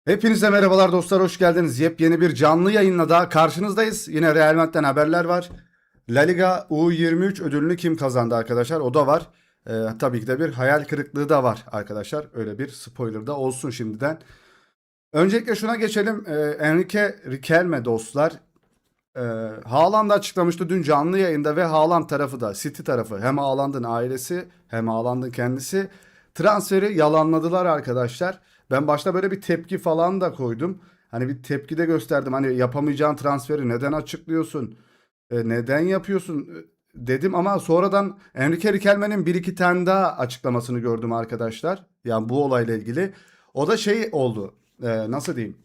Hepinize merhabalar dostlar, hoş geldiniz. Yepyeni bir canlı yayınla daha karşınızdayız. Yine Real Madrid'den haberler var. La Liga U23 ödülünü kim kazandı arkadaşlar? O da var. Tabii ki de bir hayal kırıklığı da var arkadaşlar. Öyle bir spoiler da olsun şimdiden. Öncelikle şuna geçelim. Enrique Riquelme dostlar. Ee, Haaland açıklamıştı dün canlı yayında ve Haaland tarafı da City tarafı hem Haaland'ın ailesi hem Haaland'ın kendisi transferi yalanladılar arkadaşlar. Ben başta böyle bir tepki falan da koydum. Hani bir tepki de gösterdim. Hani yapamayacağın transferi neden açıklıyorsun? Neden yapıyorsun? Dedim ama sonradan Enrique Riquelme'nin bir iki tane daha açıklamasını gördüm arkadaşlar. Yani bu olayla ilgili. O da şey oldu. Nasıl diyeyim?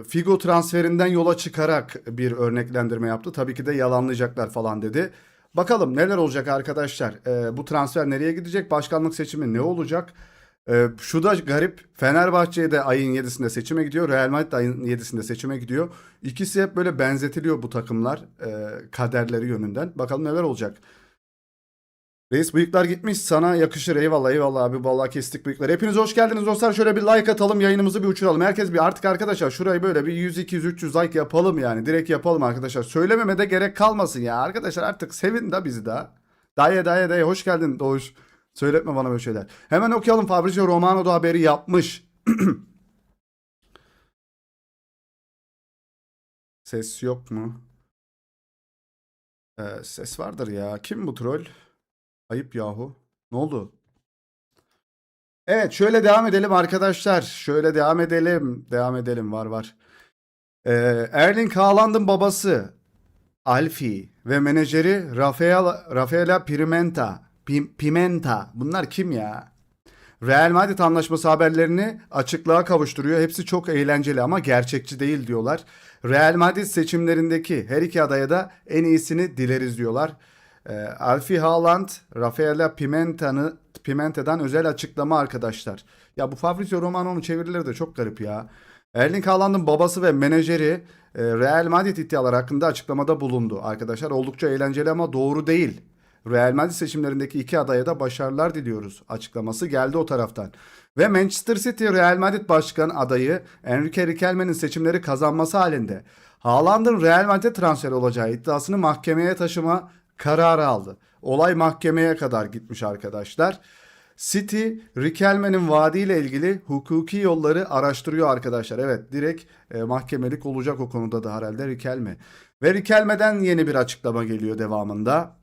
Figo transferinden yola çıkarak bir örneklendirme yaptı. Tabii ki de yalanlayacaklar falan dedi. Bakalım neler olacak arkadaşlar. Bu transfer nereye gidecek? Başkanlık seçimi ne olacak? Şu da garip. Fenerbahçe'ye de ayın 7'sinde seçime gidiyor. Real Madrid de ayın 7'sinde seçime gidiyor. İkisi hep böyle benzetiliyor bu takımlar kaderleri yönünden. Bakalım neler olacak. Reis bıyıklar gitmiş, sana yakışır, eyvallah eyvallah abi, vallahi kestik bıyıkları. Hepiniz hoş geldiniz dostlar, şöyle bir like atalım, yayınımızı bir uçuralım. Herkes bir artık arkadaşlar şurayı böyle bir 100 200 300 like yapalım, yani direkt yapalım arkadaşlar. Söylememe de gerek kalmasın ya arkadaşlar, artık sevin de bizi de. Dayı hoş geldin Doğuş. Söyletme bana böyle şeyler. Hemen okuyalım, Fabrizio Romano da haberi yapmış. Ses yok mu? Ses vardır ya. Kim bu troll? Ayıp yahu. Ne oldu? Evet, şöyle devam edelim arkadaşlar. Şöyle devam edelim. Devam edelim, var. Erling Haaland'ın babası Alfie ve menajeri Rafaela Pimenta. Bunlar kim ya? Real Madrid anlaşması haberlerini açıklığa kavuşturuyor. Hepsi çok eğlenceli ama gerçekçi değil diyorlar. Real Madrid seçimlerindeki her iki adaya da en iyisini dileriz diyorlar. Alfie Haaland, Pimenta'dan özel açıklama arkadaşlar. Ya bu Fabrizio Romano'nun çevirileri de çok garip ya. Erling Haaland'ın babası ve menajeri Real Madrid iddiaları hakkında açıklamada bulundu. Arkadaşlar oldukça eğlenceli ama doğru değil. Real Madrid seçimlerindeki iki adaya da başarılar diliyoruz açıklaması geldi o taraftan. Ve Manchester City Real Madrid başkan adayı Enrique Riquelme'nin seçimleri kazanması halinde Haaland'ın Real Madrid transferi olacağı iddiasını mahkemeye taşıma kararı aldı. Olay mahkemeye kadar gitmiş arkadaşlar. City, Riquelme'nin vaadiyle ilgili hukuki yolları araştırıyor arkadaşlar. Evet, direkt mahkemelik olacak o konuda da herhalde Riquelme. Ve Riquelme'den yeni bir açıklama geliyor devamında.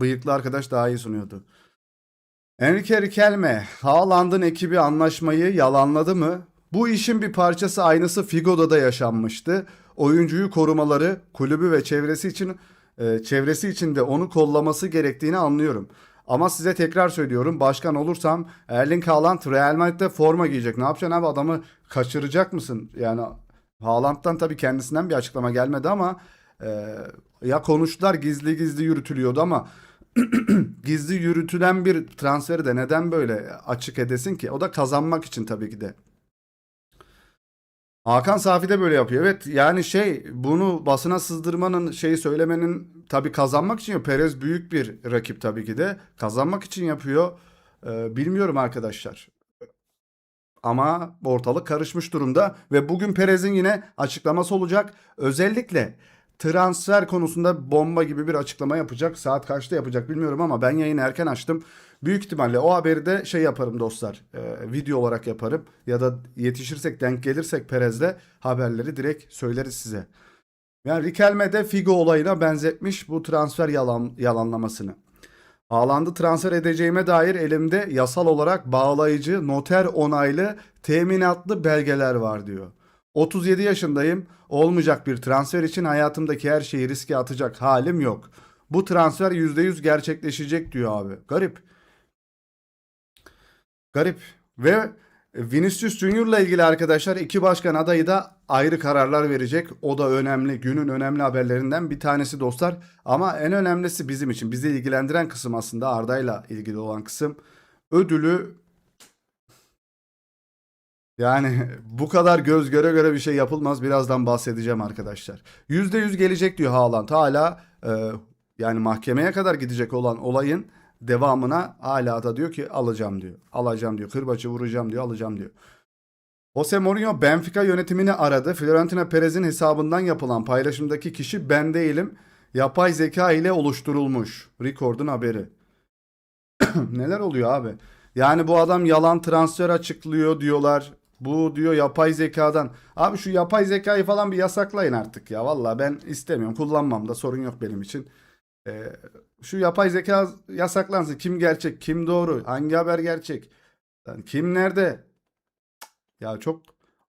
Bıyıklı arkadaş daha iyi sunuyordu. Enrique Riquelme, Haaland'ın ekibi anlaşmayı yalanladı mı? Bu işin bir parçası aynısı Figo'da da yaşanmıştı. Oyuncuyu korumaları, kulübü ve çevresi için de onu kollaması gerektiğini anlıyorum. Ama size tekrar söylüyorum, başkan olursam Erling Haaland Real Madrid'de forma giyecek. Ne yapacaksın abi, adamı kaçıracak mısın? Yani Haaland'dan tabii kendisinden bir açıklama gelmedi ama e, ya konuştular, gizli gizli yürütülüyordu ama gizli yürütülen bir transferi de neden böyle açık edesin ki? O da kazanmak için tabii ki de. Hakan Safi de böyle yapıyor. Evet, yani şey, bunu basına sızdırmanın, şeyi söylemenin, tabii kazanmak için yapıyor. Perez büyük bir rakip tabii ki de. Kazanmak için yapıyor. Bilmiyorum arkadaşlar. Ama ortalık karışmış durumda ve bugün Perez'in yine açıklaması olacak. Özellikle transfer konusunda bomba gibi bir açıklama yapacak. Saat kaçta yapacak bilmiyorum ama ben yayını erken açtım. Büyük ihtimalle o haberi de şey yaparım dostlar. Video olarak yaparım ya da yetişirsek, denk gelirsek Perez'le haberleri direkt söyleriz size. Yani Riquelme de Figo olayına benzetmiş bu transfer yalanlamasını. Haaland'ı transfer edeceğime dair elimde yasal olarak bağlayıcı, noter onaylı, teminatlı belgeler var diyor. 37 yaşındayım. Olmayacak bir transfer için hayatımdaki her şeyi riske atacak halim yok. Bu transfer %100 gerçekleşecek diyor abi. Garip. Garip. Ve Vinicius Junior'la ilgili arkadaşlar iki başkan adayı da ayrı kararlar verecek. O da önemli. Günün önemli haberlerinden bir tanesi dostlar. Ama en önemlisi bizim için, bizi ilgilendiren kısım aslında Arda'yla ilgili olan kısım. Ödülü, yani bu kadar göz göre göre bir şey yapılmaz. Birazdan bahsedeceğim arkadaşlar. %100 gelecek diyor Haaland. Hala yani mahkemeye kadar gidecek olan olayın devamına hala da diyor ki alacağım diyor. Alacağım diyor. Kırbaçı vuracağım diyor. Alacağım diyor. Jose Mourinho Benfica yönetimini aradı. Florentino Perez'in hesabından yapılan paylaşımdaki kişi ben değilim. Yapay zeka ile oluşturulmuş. Record'un haberi. Neler oluyor abi? Yani bu adam yalan transfer açıklıyor diyorlar. Bu diyor yapay zekadan. Abi şu yapay zekayı falan bir yasaklayın artık ya. Vallahi ben istemiyorum. Kullanmam da sorun yok benim için. Ee, Şu yapay zeka yasaklansın. Kim gerçek, kim doğru, hangi haber gerçek? Yani kim nerede? Ya çok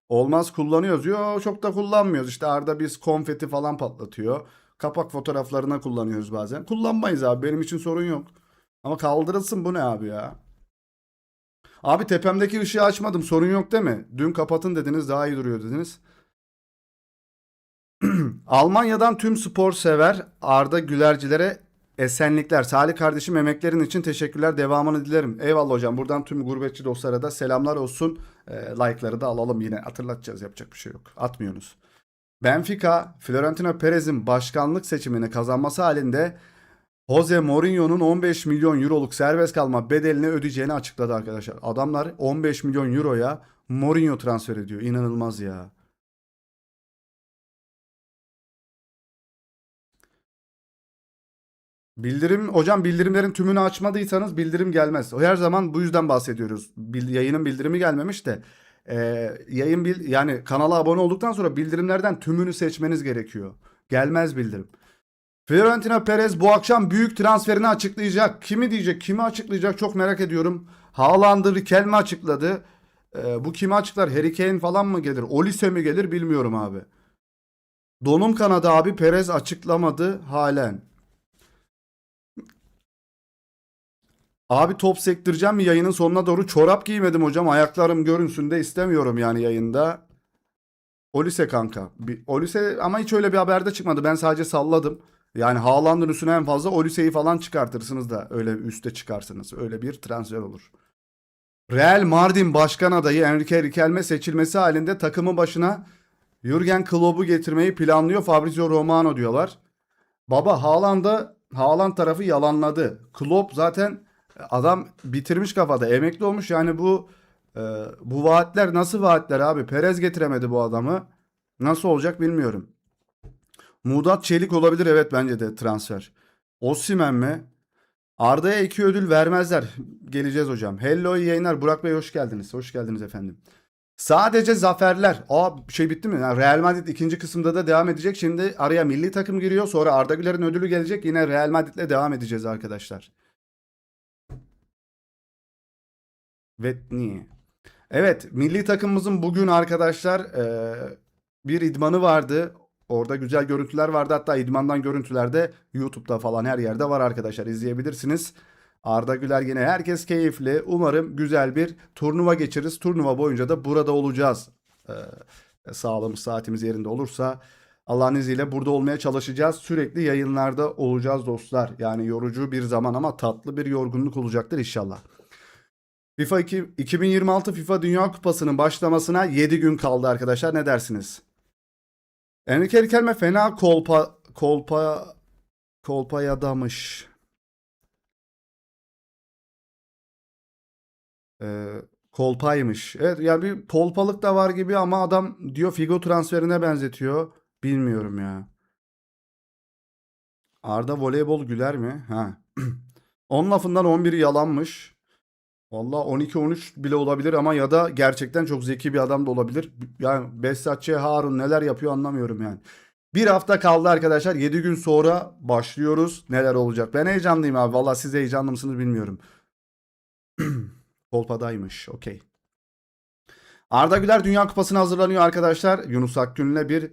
olmaz kullanıyoruz. Yo çok da kullanmıyoruz. İşte Arda biz konfeti falan patlatıyor. Kapak fotoğraflarına kullanıyoruz bazen. Kullanmayız abi. Benim için sorun yok. Ama kaldırılsın bu ne abi ya? Abi tepemdeki ışığı açmadım. Sorun yok değil mi? Dün kapatın dediniz daha iyi duruyor dediniz. Almanya'dan tüm spor sever Arda Gülercilere esenlikler. Salih kardeşim emeklerin için teşekkürler. Devamını dilerim. Eyvallah hocam. Buradan tüm gurbetçi dostlara da selamlar olsun. Like'ları da alalım yine. Hatırlatacağız. Yapacak bir şey yok. Atmıyorsunuz. Benfica, Florentino Perez'in başkanlık seçimini kazanması halinde Jose Mourinho'nun 15 milyon euroluk serbest kalma bedelini ödeyeceğini açıkladı arkadaşlar. Adamlar 15 milyon euroya Mourinho transfer ediyor. İnanılmaz ya. Bildirim hocam bildirimlerin tümünü açmadıysanız bildirim gelmez. Her zaman bu yüzden bahsediyoruz. Yayının bildirimi gelmemiş de yani kanala abone olduktan sonra bildirimlerden tümünü seçmeniz gerekiyor. Gelmez bildirim. Florentino Perez bu akşam büyük transferini açıklayacak. Kimi diyecek, kimi açıklayacak çok merak ediyorum. Haaland'ı Riquelme açıkladı. Bu kimi açıklar? Harry Kane falan mı gelir? Olise mi gelir bilmiyorum abi. Donum kanadı abi Perez açıklamadı halen. Abi top sektireceğim mi yayının sonuna doğru? Çorap giymedim hocam. Ayaklarım görünsün de istemiyorum yani yayında. Olise kanka. Olise ama hiç öyle bir haberde çıkmadı. Ben sadece salladım. Yani Haaland'ın üstüne en fazla Olise'yi falan çıkartırsınız da öyle üste çıkarsınız. Öyle bir transfer olur. Real Mardin başkan adayı Enrique Riquelme seçilmesi halinde takımın başına Jürgen Klopp'u getirmeyi planlıyor Fabrizio Romano diyorlar. Baba Haaland tarafı yalanladı. Klopp zaten adam bitirmiş kafada. Emekli olmuş. Yani bu vaatler nasıl vaatler abi? Perez getiremedi bu adamı. Nasıl olacak bilmiyorum. Mudat Çelik olabilir evet bence de transfer. Osimhen mi? Arda'ya 2 ödül vermezler. Geleceğiz hocam. Hello iyi yayınlar. Burak Bey hoş geldiniz. Hoş geldiniz efendim. Sadece zaferler. Şey bitti mi? Yani Real Madrid ikinci kısımda da devam edecek. Şimdi araya milli takım giriyor. Sonra Arda Güler'in ödülü gelecek. Yine Real Madrid'le devam edeceğiz arkadaşlar. Ve niye? Evet, milli takımımızın bugün arkadaşlar bir idmanı vardı. Orada güzel görüntüler vardı. Hatta idmandan görüntüler de YouTube'da falan her yerde var arkadaşlar. İzleyebilirsiniz. Arda Güler yine herkes keyifli. Umarım güzel bir turnuva geçiririz. Turnuva boyunca da burada olacağız. Sağlığımız saatimiz yerinde olursa Allah'ın izniyle burada olmaya çalışacağız. Sürekli yayınlarda olacağız dostlar. Yani yorucu bir zaman ama tatlı bir yorgunluk olacaktır inşallah. 2026 FIFA Dünya Kupası'nın başlamasına 7 gün kaldı arkadaşlar. Ne dersiniz? Enrique Riquelme fena kolpayadamış. Kolpaymış. Evet ya bir kolpalık da var gibi ama adam diyor Figo transferine benzetiyor. Bilmiyorum ya. Arda voleybol güler mi? Ha. 10 lafından 11'i yalanmış. Valla 12-13 bile olabilir ama ya da gerçekten çok zeki bir adam da olabilir. Yani Behzatçı Harun neler yapıyor anlamıyorum yani. Bir hafta kaldı arkadaşlar. 7 gün sonra başlıyoruz. Neler olacak? Ben heyecanlıyım abi. Valla siz heyecanlı mısınız bilmiyorum. Kolpadaymış. Okey. Arda Güler Dünya Kupası'na hazırlanıyor arkadaşlar. Yunus Akgün'le bir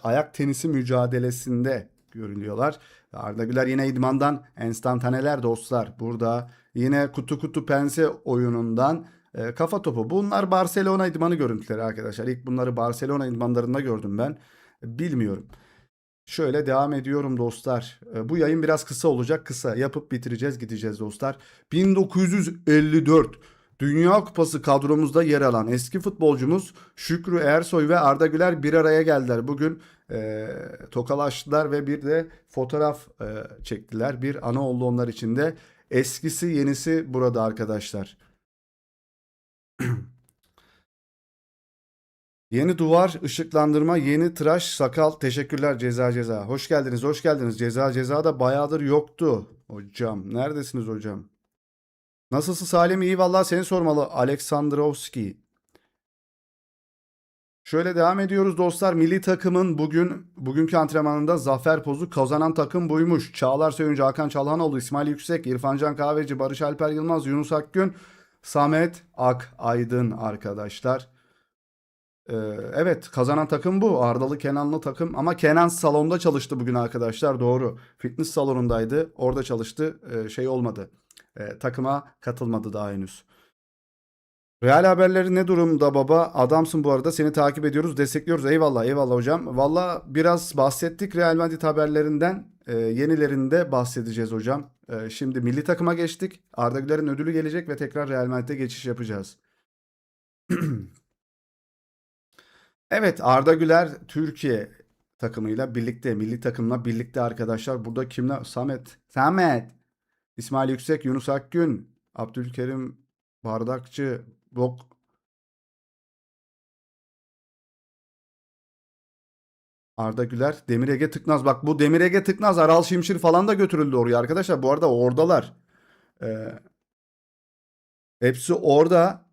ayak tenisi mücadelesinde görülüyorlar. Arda Güler yine idmandan enstantaneler dostlar. Burada yine kutu kutu pense oyunundan kafa topu. Bunlar Barcelona idmanı görüntüleri arkadaşlar. İlk bunları Barcelona idmanlarında gördüm ben. Bilmiyorum. Şöyle devam ediyorum dostlar. Bu yayın biraz kısa olacak. Kısa yapıp bitireceğiz gideceğiz dostlar. 1954 Dünya Kupası kadromuzda yer alan eski futbolcumuz Şükrü Ersoy ve Arda Güler bir araya geldiler. Bugün tokalaştılar ve bir de fotoğraf çektiler. Bir ana oldu onlar için de. Eskisi yenisi burada arkadaşlar. Yeni duvar, ışıklandırma, yeni tıraş, sakal. Teşekkürler Ceza Ceza. Hoş geldiniz, hoş geldiniz. Ceza Ceza da bayağıdır yoktu. Hocam, neredesiniz hocam? Nasılsın Salim? İyi vallahi seni sormalı. Aleksandrovski. Şöyle devam ediyoruz dostlar. Milli takımın bugünkü antrenmanında zafer pozu kazanan takım buymuş. Çağlar Söyüncü, Hakan Çalhanoğlu, İsmail Yüksek, İrfancan Kahveci, Barış Alper Yılmaz, Yunus Akgün, Samet Ak Aydın arkadaşlar. Evet, kazanan takım bu. Ardalı Kenanlı takım ama Kenan salonda çalıştı bugün arkadaşlar, doğru. Fitness salonundaydı. Orada çalıştı. Şey olmadı. Takıma katılmadı daha henüz. Real haberleri ne durumda baba? Adamsın bu arada. Seni takip ediyoruz, destekliyoruz. Eyvallah, eyvallah hocam. Valla biraz bahsettik Real Madrid haberlerinden. Yenilerinde bahsedeceğiz hocam. Şimdi milli takıma geçtik. Arda Güler'in ödülü gelecek ve tekrar Real Madrid'e geçiş yapacağız. Evet, Arda Güler Türkiye takımıyla birlikte, milli takımla birlikte arkadaşlar. Burada kimler? Samet, İsmail Yüksek, Yunus Akgün, Abdülkerim Bardakçı, Arda Güler, Demir Ege Tıknaz. Bak bu Demir Ege Tıknaz, Aral Şimşir falan da götürüldü oraya arkadaşlar. Bu arada oradalar. Ee, Hepsi orada.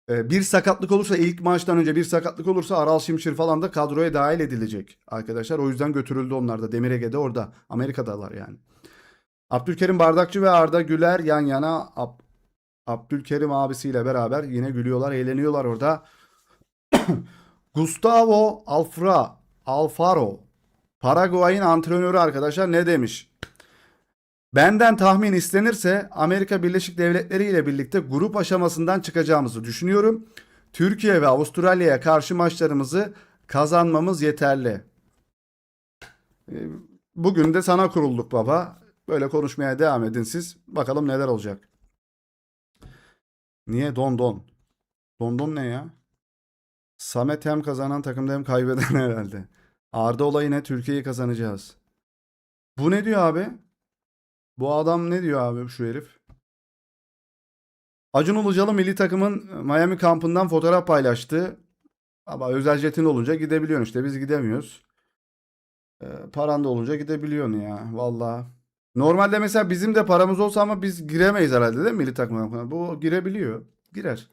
Bir sakatlık olursa, ilk maçtan önce bir sakatlık olursa Aral Şimşir falan da kadroya dahil edilecek arkadaşlar. O yüzden götürüldü onlar da. Demir Ege'de orada. Amerika'dalar yani. Abdülkerim Bardakçı ve Arda Güler yan yana. Abdülkerim abisiyle beraber yine gülüyorlar, eğleniyorlar orada. Gustavo Alfaro, Paraguay'ın antrenörü arkadaşlar, ne demiş? Benden tahmin istenirse Amerika Birleşik Devletleri ile birlikte grup aşamasından çıkacağımızı düşünüyorum. Türkiye ve Avustralya'ya karşı maçlarımızı kazanmamız yeterli. Bugün de sana kurulduk baba. Böyle konuşmaya devam edin siz. Bakalım neler olacak. Niye don don? Don don ne ya? Samet hem kazanan takımda hem kaybeden herhalde. Arda olayı ne? Türkiye'yi kazanacağız. Bu ne diyor abi? Bu adam ne diyor abi, şu herif? Acun Ilıcalı milli takımın Miami kampından fotoğraf paylaştı. Ama özel jetin olunca gidebiliyorsun işte. Biz gidemiyoruz. Paran da olunca gidebiliyorsun ya. Valla. Normalde mesela bizim de paramız olsa ama biz giremeyiz herhalde değil mi milli takıma? Bu girebiliyor. Girer.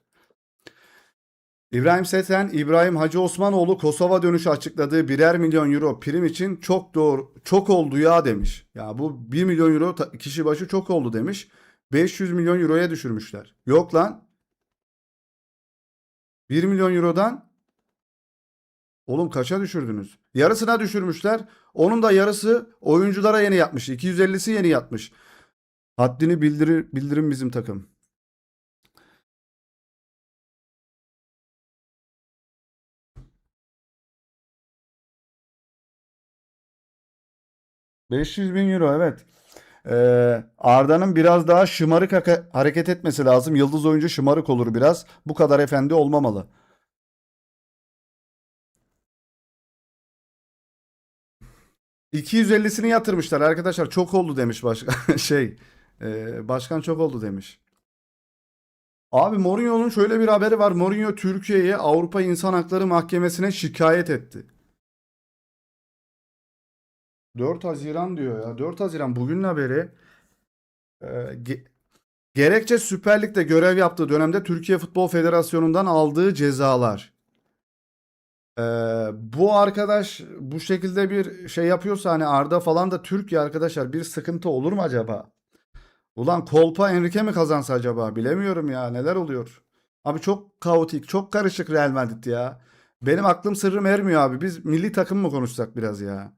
İbrahim Seten, İbrahim Hacı Osmanoğlu Kosova dönüşü açıkladığı 1'er milyon euro prim için çok doğru, çok oldu ya demiş. Ya bu 1 milyon euro kişi başı çok oldu demiş. 500 milyon euroya düşürmüşler. Yok lan. 1 milyon eurodan oğlum kaça düşürdünüz? Yarısına düşürmüşler. Onun da yarısı oyunculara yeni yapmış. 250'si yeni yapmış. Haddini bildirin bizim takım. 500 bin euro, evet. Arda'nın biraz daha şımarık hareket etmesi lazım. Yıldız oyuncu şımarık olur biraz. Bu kadar efendi olmamalı. 250'sini yatırmışlar arkadaşlar. Çok oldu demiş başkan. Başkan çok oldu demiş. Abi Mourinho'nun şöyle bir haberi var. Mourinho Türkiye'ye Avrupa İnsan Hakları Mahkemesi'ne şikayet etti. 4 Haziran diyor ya. 4 Haziran bugünün haberi. Ee, ge- Gerekçe Süper Lig'de görev yaptığı dönemde Türkiye Futbol Federasyonu'ndan aldığı cezalar. Bu arkadaş bu şekilde bir şey yapıyorsa, hani Arda falan da Türkiye arkadaşlar, bir sıkıntı olur mu acaba? Ulan Kolpa Enrique mi kazansa acaba? Bilemiyorum ya, neler oluyor. Abi çok kaotik, çok karışık Real Madrid ya. Benim aklım sırrım ermiyor abi. Biz milli takım mı konuşsak biraz ya?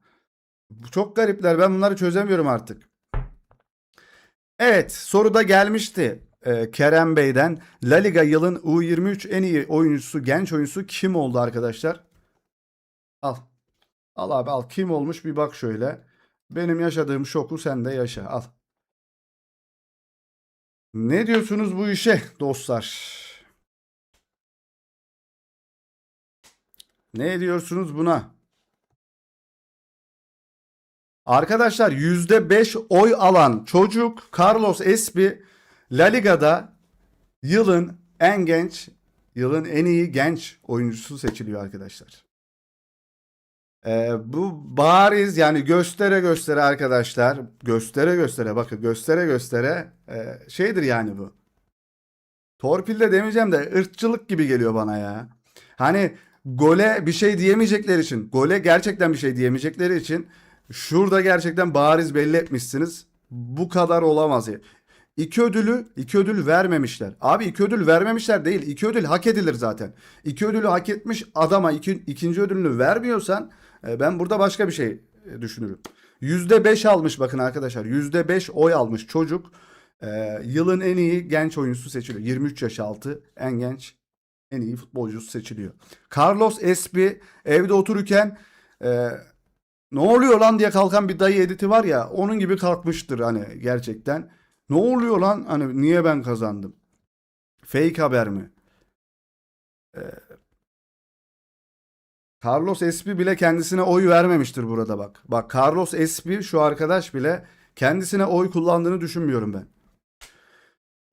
Bu çok garipler. Ben bunları çözemiyorum artık. Evet, soru da gelmişti. Kerem Bey'den. La Liga yılın U23 en iyi oyuncusu, genç oyuncusu kim oldu arkadaşlar? Al. Al abi al. Kim olmuş bir bak şöyle. Benim yaşadığım şoku sen de yaşa. Al. Ne diyorsunuz bu işe dostlar? Ne diyorsunuz buna? Arkadaşlar %5 oy alan çocuk Carlos Espi La Liga'da yılın en genç, yılın en iyi genç oyuncusu seçiliyor arkadaşlar. Bu bariz yani göstere göstere arkadaşlar. Göstere göstere bakın göstere göstere şeydir yani bu. Torpil de demeyeceğim de ırkçılık gibi geliyor bana ya. Hani gole bir şey diyemeyecekleri için, gole gerçekten bir şey diyemeyecekleri için şurada gerçekten bariz belli etmişsiniz. Bu kadar olamaz ya. İki ödül vermemişler. Abi iki ödül vermemişler değil. İki ödül hak edilir zaten. İki ödülü hak etmiş adama ikinci ödülünü vermiyorsan ben burada başka bir şey düşünürüm. %5 almış bakın arkadaşlar. %5 oy almış çocuk. Yılın en iyi genç oyuncusu seçiliyor. 23 yaş altı en genç en iyi futbolcusu seçiliyor. Carlos Espi evde otururken ne oluyor lan diye kalkan bir dayı editi var ya onun gibi kalkmıştır hani gerçekten. Ne oluyor lan hani niye ben kazandım? Fake haber mi? Carlos Espi bile kendisine oy vermemiştir burada bak. Bak Carlos Espi şu arkadaş bile kendisine oy kullandığını düşünmüyorum ben.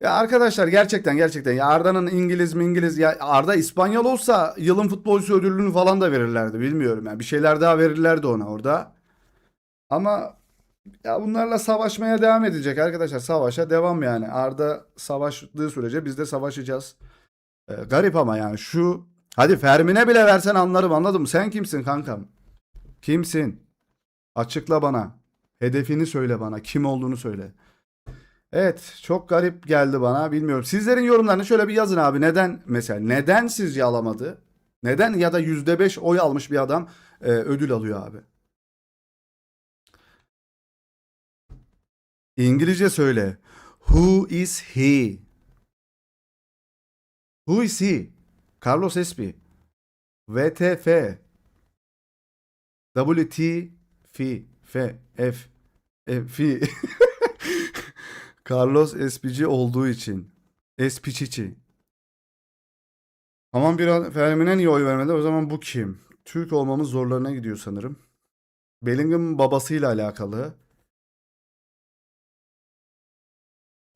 Ya arkadaşlar gerçekten ya Arda'nın İngiliz ya Arda İspanyol olsa yılın futbolcusu ödülünü falan da verirlerdi bilmiyorum yani bir şeyler daha verirlerdi ona orada. Ama ya bunlarla savaşmaya devam edecek arkadaşlar. Savaşa devam yani. Arda savaştığı sürece biz de savaşacağız. Garip ama yani şu hadi Fermin'e bile versen anlarım anladın mı? Sen kimsin kankam? Kimsin? Açıkla bana. Hedefini söyle bana. Kim olduğunu söyle. Evet, çok garip geldi bana. Bilmiyorum. Sizlerin yorumlarını şöyle bir yazın abi. Neden mesela? Neden sizce alamadı? Neden ya da %5 oy almış bir adam ödül alıyor abi? İngilizce söyle. Who is he? Who is he? Carlos Espi. VTF. WT Fi F F Fi Carlos Espici olduğu için. Espiçici. Aman bir Fermin'e niye oy vermedi? O zaman bu kim? Türk olmamız zorlarına gidiyor sanırım. Bellingham babasıyla alakalı.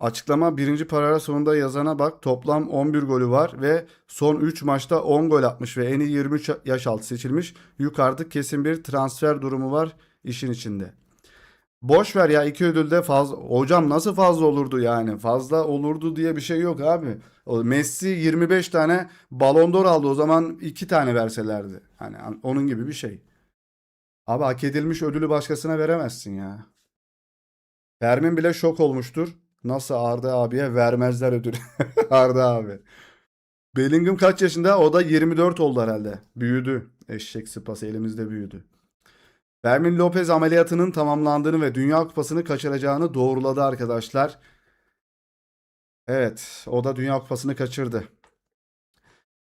Açıklama birinci paragraf sonunda yazana bak. Toplam 11 golü var ve son 3 maçta 10 gol atmış ve en iyi 23 yaş altı seçilmiş. Yukarıda kesin bir transfer durumu var işin içinde. Boş ver ya iki ödülde fazla. Hocam nasıl fazla olurdu yani? Fazla olurdu diye bir şey yok abi. Messi 25 tane Ballon d'Or aldı. O zaman 2 tane verselerdi. Hani onun gibi bir şey. Abi hak edilmiş ödülü başkasına veremezsin ya. Fermin bile şok olmuştur. Nasıl Arda abiye vermezler ödülü. Arda abi. Bellingham kaç yaşında? O da 24 oldu herhalde. Büyüdü. Eşek sıpası elimizde büyüdü. Fermin Lopez ameliyatının tamamlandığını ve Dünya Kupası'nı kaçıracağını doğruladı arkadaşlar. Evet, o da Dünya Kupası'nı kaçırdı.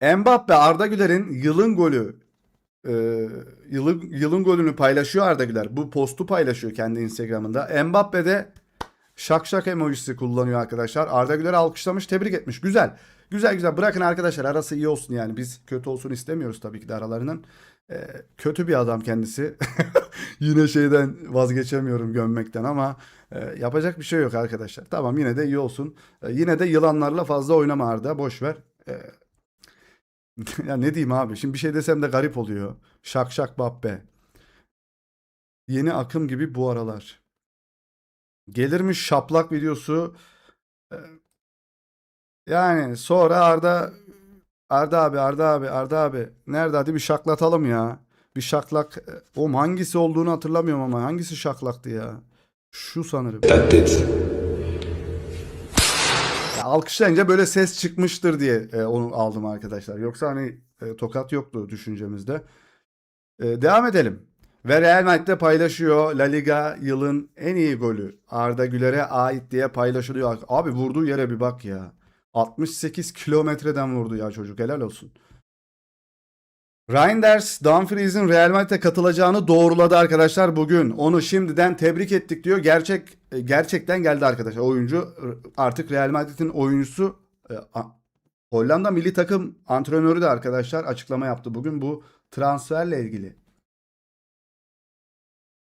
Mbappe Arda Güler'in yılın golü e, yılın golünü paylaşıyor Arda Güler. Bu postu paylaşıyor kendi Instagram'ında. Mbappe de şak şak emojisi kullanıyor arkadaşlar. Arda Güler'i alkışlamış, tebrik etmiş. Güzel. Güzel. Bırakın arkadaşlar arası iyi olsun yani. Biz kötü olsun istemiyoruz tabii ki de aralarının. Kötü bir adam kendisi. Yine şeyden vazgeçemiyorum gömmekten ama yapacak bir şey yok arkadaşlar. Tamam yine de iyi olsun. Yine de yılanlarla fazla oynama Arda. Boş ver. Ya ne diyeyim abi? Şimdi bir şey desem de garip oluyor. Şak şak Bappe. Yeni akım gibi bu aralar. Gelirmiş şaplak videosu. E, Yani sonra Arda abi. Nerede hadi bir şaklatalım ya. Bir şaklak. O hangisi olduğunu hatırlamıyorum ama hangisi şaklaktı ya? Şu sanırım. Taklit. Ya alkışlayınca böyle ses çıkmıştır diye onu aldım arkadaşlar. Yoksa hani tokat yoktu düşüncemizde. Devam edelim. Ve Real Madrid'de paylaşıyor. La Liga yılın en iyi golü. Arda Güler'e ait diye paylaşılıyor. Abi vurduğu yere bir bak ya. 68 kilometreden vurdu ya çocuk. Helal olsun. Reinders, Dumfries'in Real Madrid'e katılacağını doğruladı arkadaşlar bugün. Onu şimdiden tebrik ettik diyor. Gerçekten geldi arkadaşlar. Oyuncu artık Real Madrid'in oyuncusu. Hollanda milli takım antrenörü de arkadaşlar açıklama yaptı bugün bu transferle ilgili.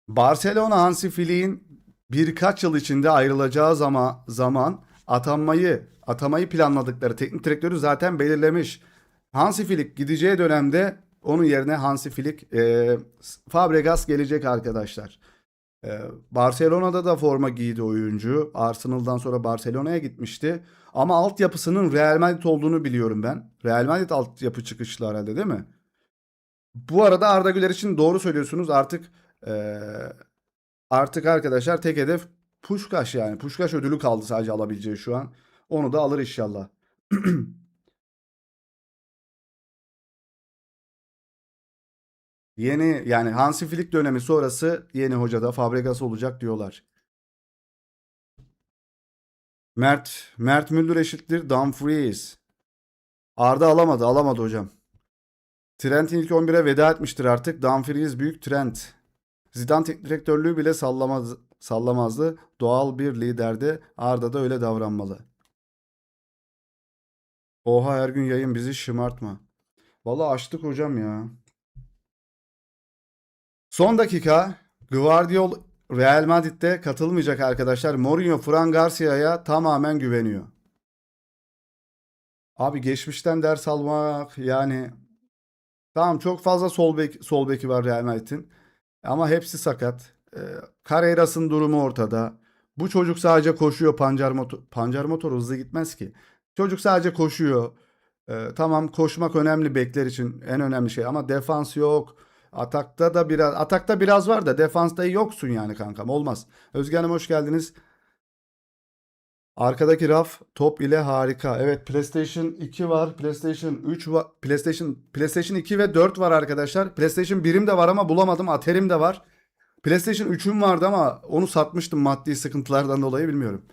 Barcelona Hansi Flick'in birkaç yıl içinde ayrılacağı zaman atamayı planladıkları teknik direktörü zaten belirlemiş. Hansi Flick gideceği dönemde onun yerine Hansi Flick Fabregas gelecek arkadaşlar. Barcelona'da da forma giydi oyuncu. Arsenal'dan sonra Barcelona'ya gitmişti. Ama altyapısının Real Madrid olduğunu biliyorum ben. Real Madrid altyapı çıkışlı herhalde değil mi? Bu arada Arda Güler için doğru söylüyorsunuz. Artık arkadaşlar tek hedef Puşkaş yani. Puşkaş ödülü kaldı sadece alabileceği şu an. Onu da alır inşallah. Yeni yani Hansi Flick dönemi sonrası yeni hocada Fabregas olacak diyorlar. Mert Müldür eşittir Dumfries. Arda alamadı hocam. Trent ilk 11'e veda etmiştir artık. Dumfries büyük Trent. Zidane teknik direktörlüğü bile sallamazdı. Doğal bir liderdi. Arda da öyle davranmalı. Oha her gün yayın bizi şımartma. Vallahi açtık hocam ya. Son dakika Guardiol Real Madrid'de katılmayacak arkadaşlar. Mourinho Fran Garcia'ya tamamen güveniyor. Abi geçmişten ders almak yani tamam çok fazla sol beki var Real Madrid'in. Ama hepsi sakat. Carreras'ın durumu ortada. Bu çocuk sadece koşuyor pancar motor hızlı gitmez ki. Çocuk sadece koşuyor. Tamam koşmak önemli bekler için en önemli şey ama defans yok. Atakta biraz var da defansta yoksun yani kankam olmaz. Özge Hanım hoş geldiniz. Arkadaki raf top ile harika. Evet PlayStation 2 var, PlayStation 3 var, PlayStation 2 ve 4 var arkadaşlar. PlayStation 1'im de var ama bulamadım. Atari'm de var. PlayStation 3'üm vardı ama onu satmıştım maddi sıkıntılardan dolayı bilmiyorum.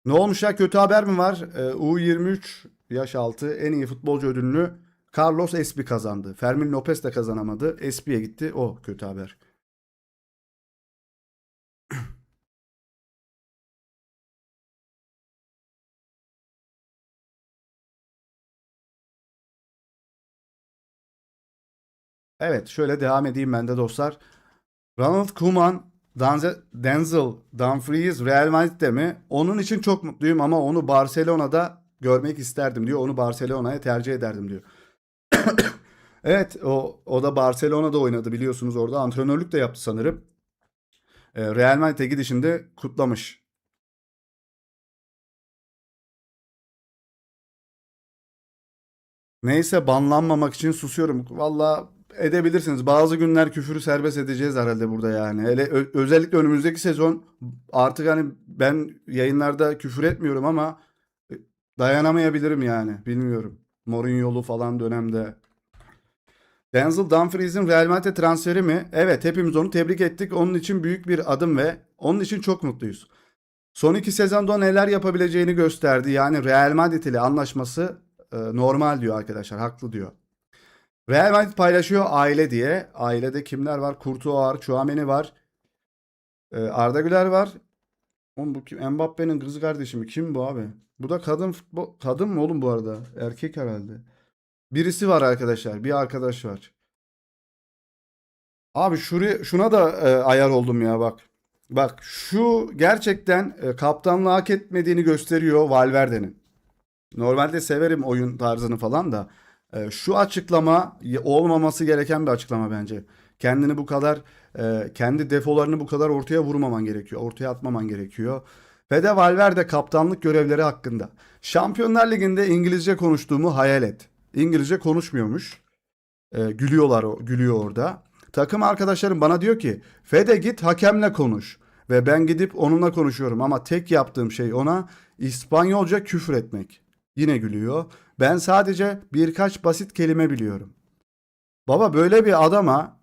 Ne olmuş ya kötü haber mi var? U23 yaş altı en iyi futbolcu ödülünü Carlos Espi kazandı. Fermin Lopez de kazanamadı. Espi'ye gitti. O kötü haber. Evet şöyle devam edeyim ben de dostlar. Ronald Koeman, Denzel Dumfries Real Madrid'de mi? Onun için çok mutluyum ama onu Barcelona'da görmek isterdim diyor. Onu Barcelona'ya tercih ederdim diyor. Evet o da Barcelona'da oynadı biliyorsunuz orada antrenörlük de yaptı sanırım. Real Madrid'e gidişinde kutlamış. Neyse banlanmamak için susuyorum. Valla edebilirsiniz. Bazı günler küfürü serbest edeceğiz herhalde burada yani. Özellikle önümüzdeki sezon artık hani ben yayınlarda küfür etmiyorum ama e, dayanamayabilirim yani. Bilmiyorum. Mourinho'lu falan dönemde. Denzel Dumfries'in Real Madrid'e transferi mi? Evet, hepimiz onu tebrik ettik. Onun için büyük bir adım ve onun için çok mutluyuz. Son iki sezonda neler yapabileceğini gösterdi. Yani Real Madrid ile anlaşması normal diyor arkadaşlar. Haklı diyor. Real Madrid paylaşıyor aile diye. Ailede kimler var? Courtois var, Tchouaméni var, Arda Güler var. Oğlum bu kim? Mbappe'nin kızı kardeşi mi? Kim bu abi? Bu da kadın mı oğlum bu arada? Erkek herhalde. Birisi var arkadaşlar. Bir arkadaş var. Abi şuna da ayar oldum ya bak. Bak şu gerçekten kaptanlığı hak etmediğini gösteriyor Valverde'nin. Normalde severim oyun tarzını falan da. Şu açıklama olmaması gereken bir açıklama bence. Kendini bu kadar kendi defolarını bu kadar ortaya vurmaman gerekiyor. Ortaya atmaman gerekiyor. Fede Valverde kaptanlık görevleri hakkında. Şampiyonlar Ligi'nde İngilizce konuştuğumu hayal et. İngilizce konuşmuyormuş. Gülüyor orada. Takım arkadaşlarım bana diyor ki Fede git hakemle konuş. Ve ben gidip onunla konuşuyorum ama tek yaptığım şey ona İspanyolca küfür etmek. Yine gülüyor. Ben sadece birkaç basit kelime biliyorum. Baba böyle bir adama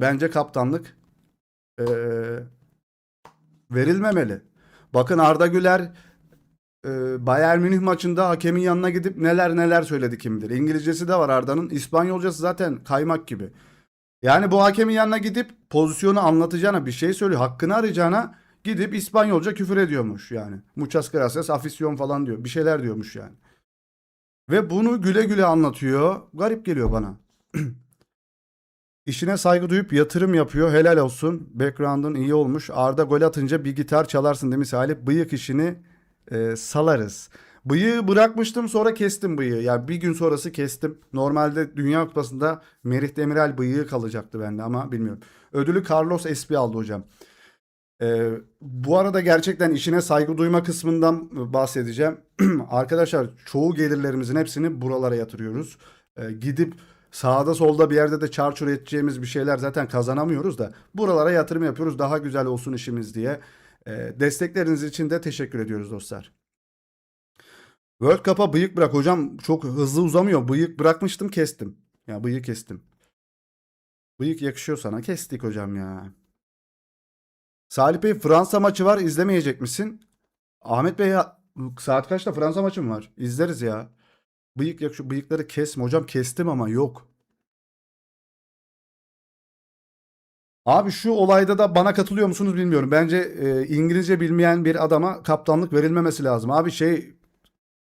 bence kaptanlık e, verilmemeli. Bakın Arda Güler Bayern Münih maçında hakemin yanına gidip neler neler söyledi kim bilir. İngilizcesi de var Arda'nın. İspanyolcası zaten kaymak gibi. Yani bu hakemin yanına gidip pozisyonu anlatacağına bir şey söylüyor. Hakkını arayacağına gidip İspanyolca küfür ediyormuş yani. Muchas gracias, afición falan diyor. Bir şeyler diyormuş yani. Ve bunu güle güle anlatıyor. Garip geliyor bana. İşine saygı duyup yatırım yapıyor. Helal olsun. Background'un iyi olmuş. Arda gol atınca bir gitar çalarsın demiş Salih. Bıyık işini salarız. Bıyığı bırakmıştım, sonra kestim bıyığı. Yani bir gün sonrası kestim. Normalde Dünya Kupası'nda Merih Demiral bıyığı kalacaktı bende ama bilmiyorum. Ödülü Carlos Espi aldı hocam. Bu arada gerçekten işine saygı duyma kısmından bahsedeceğim. Arkadaşlar çoğu gelirlerimizin hepsini buralara yatırıyoruz. Gidip sağda solda bir yerde de çarçur edeceğimiz bir şeyler zaten kazanamıyoruz da buralara yatırım yapıyoruz daha güzel olsun işimiz diye. Destekleriniz için de teşekkür ediyoruz dostlar. World Cup'a bıyık bırak hocam, çok hızlı uzamıyor. Bıyık bırakmıştım, kestim. Ya bıyık kestim. Bıyık yakışıyor sana, kestik hocam ya. Salih Bey, Fransa maçı var, izlemeyecek misin? Ahmet Bey ya, saat kaçta Fransa maçı mı var? İzleriz ya. Bıyık yak, şu bıyıkları kesme hocam, kestim ama yok. Abi şu olayda da bana katılıyor musunuz bilmiyorum. Bence İngilizce bilmeyen bir adama kaptanlık verilmemesi lazım. Abi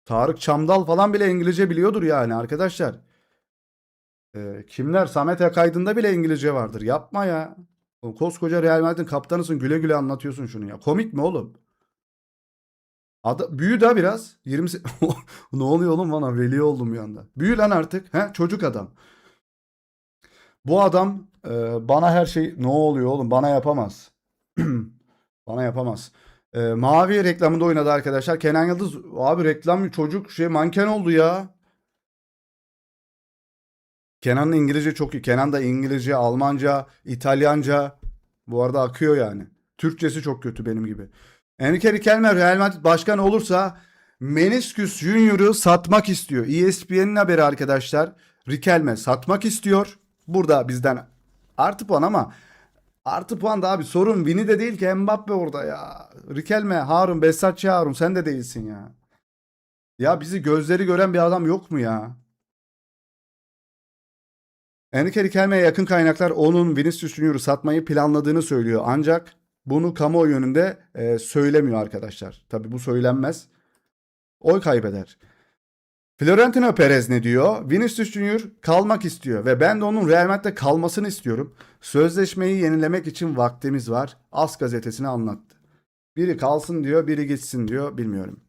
Tarık Çamdal falan bile İngilizce biliyordur yani arkadaşlar. Kimler? Samet Akaydın'da bile İngilizce vardır. Yapma ya. O koskoca Real Madrid'in kaptanısın, güle güle anlatıyorsun şunu ya. Komik mi oğlum? Büyü da biraz. 20 ne oluyor oğlum, bana veli oldum bir anda. Büyü lan artık. He? Çocuk adam. Bu adam bana her şey, ne oluyor oğlum, bana yapamaz. Bana yapamaz. Mavi reklamında oynadı arkadaşlar. Kenan Yıldız abi, reklam çocuk manken oldu ya. Kenan'ın İngilizce çok iyi. Kenan da İngilizce, Almanca, İtalyanca bu arada akıyor yani. Türkçesi çok kötü benim gibi. Enrique Riquelme Real Madrid başkanı olursa Meniscus Junior'u satmak istiyor. ESPN'in haberi arkadaşlar. Riquelme satmak istiyor. Burada bizden artı puan ama artı puan da abi, sorun Vini de değil ki, Mbappe orada ya. Riquelme, Harun, Besatçı Harun, sen de değilsin ya. Ya bizi gözleri gören bir adam yok mu ya? Enrique Riquelme'ye yakın kaynaklar onun Vinicius Junior'u satmayı planladığını söylüyor. Ancak bunu kamuoyu yönünde söylemiyor arkadaşlar. Tabii bu söylenmez. Oy kaybeder. Florentino Perez ne diyor? Vinicius Junior kalmak istiyor ve ben de onun Real Madrid'de kalmasını istiyorum. Sözleşmeyi yenilemek için vaktimiz var. AS gazetesine anlattı. Biri kalsın diyor, biri gitsin diyor, bilmiyorum.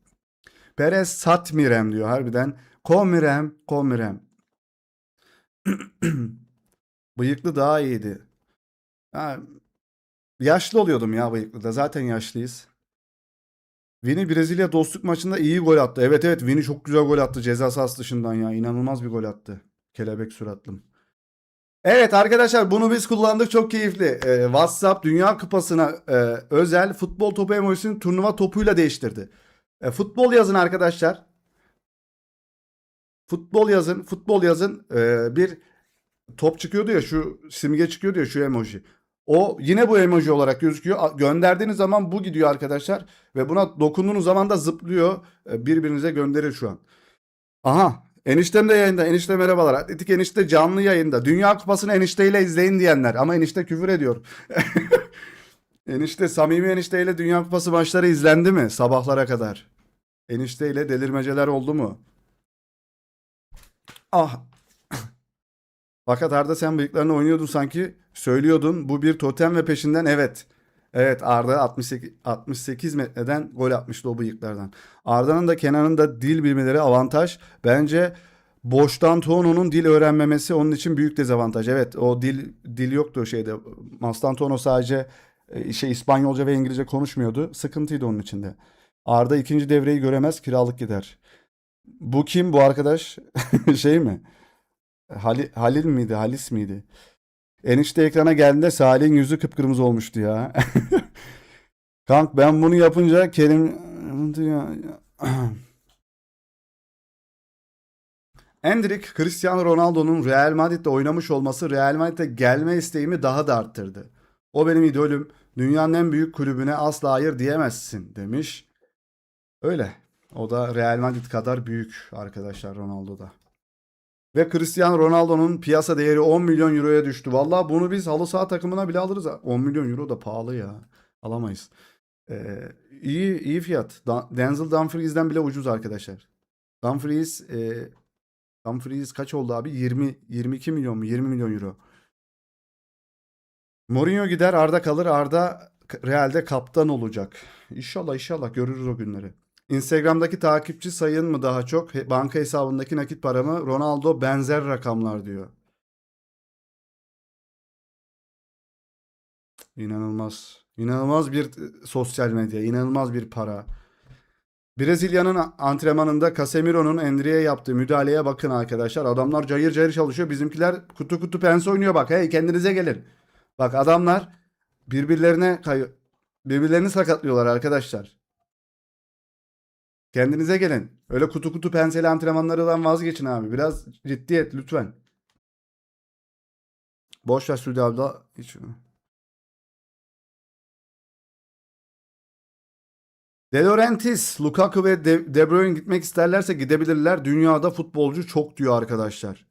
Perez satmirem diyor harbiden. Komirem, komirem. Bıyıklı daha iyiydi. Ha, yaşlı oluyordum ya bıyıklıda. Zaten yaşlıyız. Vini Brezilya dostluk maçında iyi gol attı. Evet evet, Vini çok güzel gol attı ceza sahası dışından ya. İnanılmaz bir gol attı. Kelebek suratlım. Evet arkadaşlar, bunu biz kullandık, çok keyifli. WhatsApp Dünya Kupası'na özel futbol topu emojisini turnuva topuyla değiştirdi. Futbol yazın arkadaşlar. Futbol yazın. Futbol yazın. Bir top çıkıyordu ya, şu simge çıkıyordu ya, şu emoji. O yine bu emoji olarak gözüküyor. Gönderdiğiniz zaman bu gidiyor arkadaşlar. Ve buna dokunduğunuz zaman da zıplıyor. Birbirinize gönderir şu an. Aha, eniştem de yayında. Enişte merhabalar. Atletik enişte canlı yayında. Dünya Kupası'nı enişteyle izleyin diyenler. Ama enişte küfür ediyor. Enişte, samimi enişteyle Dünya Kupası maçları izlendi mi sabahlara kadar? Enişteyle delirmeceler oldu mu? Ah, fakat Arda sen bıyıklarını oynuyordun sanki. Söylüyordun. Bu bir totem ve peşinden evet. Evet, Arda 68 metreden gol atmıştı o bıyıklardan. Arda'nın da Kenan'ın da dil bilmeleri avantaj. Bence Boştan Tono'nun dil öğrenmemesi onun için büyük dezavantaj. Evet, o dil yoktu şeyde. Mastantuono sadece İspanyolca ve İngilizce konuşmuyordu. Sıkıntıydı onun içinde. Arda ikinci devreyi göremez, kiralık gider. Bu kim bu arkadaş? Şey mi? Halil miydi? Halis miydi? Enişte ekrana geldiğinde Salih'in yüzü kıpkırmızı olmuştu ya. Kank ben bunu yapınca Kerim... Endrick, Cristiano Ronaldo'nun Real Madrid'de oynamış olması Real Madrid'e gelme isteğimi daha da arttırdı. O benim idolüm. Dünyanın en büyük kulübüne asla hayır diyemezsin demiş. Öyle. O da Real Madrid kadar büyük arkadaşlar, Ronaldo da. Ve Cristiano Ronaldo'nun piyasa değeri 10 milyon euroya düştü. Vallahi bunu biz halı saha takımına bile alırız. 10 milyon euro da pahalı ya. Alamayız. İyi fiyat. Denzel Dumfries'den bile ucuz arkadaşlar. Dumfries, Dumfries kaç oldu abi? 22 milyon mu? 20 milyon euro. Mourinho gider, Arda kalır. Arda Real'de kaptan olacak. İnşallah inşallah görürüz o günleri. Instagram'daki takipçi sayın mı daha çok? Banka hesabındaki nakit para mı? Ronaldo benzer rakamlar diyor. İnanılmaz. İnanılmaz bir sosyal medya. İnanılmaz bir para. Brezilya'nın antrenmanında Casemiro'nun Endri'ye yaptığı müdahaleye bakın arkadaşlar. Adamlar cayır cayır çalışıyor. Bizimkiler kutu kutu pens oynuyor bak. Hey kendinize gelin. Bak adamlar birbirlerine birbirlerini sakatlıyorlar arkadaşlar. Kendinize gelin. Öyle kutu kutu penseli antrenmanlarından vazgeçin abi. Biraz ciddiyet lütfen. Boş ver Suudi abla. Hiç... De Laurentiis, Lukaku ve De Bruyne gitmek isterlerse gidebilirler. Dünyada futbolcu çok diyor arkadaşlar.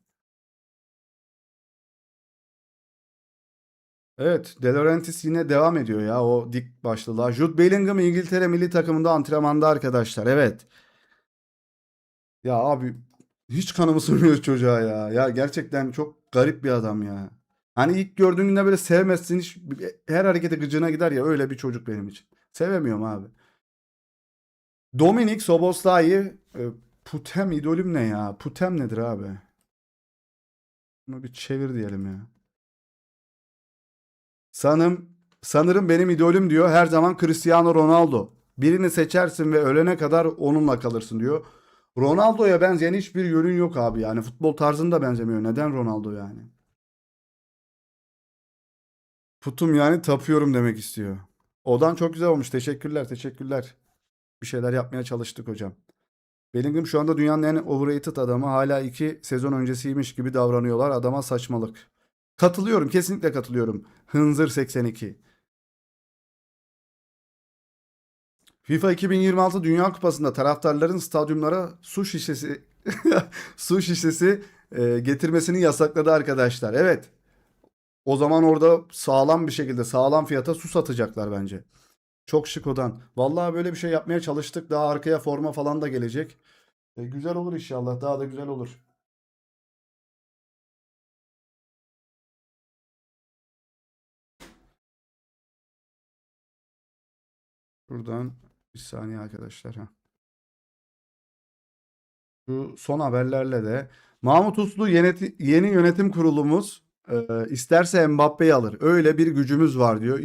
Evet, De Laurentiis yine devam ediyor ya o dik başlılığa. Jude Bellingham İngiltere milli takımında antrenmanda arkadaşlar. Evet. Ya abi hiç kanımı sığmıyor çocuğa ya. Ya gerçekten çok garip bir adam ya. Hani ilk gördüğünde böyle sevmezsin. Hiç, her hareketi gıcına gider ya. Öyle bir çocuk benim için. Sevemiyorum abi. Dominik Szoboszlai Putem idolüm ne ya? Putem nedir abi? Bunu bir çevir diyelim ya. Sanırım benim idolüm diyor. Her zaman Cristiano Ronaldo. Birini seçersin ve ölene kadar onunla kalırsın diyor. Ronaldo'ya benzeyen hiçbir yönün yok abi. Yani futbol tarzında benzemiyor. Neden Ronaldo yani? Putum yani tapıyorum demek istiyor. Odan çok güzel olmuş. Teşekkürler, teşekkürler. Bir şeyler yapmaya çalıştık hocam. Bellingham şu anda dünyanın en overrated adamı. Hala 2 sezon öncesiymiş gibi davranıyorlar. Adama saçmalık. Katılıyorum, kesinlikle katılıyorum. Hınzır 82. FIFA 2026 Dünya Kupası'nda taraftarların stadyumlara su şişesi su şişesi getirmesini yasakladı arkadaşlar. Evet. O zaman orada sağlam bir şekilde sağlam fiyata su satacaklar bence. Çok şık odan. Vallahi böyle bir şey yapmaya çalıştık. Daha arkaya forma falan da gelecek. Güzel olur inşallah. Daha da güzel olur. Buradan bir saniye arkadaşlar. Ha. Şu son haberlerle de Mahmut Uslu yeni yönetim kurulumuz isterse Mbappe'yi alır. Öyle bir gücümüz var diyor.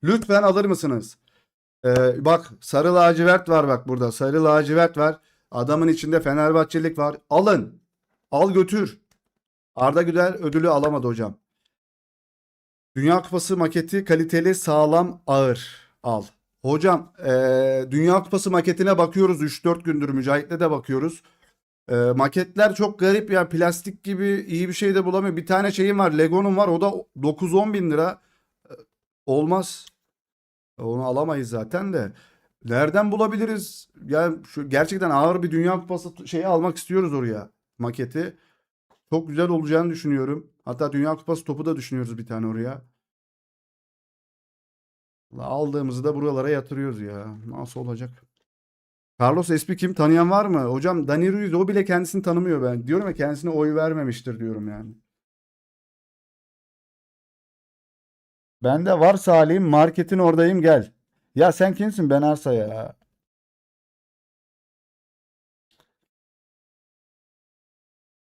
Lütfen alır mısınız? Bak sarı lacivert var bak burada. Sarı lacivert var. Adamın içinde Fenerbahçelik var. Alın. Al götür. Arda Güler ödülü alamadı hocam. Dünya Kupası maketi kaliteli, sağlam, ağır. Al. Hocam, Dünya Kupası maketine bakıyoruz 3-4 gündür Mücahit'le de bakıyoruz. Maketler çok garip ya. Plastik gibi iyi bir şey de bulamıyor. Bir tane şeyim var. Lego'nun var. O da 9-10 bin lira. Ee, Olmaz. Onu alamayız zaten de. Nereden bulabiliriz? Yani şu gerçekten ağır bir Dünya Kupası şeyi almak istiyoruz oraya. Maketi. Çok güzel olacağını düşünüyorum. Hatta Dünya Kupası topu da düşünüyoruz bir tane oraya. Aldığımızı da buralara yatırıyoruz ya. Nasıl olacak? Carlos Espin kim tanıyan var mı? Hocam Dani Ruiz o bile kendisini tanımıyor ben. Diyorum ya kendisine oy vermemiştir diyorum yani. Ben de var Salih'im marketin oradayım gel. Ya sen kimsin Ben Arsa ya?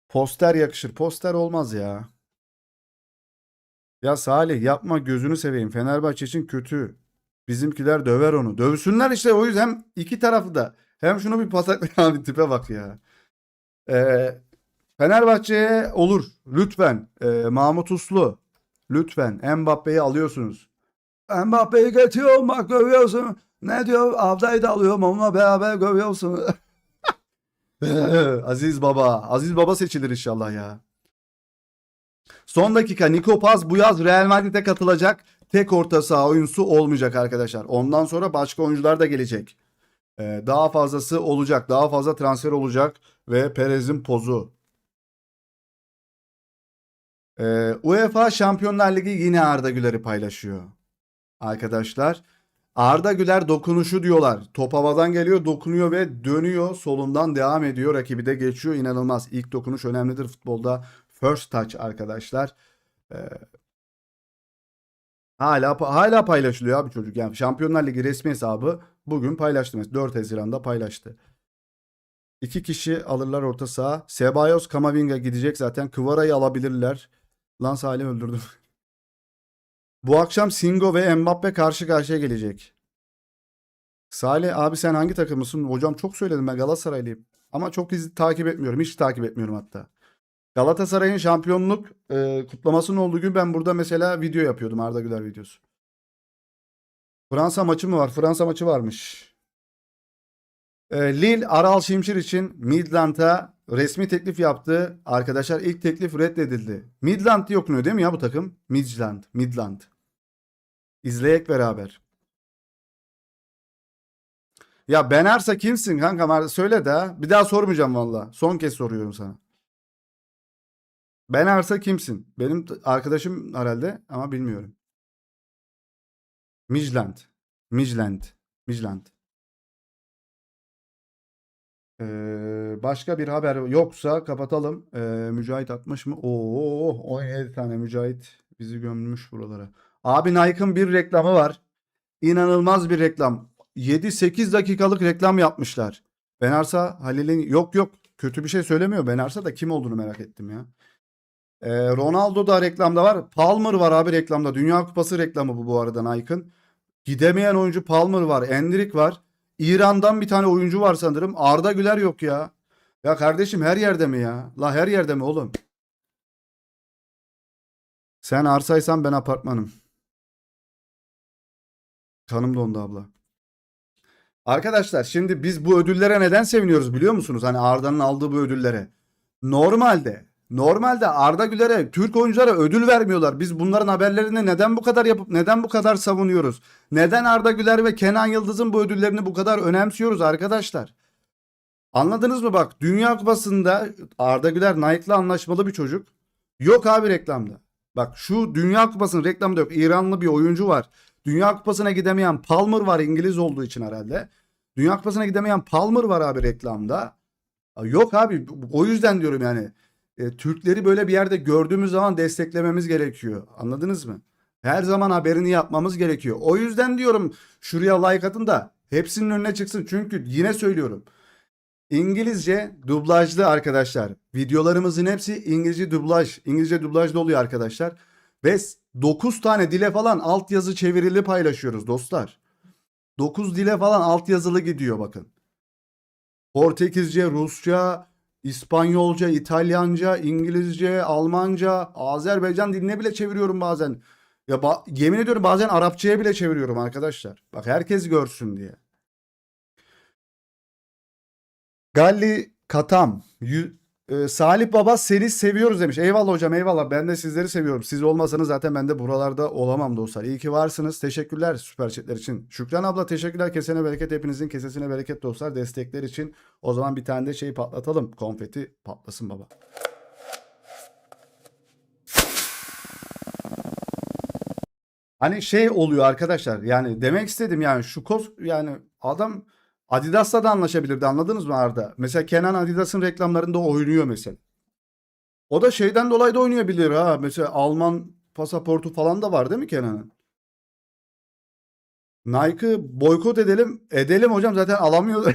Poster yakışır. Poster olmaz ya. Ya Salih yapma gözünü seveyim. Fenerbahçe için kötü. Bizimkiler döver onu. Dövsünler işte o yüzden hem iki tarafı da. Hem şunu bir patakla abi tipe bak ya. Ee, Fenerbahçe'ye olur. Lütfen. Mahmut Uslu. Lütfen. Mbappe'yi alıyorsunuz. Mbappe'yi getiriyorum bak görüyorsun. Ne diyor? Avdayı da alıyorum onunla beraber görüyorsun. Aziz Baba. Aziz Baba seçilir inşallah ya. Son dakika Nico Paz bu yaz Real Madrid'e katılacak. Tek orta saha oyuncusu olmayacak arkadaşlar. Ondan sonra başka oyuncular da gelecek. Daha fazlası olacak. Daha fazla transfer olacak. Ve Perez'in pozu. UEFA Şampiyonlar Ligi yine Arda Güler'i paylaşıyor. Arkadaşlar. Arda Güler dokunuşu diyorlar. Top havadan geliyor, dokunuyor ve dönüyor. Solundan devam ediyor. Rakibi de geçiyor. İnanılmaz. İlk dokunuş önemlidir futbolda. First touch arkadaşlar. Ee, Hala paylaşılıyor abi çocuk. Yani Şampiyonlar Ligi resmi hesabı bugün paylaştı mesela. 4 Haziran'da paylaştı. İki kişi alırlar orta saha. Ceballos, Camavinga gidecek zaten. Kvara'yı alabilirler. Lan Salih öldürdüm. Bu akşam Singo ve Mbappe karşı karşıya gelecek. Salih abi sen hangi takımısın? Hocam çok söyledim, ben Galatasaraylıyım. Ama çok takip etmiyorum. Hiç takip etmiyorum hatta. Galatasaray'ın şampiyonluk kutlamasının olduğu gün ben burada mesela video yapıyordum. Arda Güler videosu. Fransa maçı mı var? Fransa maçı varmış. Lille Aral Şimşir için Midland'a resmi teklif yaptı. Arkadaşlar ilk teklif reddedildi. Midland diye okunuyor değil mi ya bu takım? Midland. Midland. İzleyek beraber. Ya Ben Arfa kimsin kanka? Söyle de. Bir daha sormayacağım valla. Son kez soruyorum sana. Ben Arfa kimsin? Benim arkadaşım herhalde ama bilmiyorum. Midland. Midland. Midland. Başka bir haber yoksa kapatalım. Mücahit atmış mı? Oo, 17 tane Mücahit bizi gömmüş buralara. Abi Nike'ın bir reklamı var. İnanılmaz bir reklam. 7-8 dakikalık reklam yapmışlar. Ben Arfa Halil'in yok kötü bir şey söylemiyor. Ben Arfa da kim olduğunu merak ettim ya. Ronaldo da reklamda var. Palmer var abi reklamda. Dünya Kupası reklamı bu arada Nike'ın. Gidemeyen oyuncu Palmer var. Endrick var. İran'dan bir tane oyuncu var sanırım. Arda Güler yok ya. Ya kardeşim her yerde mi ya? La her yerde mi oğlum? Sen arsaysan ben apartmanım. Kanım dondu abla. Arkadaşlar şimdi biz bu ödüllere neden seviniyoruz biliyor musunuz? Hani Arda'nın aldığı bu ödüllere. Normalde Arda Güler'e, Türk oyunculara ödül vermiyorlar. Biz bunların haberlerini neden bu kadar yapıp neden bu kadar savunuyoruz? Neden Arda Güler ve Kenan Yıldız'ın bu ödüllerini bu kadar önemsiyoruz arkadaşlar? Anladınız mı bak? Dünya Kupası'nda Arda Güler Nike'la anlaşmalı bir çocuk. Yok abi reklamda. Bak şu Dünya Kupası'nın reklamda yok. İranlı bir oyuncu var. Dünya Kupası'na gidemeyen Palmer var, İngiliz olduğu için herhalde. Dünya Kupası'na gidemeyen Palmer var abi reklamda. Yok abi o yüzden diyorum yani. Türkleri böyle bir yerde gördüğümüz zaman desteklememiz gerekiyor. Anladınız mı? Her zaman haberini yapmamız gerekiyor. O yüzden diyorum şuraya like atın da hepsinin önüne çıksın. Çünkü yine söylüyorum. İngilizce dublajlı arkadaşlar. Videolarımızın hepsi İngilizce dublaj. İngilizce dublajlı oluyor arkadaşlar. Ve 9 tane dile falan altyazı çevirili paylaşıyoruz dostlar. 9 dile falan altyazılı gidiyor bakın. Portekizce, Rusça, İspanyolca, İtalyanca, İngilizce, Almanca, Azerbaycan diline bile çeviriyorum bazen. Ya yemin ediyorum bazen Arapçaya bile çeviriyorum arkadaşlar. Bak herkes görsün diye. Galli Katam. Salih Baba seni seviyoruz demiş. Eyvallah hocam eyvallah. Ben de sizleri seviyorum. Siz olmasanız zaten ben de buralarda olamam dostlar. İyi ki varsınız. Teşekkürler süper chatler için. Şükran abla teşekkürler. Kesene bereket, hepinizin kesesine bereket dostlar. Destekler için. O zaman bir tane de şey patlatalım. Konfeti patlasın baba. Hani şey oluyor arkadaşlar. Yani demek istedim yani yani adam Adidas'la da anlaşabilirdi, anladınız mı Arda? Mesela Kenan Adidas'ın reklamlarında oynuyor mesela. O da şeyden dolayı da oynayabilir ha. Mesela Alman pasaportu falan da var değil mi Kenan'ın? Nike'ı boykot edelim. Edelim hocam zaten alamıyor.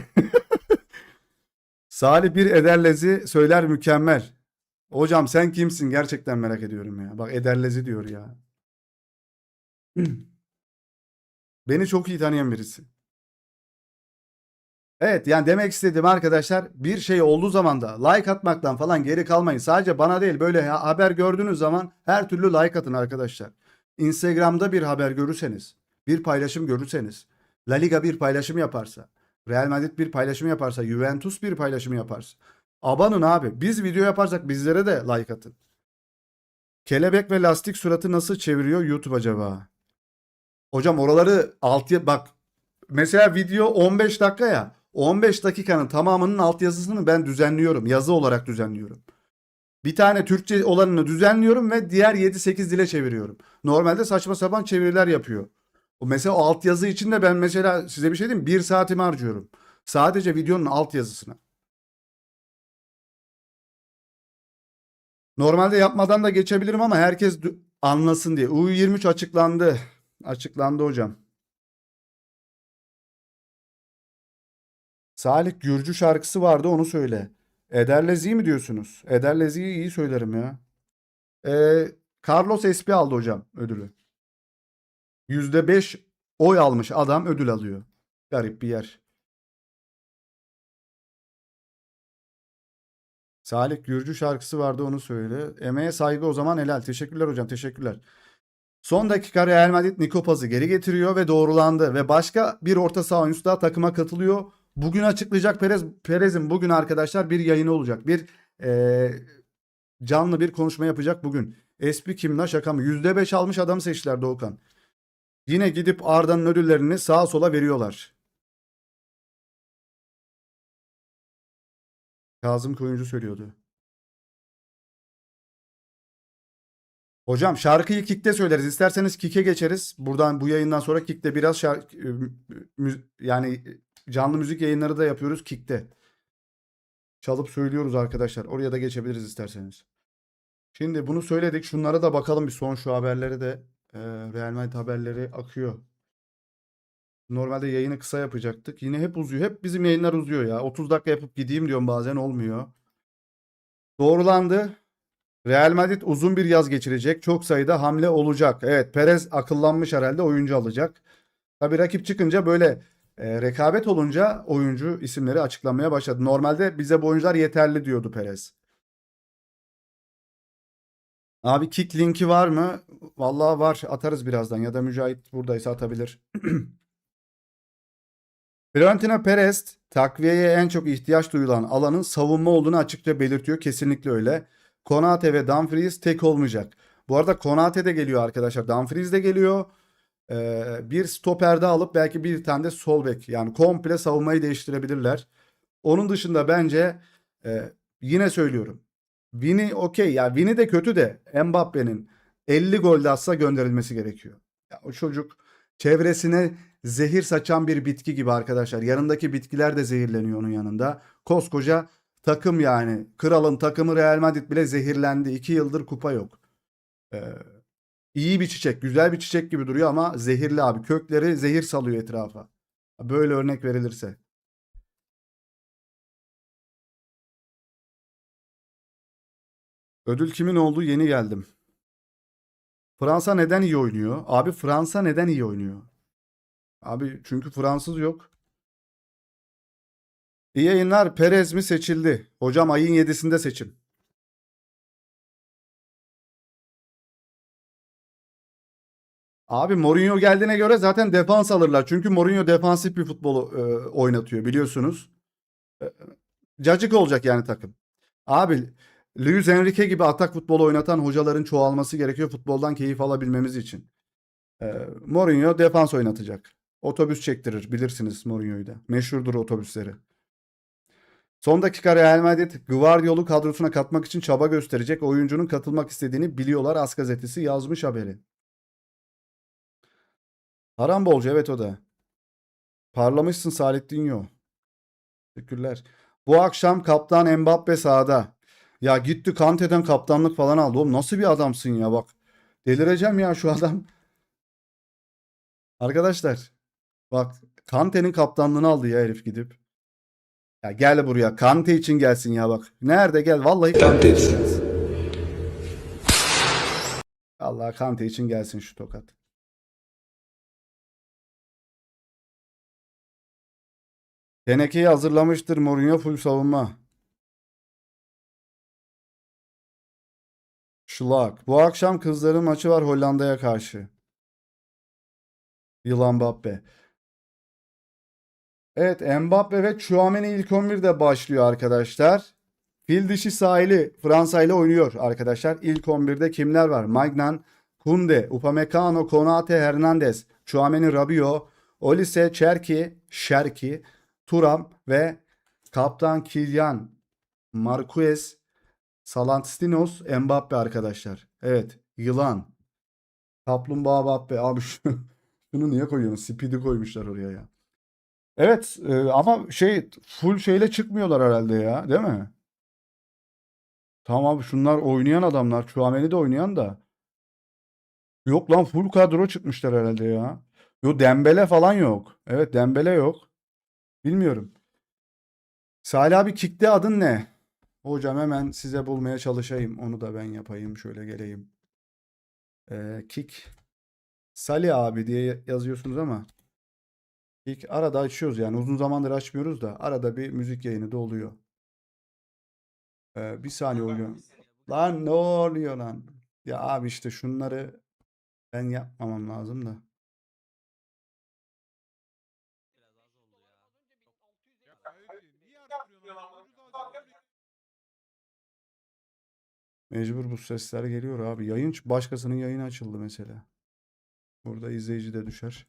Salih bir Ederlezi söyler mükemmel. Hocam sen kimsin? Gerçekten merak ediyorum ya. Bak Ederlezi diyor ya. Beni çok iyi tanıyan birisi. Evet yani demek istediğim arkadaşlar bir şey olduğu zaman da like atmaktan falan geri kalmayın. Sadece bana değil böyle haber gördüğünüz zaman her türlü like atın arkadaşlar. Instagram'da bir haber görürseniz, bir paylaşım görürseniz, La Liga bir paylaşım yaparsa, Real Madrid bir paylaşım yaparsa, Juventus bir paylaşım yaparsa. Abanın abi. Biz video yaparsak bizlere de like atın. Kelebek ve lastik suratı nasıl çeviriyor YouTube acaba? Hocam oraları bak mesela video 15 dakika ya. 15 dakikanın tamamının altyazısını ben düzenliyorum. Yazı olarak düzenliyorum. Bir tane Türkçe olanını düzenliyorum ve diğer 7-8 dile çeviriyorum. Normalde saçma sapan çeviriler yapıyor. Mesela o altyazı için de ben mesela size bir şey diyeyim mi? 1 saatimi harcıyorum. Sadece videonun altyazısına. Normalde yapmadan da geçebilirim ama herkes anlasın diye. U23 açıklandı. Açıklandı hocam. Salih Gürcü şarkısı vardı, onu söyle. Ederlezi mi diyorsunuz? Ederlezi'yi iyi söylerim ya. Carlos Espi aldı hocam ödülü. %5 oy almış adam ödül alıyor. Garip bir yer. Salih Gürcü şarkısı vardı, onu söyle. Emeğe saygı o zaman, helal. Teşekkürler hocam, teşekkürler. Son dakika Real Madrid Nico Paz'ı geri getiriyor ve doğrulandı. Ve başka bir orta saha oyuncusu daha takıma katılıyor. Bugün açıklayacak Perez'in bugün arkadaşlar bir yayını olacak. Bir canlı bir konuşma yapacak bugün. Espi kim la, şaka mı? %5 almış adamı seçtiler Doğukan. Yine gidip Arda'nın ödüllerini sağa sola veriyorlar. Kazım Koyuncu söylüyordu. Hocam şarkıyı Kick'te söyleriz. İsterseniz Kick'e geçeriz. Buradan bu yayından sonra Kick'te biraz yani canlı müzik yayınları da yapıyoruz Kick'te. Çalıp söylüyoruz arkadaşlar. Oraya da geçebiliriz isterseniz. Şimdi bunu söyledik. Şunlara da bakalım bir, son şu haberleri de. Real Madrid haberleri akıyor. Normalde yayını kısa yapacaktık. Yine hep uzuyor. Hep bizim yayınlar uzuyor ya. 30 dakika yapıp gideyim diyorum, bazen olmuyor. Doğrulandı. Real Madrid uzun bir yaz geçirecek. Çok sayıda hamle olacak. Evet, Perez akıllanmış herhalde, oyuncu alacak. Tabii rakip çıkınca böyle rekabet olunca oyuncu isimleri açıklamaya başladı. Normalde bize bu oyuncular yeterli diyordu Perez. Abi kick linki var mı? Vallahi var. Atarız birazdan, ya da Mücahit buradaysa atabilir. Florentino Perez takviyeye en çok ihtiyaç duyulan alanın savunma olduğunu açıkça belirtiyor. Kesinlikle öyle. Konate ve Dumfries tek olmayacak. Bu arada Konate de geliyor arkadaşlar. Dumfries de geliyor. Bir stoperde alıp belki bir tane de sol bek. Yani komple savunmayı değiştirebilirler. Onun dışında bence yine söylüyorum. Vini okey ya. Vini de kötü de Mbappe'nin 50 gol de atsa gönderilmesi gerekiyor. Ya, o çocuk çevresine zehir saçan bir bitki gibi arkadaşlar. Yanındaki bitkiler de zehirleniyor onun yanında. Koskoca takım yani. Kralın takımı Real Madrid bile zehirlendi. 2 yıldır kupa yok. Ee, iyi bir çiçek. Güzel bir çiçek gibi duruyor ama zehirli abi. Kökleri zehir salıyor etrafa. Böyle örnek verilirse. Ödül kimin oldu? Yeni geldim. Fransa neden iyi oynuyor? Abi Fransa neden iyi oynuyor? Abi çünkü Fransız yok. İyi yayınlar. Perez mi seçildi? Hocam ayın 7'sinde seçim. Abi Mourinho geldiğine göre zaten defans alırlar. Çünkü Mourinho defansif bir futbolu oynatıyor biliyorsunuz. E, Cacık olacak yani takım. Abi Luis Enrique gibi atak futbolu oynatan hocaların çoğalması gerekiyor futboldan keyif alabilmemiz için. Mourinho defans oynatacak. Otobüs çektirir, bilirsiniz Mourinho'yu da. Meşhurdur otobüsleri. Son dakika Real Madrid Guardiola'u kadrosuna katmak için çaba gösterecek. Oyuncunun katılmak istediğini biliyorlar. As gazetesi yazmış haberi. Harambolcu, evet o da. Parlamışsın Salettinho. Teşekkürler. Bu akşam kaptan Mbappe sahada. Ya gitti Kante'den kaptanlık falan aldı. Oğlum nasıl bir adamsın ya bak. Delireceğim ya şu adam. Arkadaşlar bak, Kante'nin kaptanlığını aldı ya herif gidip. Ya gel buraya. Kante için gelsin ya bak. Nerede, gel. Vallahi Kante için gelsin. Allah Kante için gelsin şu tokat. Tenekeyi hazırlamıştır Mourinho, full savunma. Şlak. Bu akşam kızların maçı var Hollanda'ya karşı. Yılan Mbappe. Evet, Mbappe ve Tchouaméni ilk 11'de başlıyor arkadaşlar. Fil dişi sahili Fransa ile oynuyor arkadaşlar. İlk 11'de kimler var? Maignan, Koundé, Upamecano, Konate, Hernandez, Tchouaméni, Rabiot, Olise, Şerki, Thuram ve kaptan Kylian Marquez, Salantinos, Mbappe arkadaşlar. Evet, yılan. Kaplumbağa Mbappe. Abi şunu niye koyuyorsun? Speed'i koymuşlar oraya ya. Evet, ama full şeyle çıkmıyorlar herhalde ya, değil mi? Tamam abi, şunlar oynayan adamlar. Tchouaméni de oynayan da. Yok lan, full kadro çıkmışlar herhalde ya. Yo, Dembele falan yok. Evet, Dembele yok. Bilmiyorum. Salih abi, kick'te adın ne? Hocam hemen size bulmaya çalışayım. Onu da ben yapayım. Şöyle geleyim. Kick. Salih abi diye yazıyorsunuz ama kick arada açıyoruz yani. Uzun zamandır açmıyoruz da arada bir müzik yayını da oluyor. Bir saniye oluyor. Lan ne oluyor lan? Ya abi, işte şunları ben yapmamam lazım da. Mecbur bu sesler geliyor abi. Başkasının yayını açıldı mesela. Burada izleyici de düşer.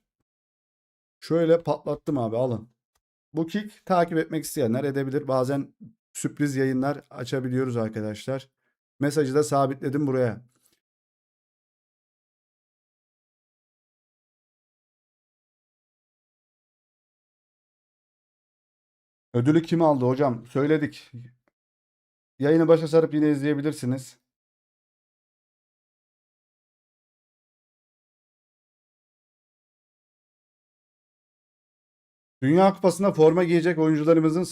Şöyle patlattım abi, alın. Bu kick takip etmek isteyenler edebilir. Bazen sürpriz yayınlar açabiliyoruz arkadaşlar. Mesajı da sabitledim buraya. Ödülü kim aldı hocam? Söyledik. Yayını başa sarıp yine izleyebilirsiniz. Dünya Kupası'nda forma giyecek oyuncularımızın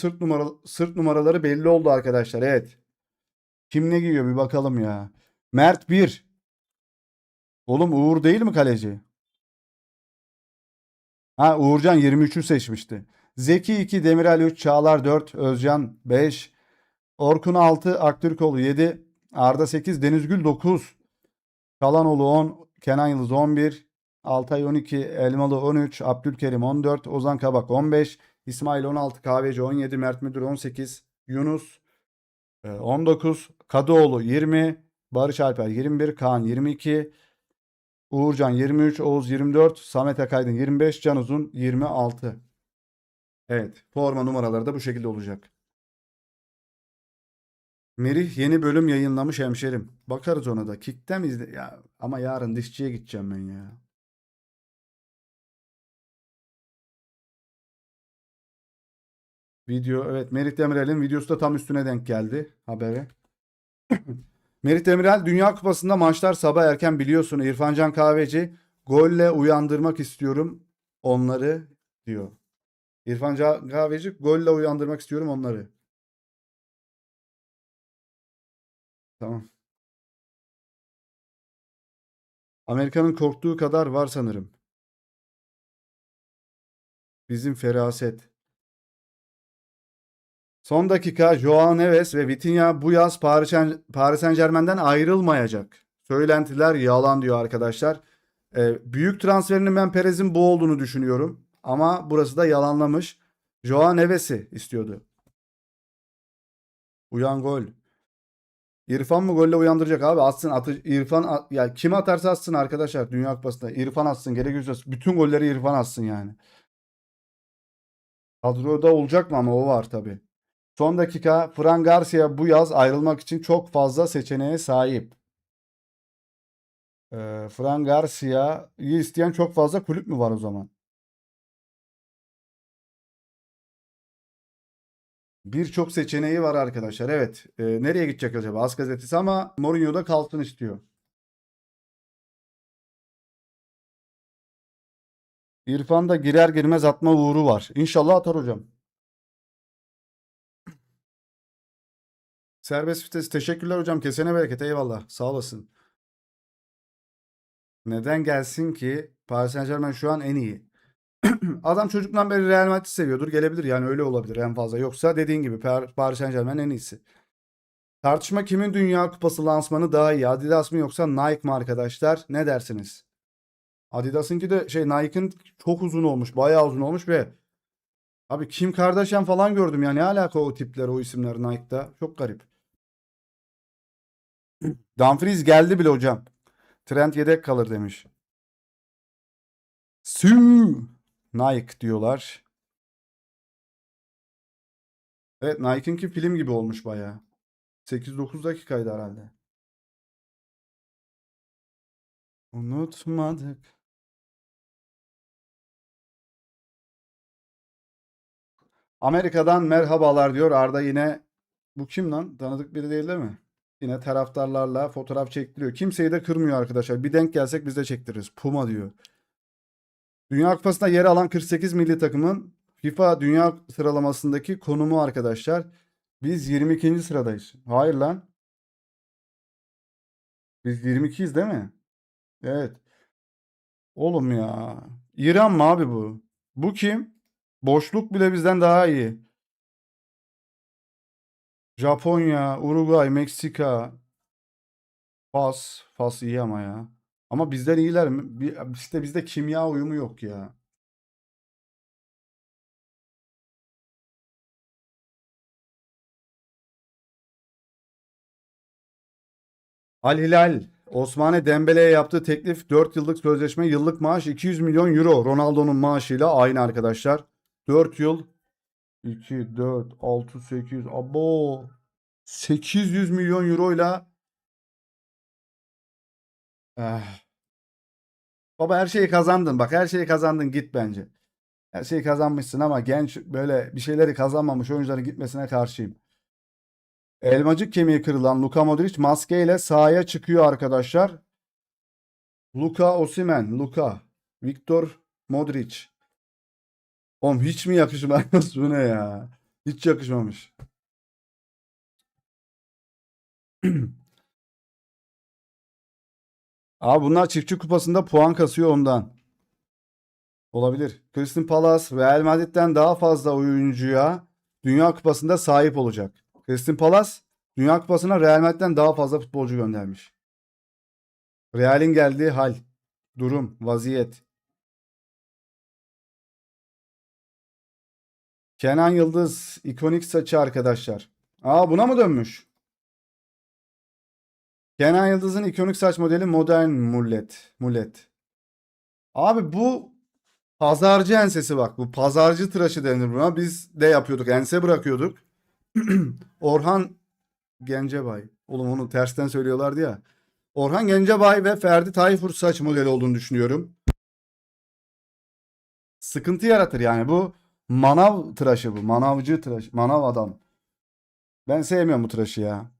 sırt numaraları belli oldu arkadaşlar. Evet. Kim ne giyiyor bir bakalım ya. Mert bir. Oğlum, Uğur değil mi kaleci? Ha, Uğurcan 23'ü seçmişti. Zeki 2, Demirel 3, Çağlar 4, Özcan 5, Orkun 6, Aktürkoğlu 7, Arda 8, Denizgül 9, Kalanoğlu 10, Kenan Yıldız 11, Altay 12, Elmalı 13, Abdülkerim 14, Ozan Kabak 15, İsmail 16, Kahveci 17, Mert Müdür 18, Yunus 19, Kadıoğlu 20, Barış Alper 21, Kaan 22, Uğurcan 23, Oğuz 24, Samet Akaydın 25, Can Uzun 26. Evet, forma numaraları da bu şekilde olacak. Merih yeni bölüm yayınlamış hemşerim. Bakarız ona da. Kick'te mi izle? Ya, ama yarın dişçiye gideceğim ben ya. Video, evet, Merih Demirel'in videosu da tam üstüne denk geldi habere. Merih Demirel, Dünya Kupası'nda maçlar sabah erken biliyorsun. İrfancan Kahveci golle uyandırmak istiyorum onları diyor. İrfancan Kahveci golle uyandırmak istiyorum onları. Tamam. Amerika'nın korktuğu kadar var sanırım. Bizim feraset. Son dakika Joao Neves ve Vitinha bu yaz Paris Saint-Germain'den ayrılmayacak. Söylentiler yalan diyor arkadaşlar. Büyük transferinin ben Perez'in bu olduğunu düşünüyorum. Ama burası da yalanlamış. Joao Neves'i istiyordu. Uyan gol. İrfan mı golle uyandıracak abi? Atsın, ya kim atarsa atsın arkadaşlar Dünya Kupası'nda. İrfan atsın, gerekirse bütün golleri İrfan atsın yani. Kadroda olacak mı, ama o var tabii. Son dakika, Fran Garcia bu yaz ayrılmak için çok fazla seçeneğe sahip. Fran Garcia'yı isteyen çok fazla kulüp mü var o zaman? Birçok seçeneği var arkadaşlar. Evet. Nereye gidecek acaba? Az gazetesi, ama Mourinho'da kalsın istiyor. İrfan da girer girmez atma uğru var. İnşallah atar hocam. Serbest vites. Teşekkürler hocam. Kesene bereket. Eyvallah. Sağ olasın. Neden gelsin ki? Paris Saint-Germain şu an en iyi. Adam çocuktan beri Real Madrid seviyordur. Gelebilir yani, öyle olabilir en fazla. Yoksa dediğin gibi Paris Saint-Germain en iyisi. Tartışma, kimin Dünya Kupası lansmanı daha iyi? Adidas mı yoksa Nike mi arkadaşlar? Ne dersiniz? Adidas'ınki de Nike'ın çok uzun olmuş. Bayağı uzun olmuş ve abi Kim Kardashian falan gördüm ya. Ne alaka o tipler, o isimler Nike'da? Çok garip. Dumfries geldi bile hocam. Trent yedek kalır demiş. Sü Nike diyorlar. Evet, Nike'ınki film gibi olmuş bayağı. 8-9 dakikaydı herhalde. Unutmadık. Amerika'dan merhabalar diyor Arda yine. Bu kim lan? Tanıdık biri değil, değil mi? Yine taraftarlarla fotoğraf çektiriyor. Kimseyi de kırmıyor arkadaşlar. Bir denk gelsek biz de çektiririz. Puma diyor. Dünya Kupası'nda yer alan 48 milli takımın FIFA Dünya sıralamasındaki konumu arkadaşlar. Biz 22. sıradayız. Hayır lan. Biz 22'yiz değil mi? Evet. Oğlum ya. İran mı abi bu? Bu kim? Boşluk bile bizden daha iyi. Japonya, Uruguay, Meksika. Fas. Fas iyi ama ya. Ama bizden iyiler mi? İşte bizde kimya uyumu yok ya. Al Hilal. Osmane Dembele'ye yaptığı teklif 4 yıllık sözleşme, yıllık maaş 200 milyon euro. Ronaldo'nun maaşıyla aynı arkadaşlar. 4 yıl 2, 4, 6, 8. Abo. 800 milyon euroyla eh. Baba her şeyi kazandın. Bak her şeyi kazandın git bence. Her şeyi kazanmışsın ama genç böyle bir şeyleri kazanmamış oyuncuların gitmesine karşıyım. Elmacık kemiği kırılan Luka Modric maskeyle sahaya çıkıyor arkadaşlar. Luka Osimhen, Luka, Viktor Modric. Oğlum hiç mi yakışmaz bu ne ya? Hiç yakışmamış. Abi bunlar çiftçi kupasında puan kasıyor ondan. Olabilir. Crystal Palace Real Madrid'den daha fazla oyuncuya Dünya Kupası'nda sahip olacak. Crystal Palace Dünya Kupası'na Real Madrid'den daha fazla futbolcu göndermiş. Real'in geldiği hal, durum, vaziyet. Kenan Yıldız ikonik saçı arkadaşlar. Aa buna mı dönmüş? Kenan Yıldız'ın ikonik saç modeli modern mullet. Mullet. Abi bu pazarcı ensesi bak. Bu pazarcı tıraşı denir buna. Biz de yapıyorduk. Ense bırakıyorduk. Orhan Gencebay. Oğlum onu tersten söylüyorlardı ya. Orhan Gencebay ve Ferdi Tayfur saç modeli olduğunu düşünüyorum. Sıkıntı yaratır yani bu manav tıraşı bu. Manavcı tıraşı. Manav adam. Ben sevmiyorum bu tıraşı ya.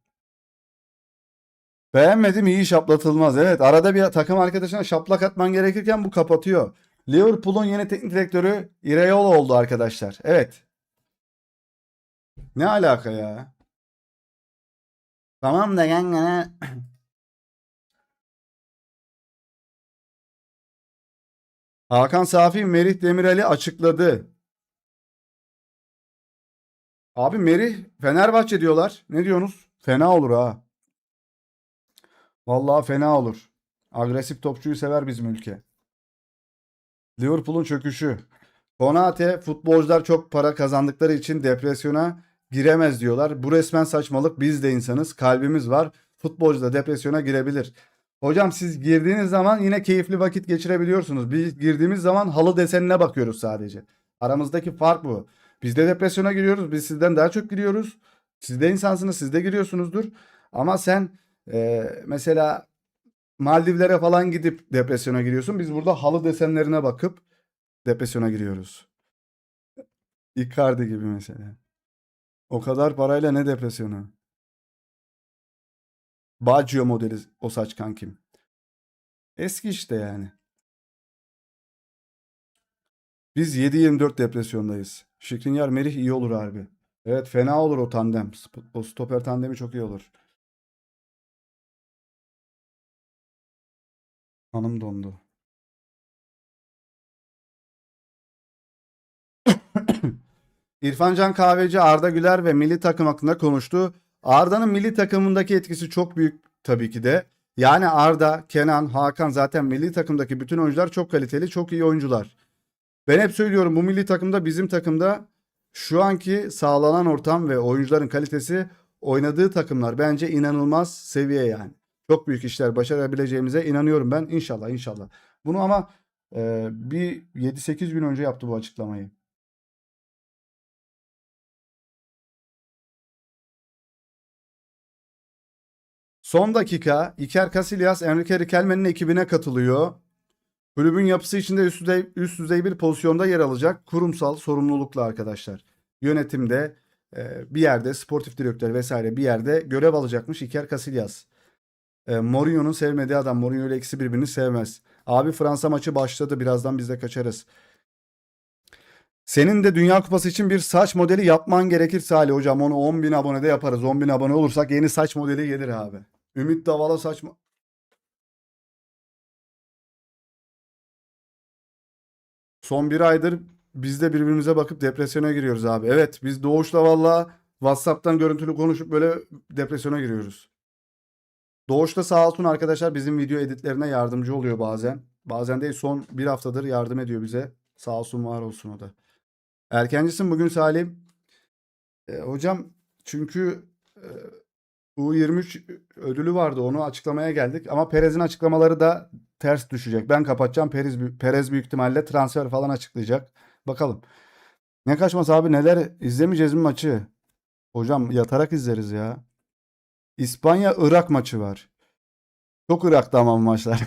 Beğenmedim iyi şaplatılmaz. Evet arada bir takım arkadaşına şaplak atman gerekirken bu kapatıyor. Liverpool'un yeni teknik direktörü Iraola oldu arkadaşlar. Evet. Ne alaka ya? Tamam da yani Hakan Safi Merih Demirel'i açıkladı. Abi Merih Fenerbahçe diyorlar. Ne diyorsunuz? Fena olur ha. Vallahi fena olur. Agresif topçuyu sever bizim ülke. Liverpool'un çöküşü. Konate futbolcular çok para kazandıkları için depresyona giremez diyorlar. Bu resmen saçmalık. Biz de insanız. Kalbimiz var. Futbolcu da depresyona girebilir. Hocam siz girdiğiniz zaman yine keyifli vakit geçirebiliyorsunuz. Biz girdiğimiz zaman halı desenine bakıyoruz sadece. Aramızdaki fark bu. Biz de depresyona giriyoruz. Biz sizden daha çok giriyoruz. Siz de insansınız. Siz de giriyorsunuzdur. Ama sen mesela Maldivlere falan gidip depresyona giriyorsun. Biz burada halı desenlerine bakıp depresyona giriyoruz. Icardi gibi mesela. O kadar parayla ne depresyonu? Baggio modeli o saç kankim. Eski işte yani. Biz 7-24 depresyondayız. Skriniar Merih iyi olur harbi. Evet fena olur o tandem. O stoper tandemi çok iyi olur. Hanım dondu. İrfan Can Kahveci Arda Güler ve milli takım hakkında konuştu. Arda'nın milli takımındaki etkisi çok büyük tabii ki de. Yani Arda, Kenan, Hakan zaten milli takımdaki bütün oyuncular çok kaliteli, çok iyi oyuncular. Ben hep söylüyorum bu milli takımda bizim takımda şu anki sağlanan ortam ve oyuncuların kalitesi oynadığı takımlar bence inanılmaz seviye yani. Çok büyük işler başarabileceğimize inanıyorum ben. İnşallah inşallah. Bunu ama bir 7-8 gün önce yaptı bu açıklamayı. Son dakika Iker Casillas Enrique Riquelme'nin ekibine katılıyor. Kulübün yapısı içinde üst düzey bir pozisyonda yer alacak. Kurumsal sorumlulukla arkadaşlar. Yönetimde Bir yerde sportif direktör vesaire bir yerde görev alacakmış Iker Casillas. Mourinho'nun sevmediği adam. Mourinho ile ikisi birbirini sevmez. Abi Fransa maçı başladı. Birazdan biz de kaçarız. Senin de Dünya Kupası için bir saç modeli yapman gerekir Salih hocam. Onu 10.000 abonede yaparız. 10.000 abone olursak yeni saç modeli gelir abi. Ümit Davala saç Son bir aydır biz de birbirimize bakıp depresyona giriyoruz abi. Evet, biz Doğuş'la valla WhatsApp'tan görüntülü konuşup böyle depresyona giriyoruz. Doğuş da sağ olsun arkadaşlar bizim video editlerine yardımcı oluyor bazen. Bazen değil, son bir haftadır yardım ediyor bize. Sağ olsun, var olsun o da. Erkencisin bugün Salim. Hocam çünkü e, U23 ödülü vardı, onu açıklamaya geldik. Ama Perez'in açıklamaları da ters düşecek. Ben kapatacağım. Perez büyük ihtimalle transfer falan açıklayacak. Bakalım. Ne kaçması abi, neler izlemeyeceğiz mi maçı? Hocam yatarak izleriz ya. İspanya-Irak maçı var. Çok Irak'ta ama bu maçlar.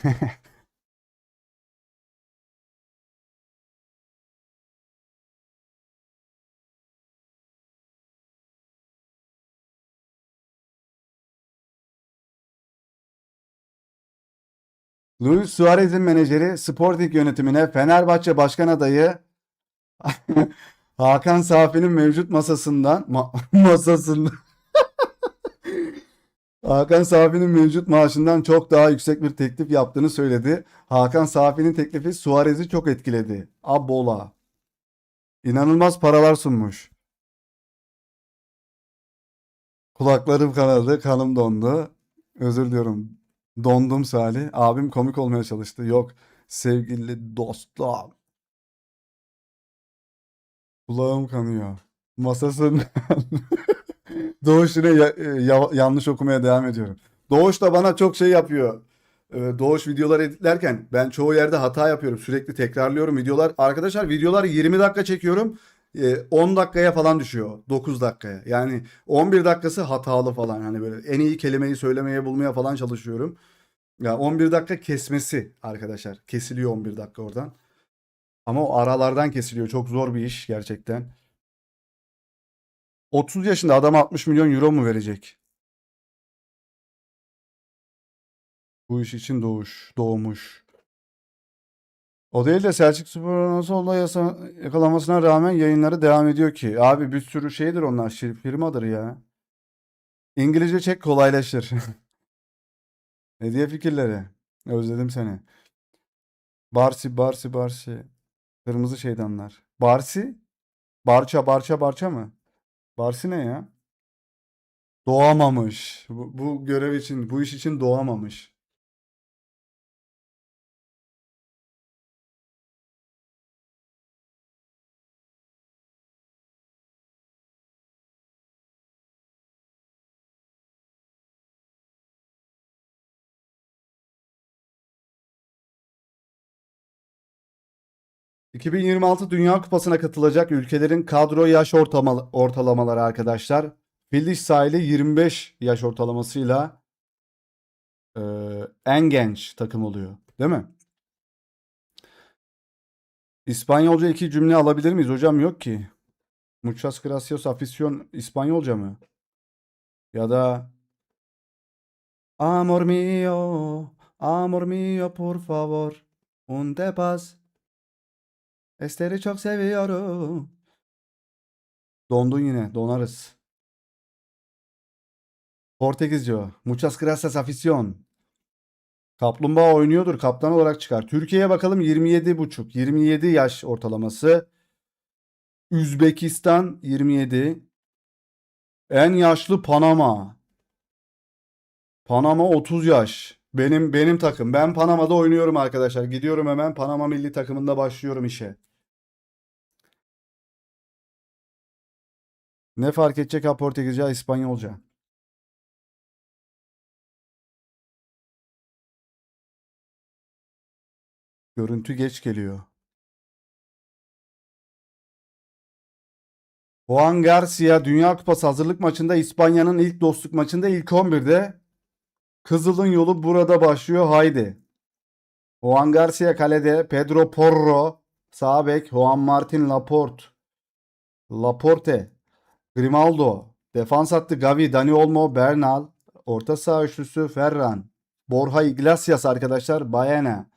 Luis Suarez'in menajeri Sporting yönetimine Fenerbahçe Başkan adayı Hakan Safi'nin mevcut masasından Hakan Safi'nin mevcut maaşından çok daha yüksek bir teklif yaptığını söyledi. Hakan Safi'nin teklifi Suarez'i çok etkiledi. Abola. İnanılmaz paralar sunmuş. Kulaklarım kanadı, kanım dondu. Özür diliyorum. Dondum Salih. Abim komik olmaya çalıştı. Yok. Sevgili dostum. Kulağım kanıyor. Masasın Doğuş yine yanlış okumaya devam ediyorum. Doğuş da bana çok şey yapıyor. Doğuş videoları editlerken ben çoğu yerde hata yapıyorum. Sürekli tekrarlıyorum videolar. Arkadaşlar videolar 20 dakika çekiyorum. 10 dakikaya falan düşüyor. 9 dakikaya. Yani 11 dakikası hatalı falan. Hani böyle en iyi kelimeyi söylemeye bulmaya falan çalışıyorum. Ya 11 dakika kesmesi arkadaşlar. Kesiliyor 11 dakika oradan. Ama o aralardan kesiliyor. Çok zor bir iş gerçekten. 30 yaşında adam 60 milyon euro mu verecek? Bu iş için doğmuş. O değil de Selçukspor nasıl oldu yakalamasına rağmen yayınları devam ediyor ki. Abi bir sürü şeydir onlar. Firmadır ya. İngilizce çek kolaylaşır. Hediye fikirleri. Özledim seni. Barsi. Kırmızı şeytanlar. Barça mı? Barsi ne ya? Doğamamış. Bu görev için, bu iş için doğamamış. 2026 Dünya Kupası'na katılacak ülkelerin kadro yaş ortalamaları arkadaşlar. Filiz sahili 25 yaş ortalamasıyla en genç takım oluyor. Değil mi? İspanyolca iki cümle alabilir miyiz? Hocam yok ki. Muchas gracias afición İspanyolca mı? Ya da amor mío, por favor, un de paz. Esteri çok seviyorum. Dondun yine, donarız. Portekizce o. Muchas gracias afición. Kaplumbağa oynuyordur. Kaptan olarak çıkar. Türkiye'ye bakalım, 27,5. 27 yaş ortalaması. Üzbekistan 27. En yaşlı Panama. Panama 30 yaş. Benim takım. Ben Panama'da oynuyorum arkadaşlar. Gidiyorum hemen Panama milli takımında başlıyorum işe. Ne fark edecek ha, Portekizce, İspanyolca. Görüntü geç geliyor. Juan Garcia Dünya Kupası hazırlık maçında İspanya'nın ilk dostluk maçında ilk 11'de. Kızıl'ın yolu burada başlıyor, haydi. Juan Garcia kalede, Pedro Porro sağ bek, Juan Martin Laporte. Grimaldo. Defans hattı Gavi, Dani Olmo, Bernal. Orta saha üçlüsü Ferran. Borja Iglesias arkadaşlar. Baena.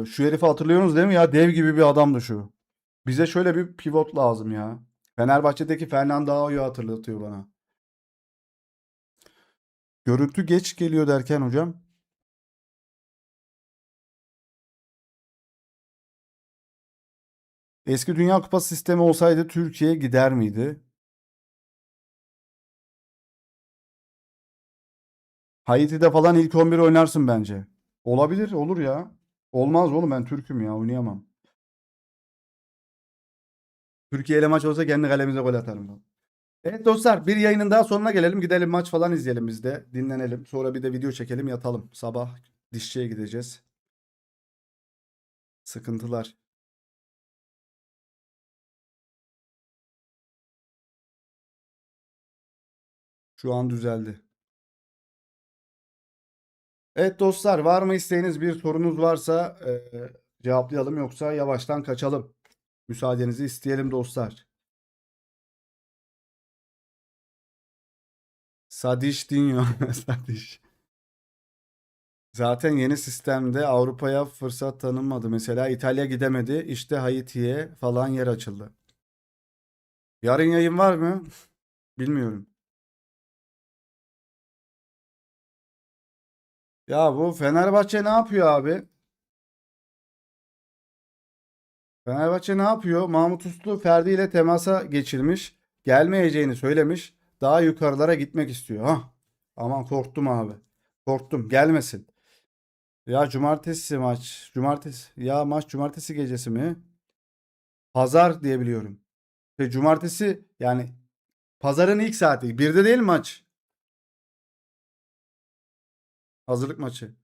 Şu herifi hatırlıyorsunuz değil mi ya? Dev gibi bir adamdı şu. Bize şöyle bir pivot lazım ya. Fenerbahçe'deki Fernando'yu hatırlatıyor bana. Görüntü geç geliyor derken hocam. Eski Dünya Kupası sistemi olsaydı Türkiye gider miydi? Haiti'de falan ilk 11 oynarsın bence. Olabilir, olur ya. Olmaz oğlum, ben Türk'üm ya, oynayamam. Türkiye ile maç olsa kendi kalemize gol atarım ben. Evet dostlar, bir yayının daha sonuna gelelim. Gidelim maç falan izleyelim biz de. Dinlenelim. Sonra bir de video çekelim, yatalım. Sabah dişçiye gideceğiz. Sıkıntılar. Şu an düzeldi. Evet dostlar, var mı isteğiniz, bir sorunuz varsa cevaplayalım, yoksa yavaştan kaçalım. Müsaadenizi isteyelim dostlar. Sadiş dinliyor. Sadiş. Zaten yeni sistemde Avrupa'ya fırsat tanınmadı. Mesela İtalya gidemedi. İşte Haiti'ye falan yer açıldı. Yarın yayın var mı? Bilmiyorum. Ya bu Fenerbahçe ne yapıyor abi? Fenerbahçe ne yapıyor? Mahmut Uslu Ferdi ile temasa geçirmiş. Gelmeyeceğini söylemiş. Daha yukarılara gitmek istiyor. Hah. Aman korktum abi. Korktum. Gelmesin. Ya cumartesi maç. Cumartesi. Ya maç cumartesi gecesi mi? Pazar diye biliyorum. Ve cumartesi, yani pazarın ilk saati. Birde değil mi maç? Hazırlık maçı.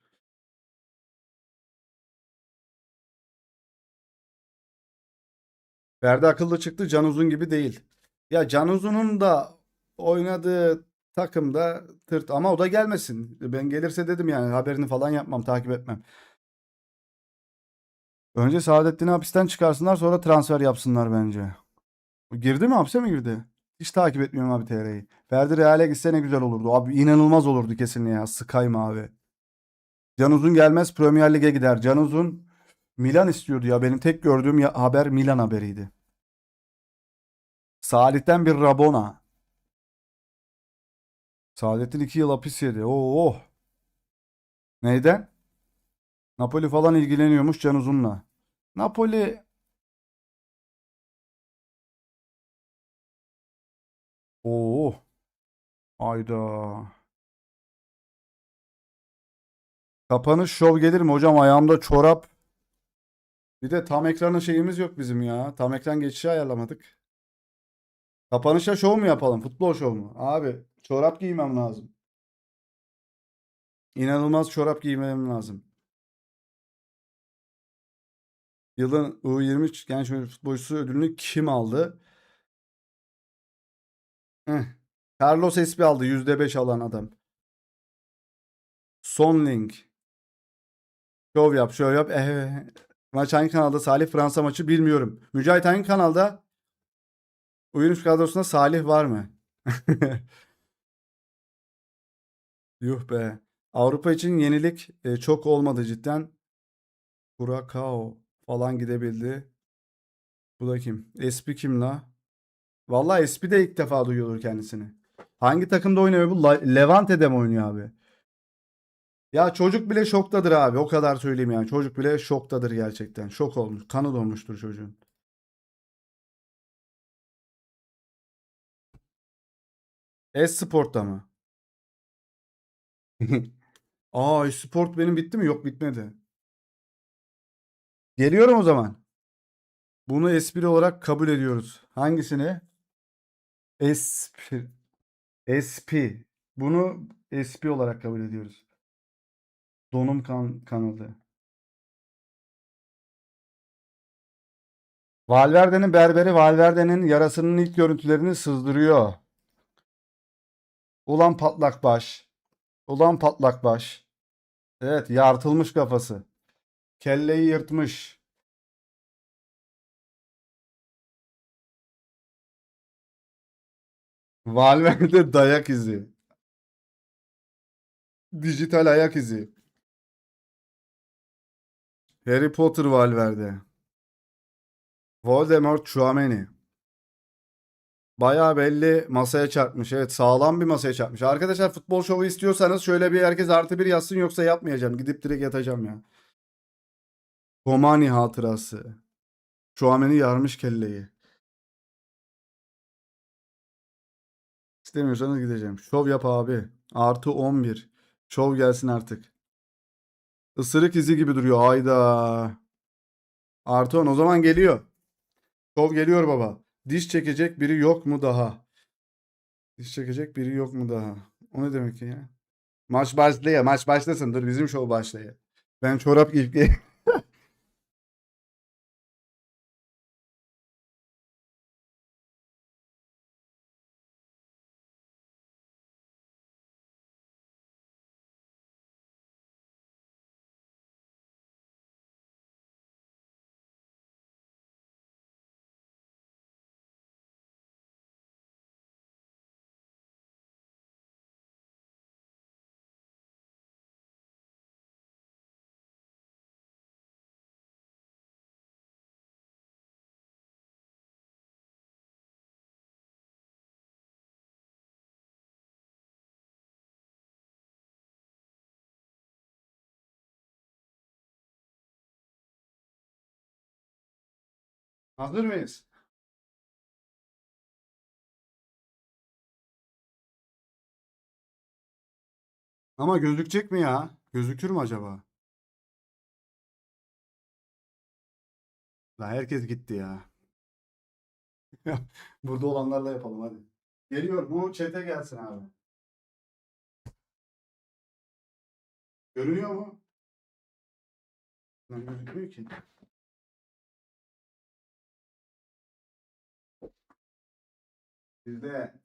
Ferdi akıllı çıktı. Can Uzun gibi değil. Ya Can Uzun'un da oynadığı takımda tırt, ama o da gelmesin. Ben gelirse dedim yani, haberini falan yapmam, takip etmem. Önce Saadettin'i hapisten çıkarsınlar, sonra transfer yapsınlar bence. Girdi mi, hapse mi girdi? Hiç takip etmiyorum abi TR'yi. Ferdi Real'e gitse ne güzel olurdu. Abi inanılmaz olurdu kesin ya. Sky mı abi? Can Uzun gelmez, Premier Lig'e gider. Can Uzun Milan istiyordu ya. Benim tek gördüğüm haber Milan haberiydi. Salih'ten bir Rabona. Saadettin 2 yıl hapis yedi. Oo. Neyden? Napoli falan ilgileniyormuş Can Uzun'la. Napoli. Oo. Ayda. Kapanış şov gelir mi hocam? Ayağımda çorap. Bir de tam ekranı şeyimiz yok bizim ya. Tam ekran geçişi ayarlamadık. Kapanışa şov mu yapalım? Futbol şov mu? Abi çorap giymem lazım. İnanılmaz çorap giymem lazım. Yılın U23 genç futbolcusu ödülünü kim aldı? Heh. Carlos Espi aldı. %5 alan adam. Son Link. Şov yap, şov yap. Maç hangi kanalda? Salih Fransa maçı bilmiyorum. Mücahit hangi kanalda? Oyuncu kadrosunda Salih var mı? Yuh be. Avrupa için yenilik çok olmadı cidden. Curacao falan gidebildi. Bu da kim? Espi kim la? Vallahi Espi de ilk defa duyuyordur kendisini. Hangi takımda oynuyor bu? Levante'de mi oynuyor abi? Ya çocuk bile şoktadır abi. O kadar söyleyeyim yani. Çocuk bile şoktadır gerçekten. Şok olmuş. Kanı donmuştur çocuğun. Esport'ta mı? Aa, Esport benim bitti mi? Yok, bitmedi. Geliyorum o zaman. Bunu espri olarak kabul ediyoruz. Hangisini? Espri. Espi. Bunu SP olarak kabul ediyoruz. Donum kanalı. Valverde'nin berberi Valverde'nin yarasının ilk görüntülerini sızdırıyor. Ulan patlak baş. Ulan patlak baş. Evet, yartılmış kafası. Kelleyi yırtmış. Valverde dayak izi. Dijital ayak izi. Harry Potter Valverde. Voldemort Chouameni. Bayağı belli masaya çarpmış. Evet, sağlam bir masaya çarpmış. Arkadaşlar futbol şovu istiyorsanız şöyle bir herkes +1 yazsın, yoksa yapmayacağım. Gidip direkt yatacağım ya. Komani hatırası. Chouameni yarmış kelleyi. İstemiyorsanız gideceğim. Şov yap abi. +11. Şov gelsin artık. Isırık izi gibi duruyor. Hayda. +10 o zaman geliyor. Şov geliyor baba. Diş çekecek biri yok mu daha? Diş çekecek biri yok mu daha? O ne demek ya? Maç başlıyor. Maç başlasın. Dur bizim şov başlıyor. Ben çorap giyip Hazır mıyız? Ama gözükecek mi ya? Gözükür mü acaba? La herkes gitti ya. Burada olanlarla yapalım hadi. Geliyor bu çete gelsin abi. Görünüyor mu? Lan gözükmüyor ki. Bizde.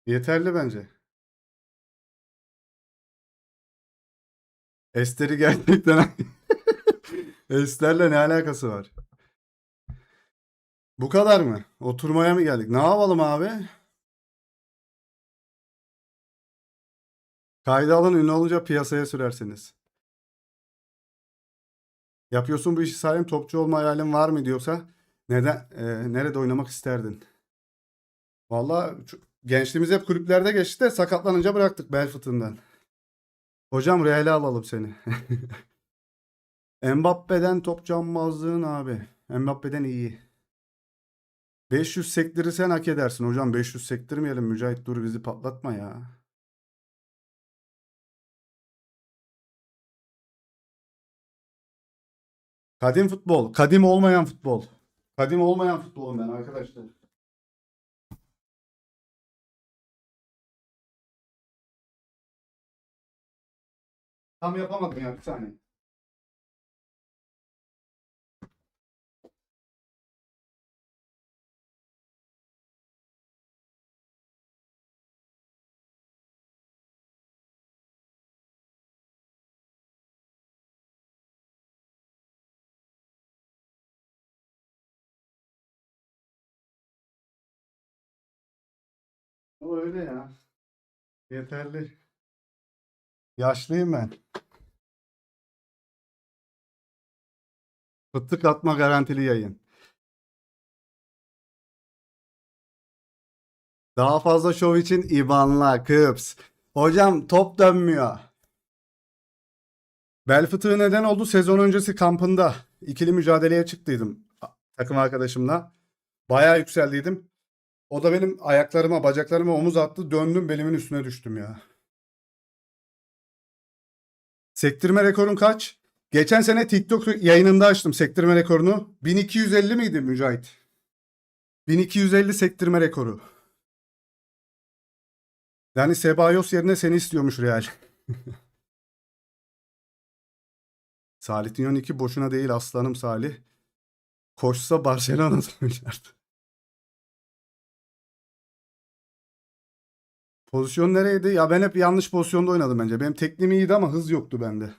Yeterli bence. Esteri gerçekten Ester'le ne alakası var? Bu kadar mı? Oturmaya mı geldik? Ne yapalım abi? Kayda alın, ünlü olunca piyasaya sürersiniz. Yapıyorsun bu işi, salim topçu olma hayalin var mı diyorsa neden nerede oynamak isterdin? Valla gençliğimiz hep kulüplerde geçti de sakatlanınca bıraktık bel fıtığından. Hocam Real'e alalım seni. Mbappe'den top cambazlığın abi. Mbappe'den iyi. 500 sektirirsen hak edersin hocam. 500 sektirmeyelim. Mücahit dur bizi patlatma ya. Kadim futbol. Kadim olmayan futbol. Kadim olmayan futbolum ben arkadaşlar. Tam yapamadım ya, bir saniye. O öyle ya. Yeterli. Yaşlıyım ben. Fıtık atma garantili yayın. Daha fazla şov için IBAN'la Kıps. Hocam top dönmüyor. Bel fıtığı neden oldu? Sezon öncesi kampında ikili mücadeleye çıktıydım takım arkadaşımla. Bayağı yükseldiydim. O da benim ayaklarıma, bacaklarıma omuz attı. Döndüm, belimin üstüne düştüm ya. Sektirme rekorun kaç? Geçen sene TikTok yayınında açtım sektirme rekorunu. 1250 miydi Mücahit? 1250 sektirme rekoru. Yani Sebayos yerine seni istiyormuş Real. Salih Dion 2 boşuna değil aslanım Salih. Koşsa Barcelona'da oynarsın. Pozisyon nereydi? Ya ben hep yanlış pozisyonda oynadım bence. Benim tekniğim iyiydi ama hız yoktu bende.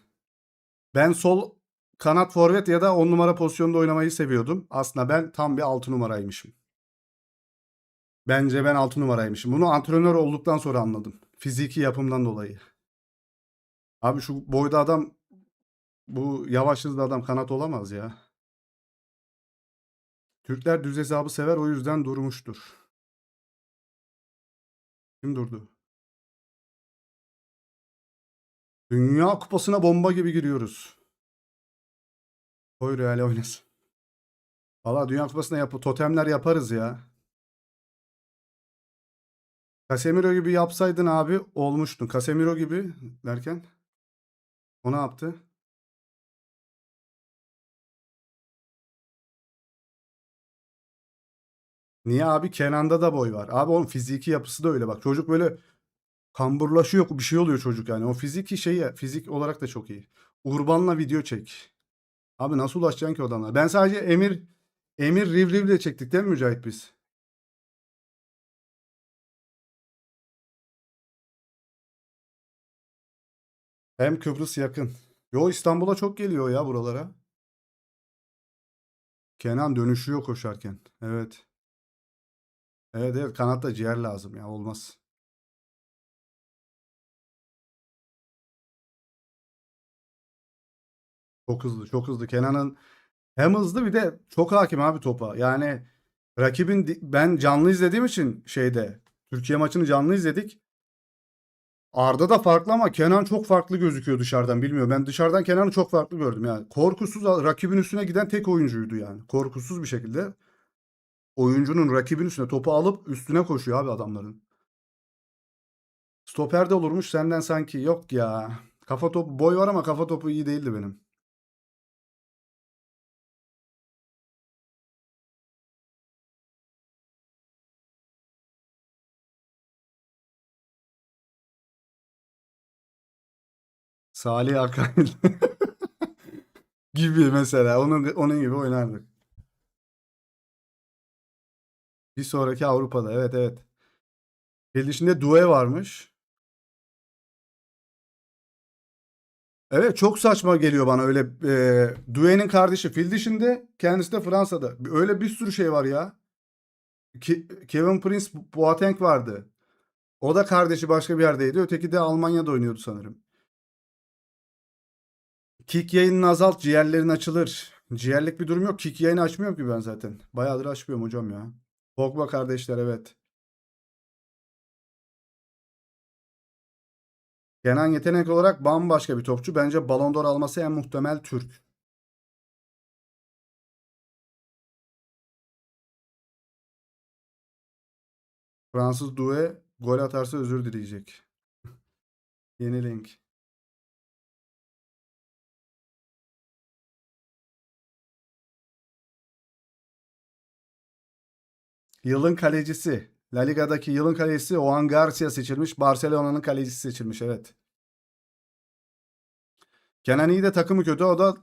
Ben sol kanat forvet ya da 10 numara pozisyonda oynamayı seviyordum. Aslında ben tam bir 6 numaraymışım. Bence ben 6 numaraymışım. Bunu antrenör olduktan sonra anladım. Fiziki yapımdan dolayı. Abi şu boyda adam, bu yavaş hızlı adam kanat olamaz ya. Türkler düz hesabı sever, o yüzden durmuştur. Kim durdu? Dünya Kupası'na bomba gibi giriyoruz. Koy Real'e oynasın. Valla Dünya Kupası'na totemler yaparız ya. Casemiro gibi yapsaydın abi olmuştun. Casemiro gibi derken o ne yaptı? Niye abi? Kenan'da da boy var. Abi onun fiziki yapısı da öyle bak. Çocuk böyle kamburlaşıyor, bir şey oluyor çocuk yani. O fiziki şeyi, fizik olarak da çok iyi. Urban'la video çek. Abi nasıl ulaşacaksın ki o adamlara? Ben sadece Emir Rivriv'le çektik değil mi Mücahit biz? Hem Kıbrıs yakın. Yo, İstanbul'a çok geliyor ya buralara. Kenan dönüşüyor koşarken. Evet. Evet, evet, kanatta ciğer lazım ya, olmaz. Çok hızlı, çok hızlı. Kenan'ın hem hızlı bir de çok hakim abi topa. Yani ben canlı izlediğim için Türkiye maçını canlı izledik. Arda da farklı ama Kenan çok farklı gözüküyor dışarıdan, bilmiyorum. Ben dışarıdan Kenan'ı çok farklı gördüm yani. Korkusuz rakibin üstüne giden tek oyuncuydu yani. Korkusuz bir şekilde oyuncunun rakibin üstüne topu alıp üstüne koşuyor abi adamların. Stoper de olurmuş senden sanki. Yok ya. Kafa topu boy var ama kafa topu iyi değildi benim. Salih Akay gibi mesela. Onun gibi oynardık. Bir sonraki Avrupa'da. Evet, evet. Fil dişinde Due varmış. Evet, çok saçma geliyor bana öyle. Due'nin kardeşi fil dişinde, kendisi de Fransa'da. Öyle bir sürü şey var ya. Kevin Prince Boateng vardı. O da kardeşi başka bir yerdeydi. Öteki de Almanya'da oynuyordu sanırım. Kick yayınını azalt, ciğerlerin açılır. Ciğerlik bir durum yok. Kick yayını açmıyorum ki ben zaten. Bayağıdır açmıyorum hocam ya. Pogba kardeşler, evet. Kenan yetenek olarak bambaşka bir topçu. Bence Ballon d'Or alması en muhtemel Türk. Fransız Due gol atarsa özür dileyecek. Yeni link. Yılın kalecisi. La Liga'daki yılın kalecisi Oan Garcia seçilmiş. Barcelona'nın kalecisi seçilmiş, evet. Kenan iyi de takımı kötü. O da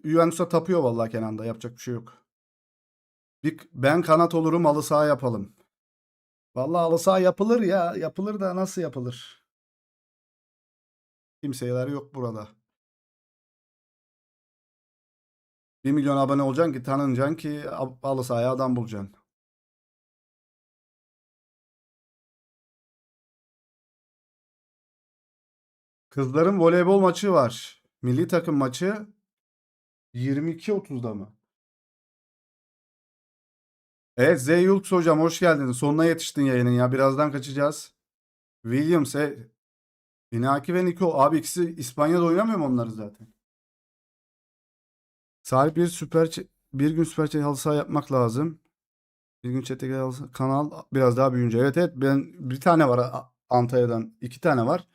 Juventus'a tapıyor vallahi Kenan'da. Yapacak bir şey yok. Ben kanat olurum, halı saha yapalım. Vallahi halı saha yapılır ya. Yapılır da nasıl yapılır? Kimseler yok burada. 1 milyon abone olacaksın ki tanınacaksın ki halı sahaya adam bulacaksın. Kızların voleybol maçı var. Milli takım maçı 22.30'da mı? Evet, Zeyult hocam hoş geldin. Sonuna yetiştin yayının ya. Birazdan kaçacağız. Williams, Inaki ve Nico. Abi ikisi İspanya'da oynamıyor mu onları zaten? Salih bir gün süper chat halı saha yapmak lazım. Bir gün chat'te kanal biraz daha büyüyünce. Evet, evet, ben bir tane var Antalya'dan. 2 tane var.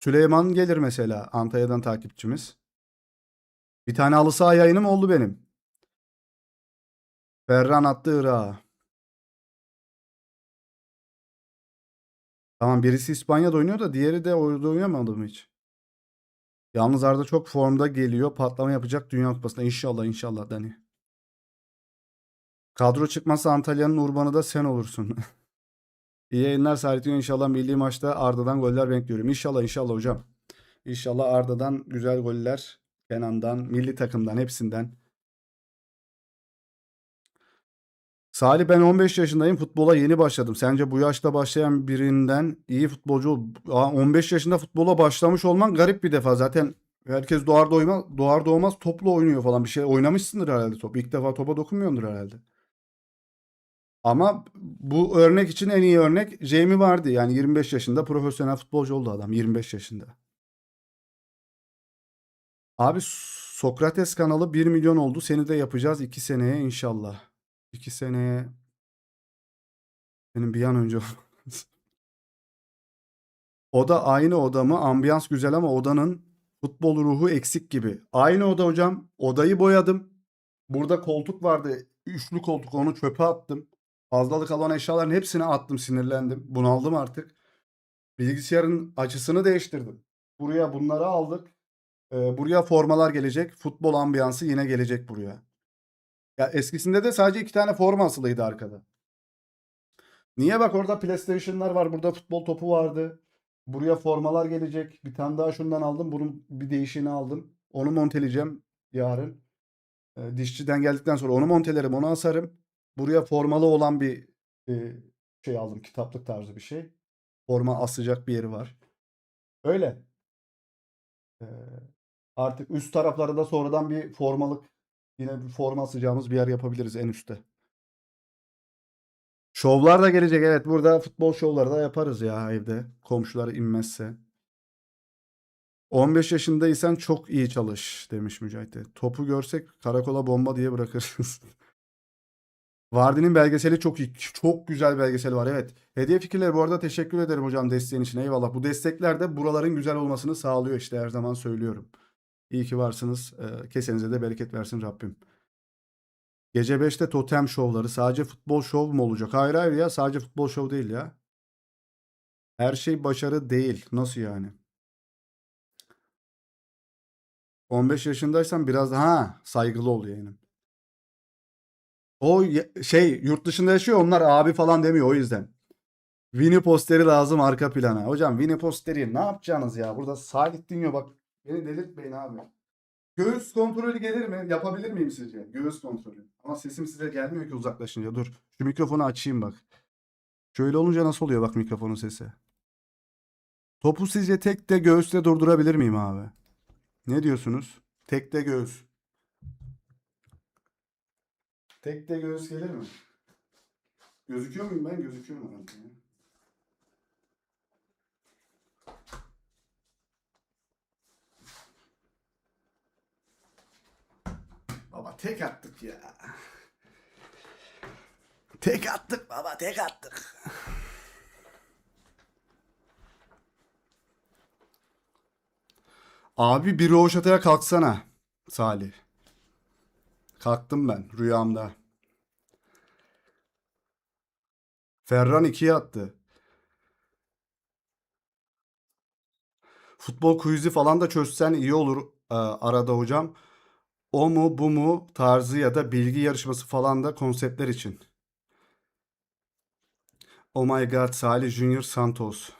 Süleyman gelir mesela, Antalya'dan takipçimiz. Bir tane halı saha yayınım oldu benim. Ferran attı Irak'a. Tamam, birisi İspanya'da oynuyor da diğeri de orada oynamadı mı hiç? Yalnız Arda çok formda geliyor. Patlama yapacak Dünya Kupası'nda. İnşallah inşallah Dani. Kadro çıkmazsa Antalya'nın Urban'ı da sen olursun. İyi yayınlar Serhat'ın, inşallah milli maçta Arda'dan goller bekliyorum. İnşallah inşallah hocam. İnşallah Arda'dan güzel goller. Kenan'dan, milli takımdan, hepsinden. Salih, ben 15 yaşındayım. Futbola yeni başladım. Sence bu yaşta başlayan birinden iyi futbolcu 15 yaşında futbola başlamış olman garip bir defa. Zaten herkes doğar doğmaz topla oynuyor falan. Bir şey oynamışsındır herhalde top. İlk defa topa dokunmuyordur herhalde. Ama bu örnek için en iyi örnek Jamie vardı. Yani 25 yaşında profesyonel futbolcu oldu adam. 25 yaşında. Abi Sokrates kanalı 1 milyon oldu. Seni de yapacağız 2 seneye inşallah. 2 seneye benim bir an önce. Oda aynı oda mı? Ambiyans güzel ama odanın futbol ruhu eksik gibi. Aynı oda hocam. Odayı boyadım. Burada koltuk vardı. Üçlü koltuk, onu çöpe attım. Fazlalık alan eşyaların hepsini attım, sinirlendim. Bunaldım artık. Bilgisayarın açısını değiştirdim. Buraya bunları aldık. Buraya formalar gelecek. Futbol ambiyansı yine gelecek buraya. Ya eskisinde de sadece 2 tane forma asılıydı arkada. Niye, bak orada PlayStation'lar var. Burada futbol topu vardı. Buraya formalar gelecek. Bir tane daha şundan aldım. Bunun bir değişini aldım. Onu monteleyeceğim yarın. Dişçiden geldikten sonra onu montelerim, onu asarım. Buraya formalı olan bir e, şey aldım. Kitaplık tarzı bir şey. Forma asacak bir yeri var. Öyle. Ee, Artık üst taraflara da sonradan bir formalık, yine bir forma asacağımız bir yer yapabiliriz en üstte. Şovlar da gelecek, evet. Burada futbol şovları da yaparız ya evde. Komşular inmezse. 15 yaşındaysan çok iyi çalış demiş Mücahit. Topu görsek karakola bomba diye bırakırız. Vardy'nin belgeseli çok iyi. Çok güzel belgeseli var, evet. Hediye fikirleri, bu arada teşekkür ederim hocam desteğin için. Eyvallah. Bu destekler de buraların güzel olmasını sağlıyor işte, her zaman söylüyorum. İyi ki varsınız. Kesenize de bereket versin Rabbim. Gece 5'te totem şovları. Sadece futbol şov mu olacak? Hayır hayır ya. Sadece futbol şov değil ya. Her şey başarı değil. Nasıl yani? 15 yaşındaysan biraz daha saygılı ol yani. O şey yurt dışında yaşıyor, onlar abi falan demiyor o yüzden. Vini posteri lazım arka plana. Hocam Vini posteri ne yapacaksınız ya? Burada Salih dinliyor bak. Beni delirtmeyin abi. Göğüs kontrolü gelir mi? Yapabilir miyim sizce? Göğüs kontrolü. Ama sesim size gelmiyor ki uzaklaşınca. Dur. Şu mikrofonu açayım bak. Şöyle olunca nasıl oluyor bak mikrofonun sesi. Topu sizce tek de göğüste durdurabilir miyim abi? Ne diyorsunuz? Tek de göğüs. Tek de göğüs gelir mi? Gözüküyor muyum ben? Gözüküyorum herhalde. Baba tek attık ya. Tek attık baba, tek attık. Abi bir roşataya kalksana Salih. Kalktım ben rüyamda. Ferran 2'ye attı. Futbol quiz'i falan da çözsen iyi olur arada hocam. O mu bu mu tarzı ya da bilgi yarışması falan da konseptler için. Oh my god, Salih Junior Santos.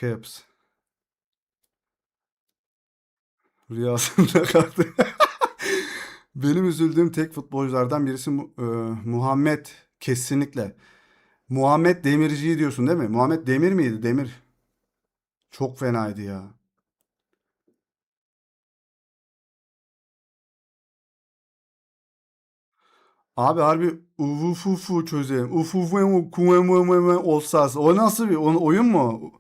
Caps. Rüyasında kalktı. Benim üzüldüğüm tek futbolculardan birisi Muhammed. Kesinlikle. Muhammed Demirci'yi diyorsun değil mi? Muhammed Demir miydi? Demir. Çok fenaydı ya. Abi harbi uvufufu çözelim. Ufufu kumemememe olsaz. O nasıl bir oyun mu?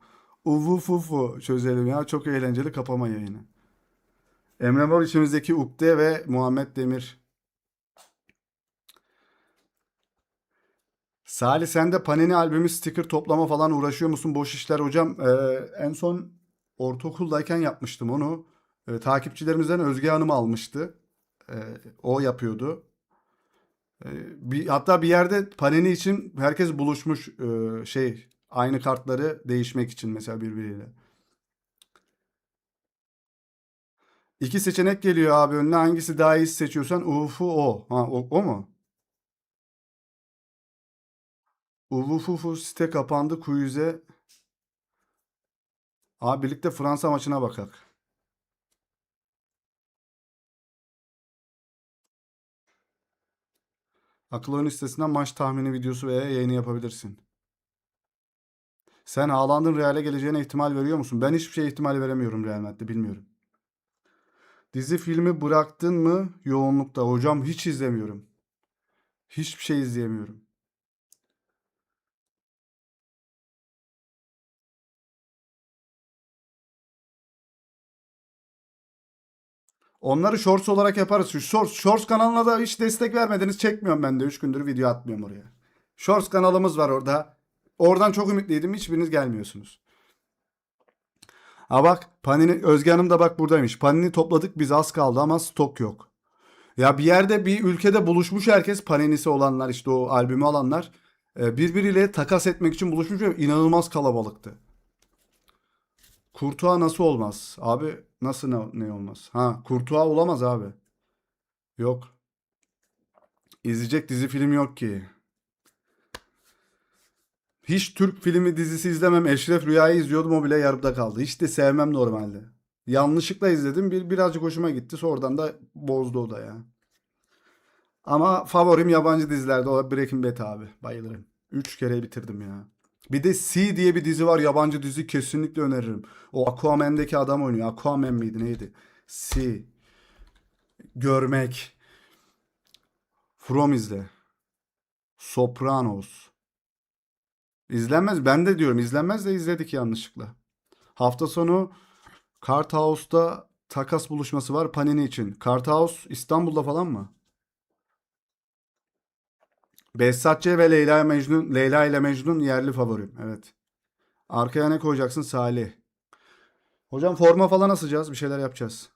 Uvufufu çözelim ya. Çok eğlenceli, kapama yayını. Emre Mor içimizdeki Ukde ve Muhammed Demir. Salih, sen de Panini albümü sticker toplama falan uğraşıyor musun? Boş işler hocam. En son ortaokuldayken yapmıştım onu. Takipçilerimizden Özge Hanım almıştı. Ee, O yapıyordu. Hatta bir yerde Panini için herkes buluşmuş, şey aynı kartları değişmek için mesela birbiriyle. İki seçenek geliyor abi önüne. Hangisi daha iyi seçiyorsan ufu o. Ha o mu? Uvufufu site kapandı quiz'e. Abi birlikte Fransa maçına bakak. Akıl oyunu sitesinden maç tahmini videosu veya yayını yapabilirsin. Sen Haaland'ın Real'e geleceğine ihtimal veriyor musun? Ben hiçbir şeye ihtimal veremiyorum Real Madrid'de, bilmiyorum. Dizi filmi bıraktın mı yoğunlukta? Hocam hiç izlemiyorum. Hiçbir şey izleyemiyorum. Onları shorts olarak yaparız. Şu shorts kanalına da hiç destek vermediniz. Çekmiyorum ben de. 3 gündür video atmıyorum oraya. Shorts kanalımız var orada. Oradan çok ümitliydim. Hiçbiriniz gelmiyorsunuz. Ha bak Panini, Özge Hanım da bak buradaymış. Panini topladık biz, az kaldı ama stok yok. Ya bir yerde bir ülkede buluşmuş herkes, Panini'si olanlar, işte o albümü alanlar birbiriyle takas etmek için buluşmuş ve inanılmaz kalabalıktı. Kurtuğa nasıl olmaz? Abi nasıl ne olmaz? Ha, Kurtuğa olamaz abi. Yok. İzleyecek dizi film yok ki. Hiç Türk filmi dizisi izlemem. Eşref Rüya'yı izliyordum, o bile yarıda kaldı. Hiç de sevmem normalde. Yanlışlıkla izledim. Birazcık hoşuma gitti. Sonradan da bozdu o da ya. Ama favorim yabancı dizilerde o Breaking Bad abi. Bayılırım. 3 kere bitirdim ya. Bir de C diye bir dizi var. Yabancı dizi, kesinlikle öneririm. O Aquaman'daki adam oynuyor. Aquaman mıydı neydi? C. Görmek. From izle. Sopranos. İzlenmez. Ben de diyorum izlenmez de izledik yanlışlıkla. Hafta sonu Karthouse'da takas buluşması var Panini için. Karthouse İstanbul'da falan mı? Behzat Ç. ve Leyla Mecnun, Leyla ile Mecnun yerli favorim. Evet. Arkaya ne koyacaksın? Salih. Hocam forma falan asacağız. Bir şeyler yapacağız.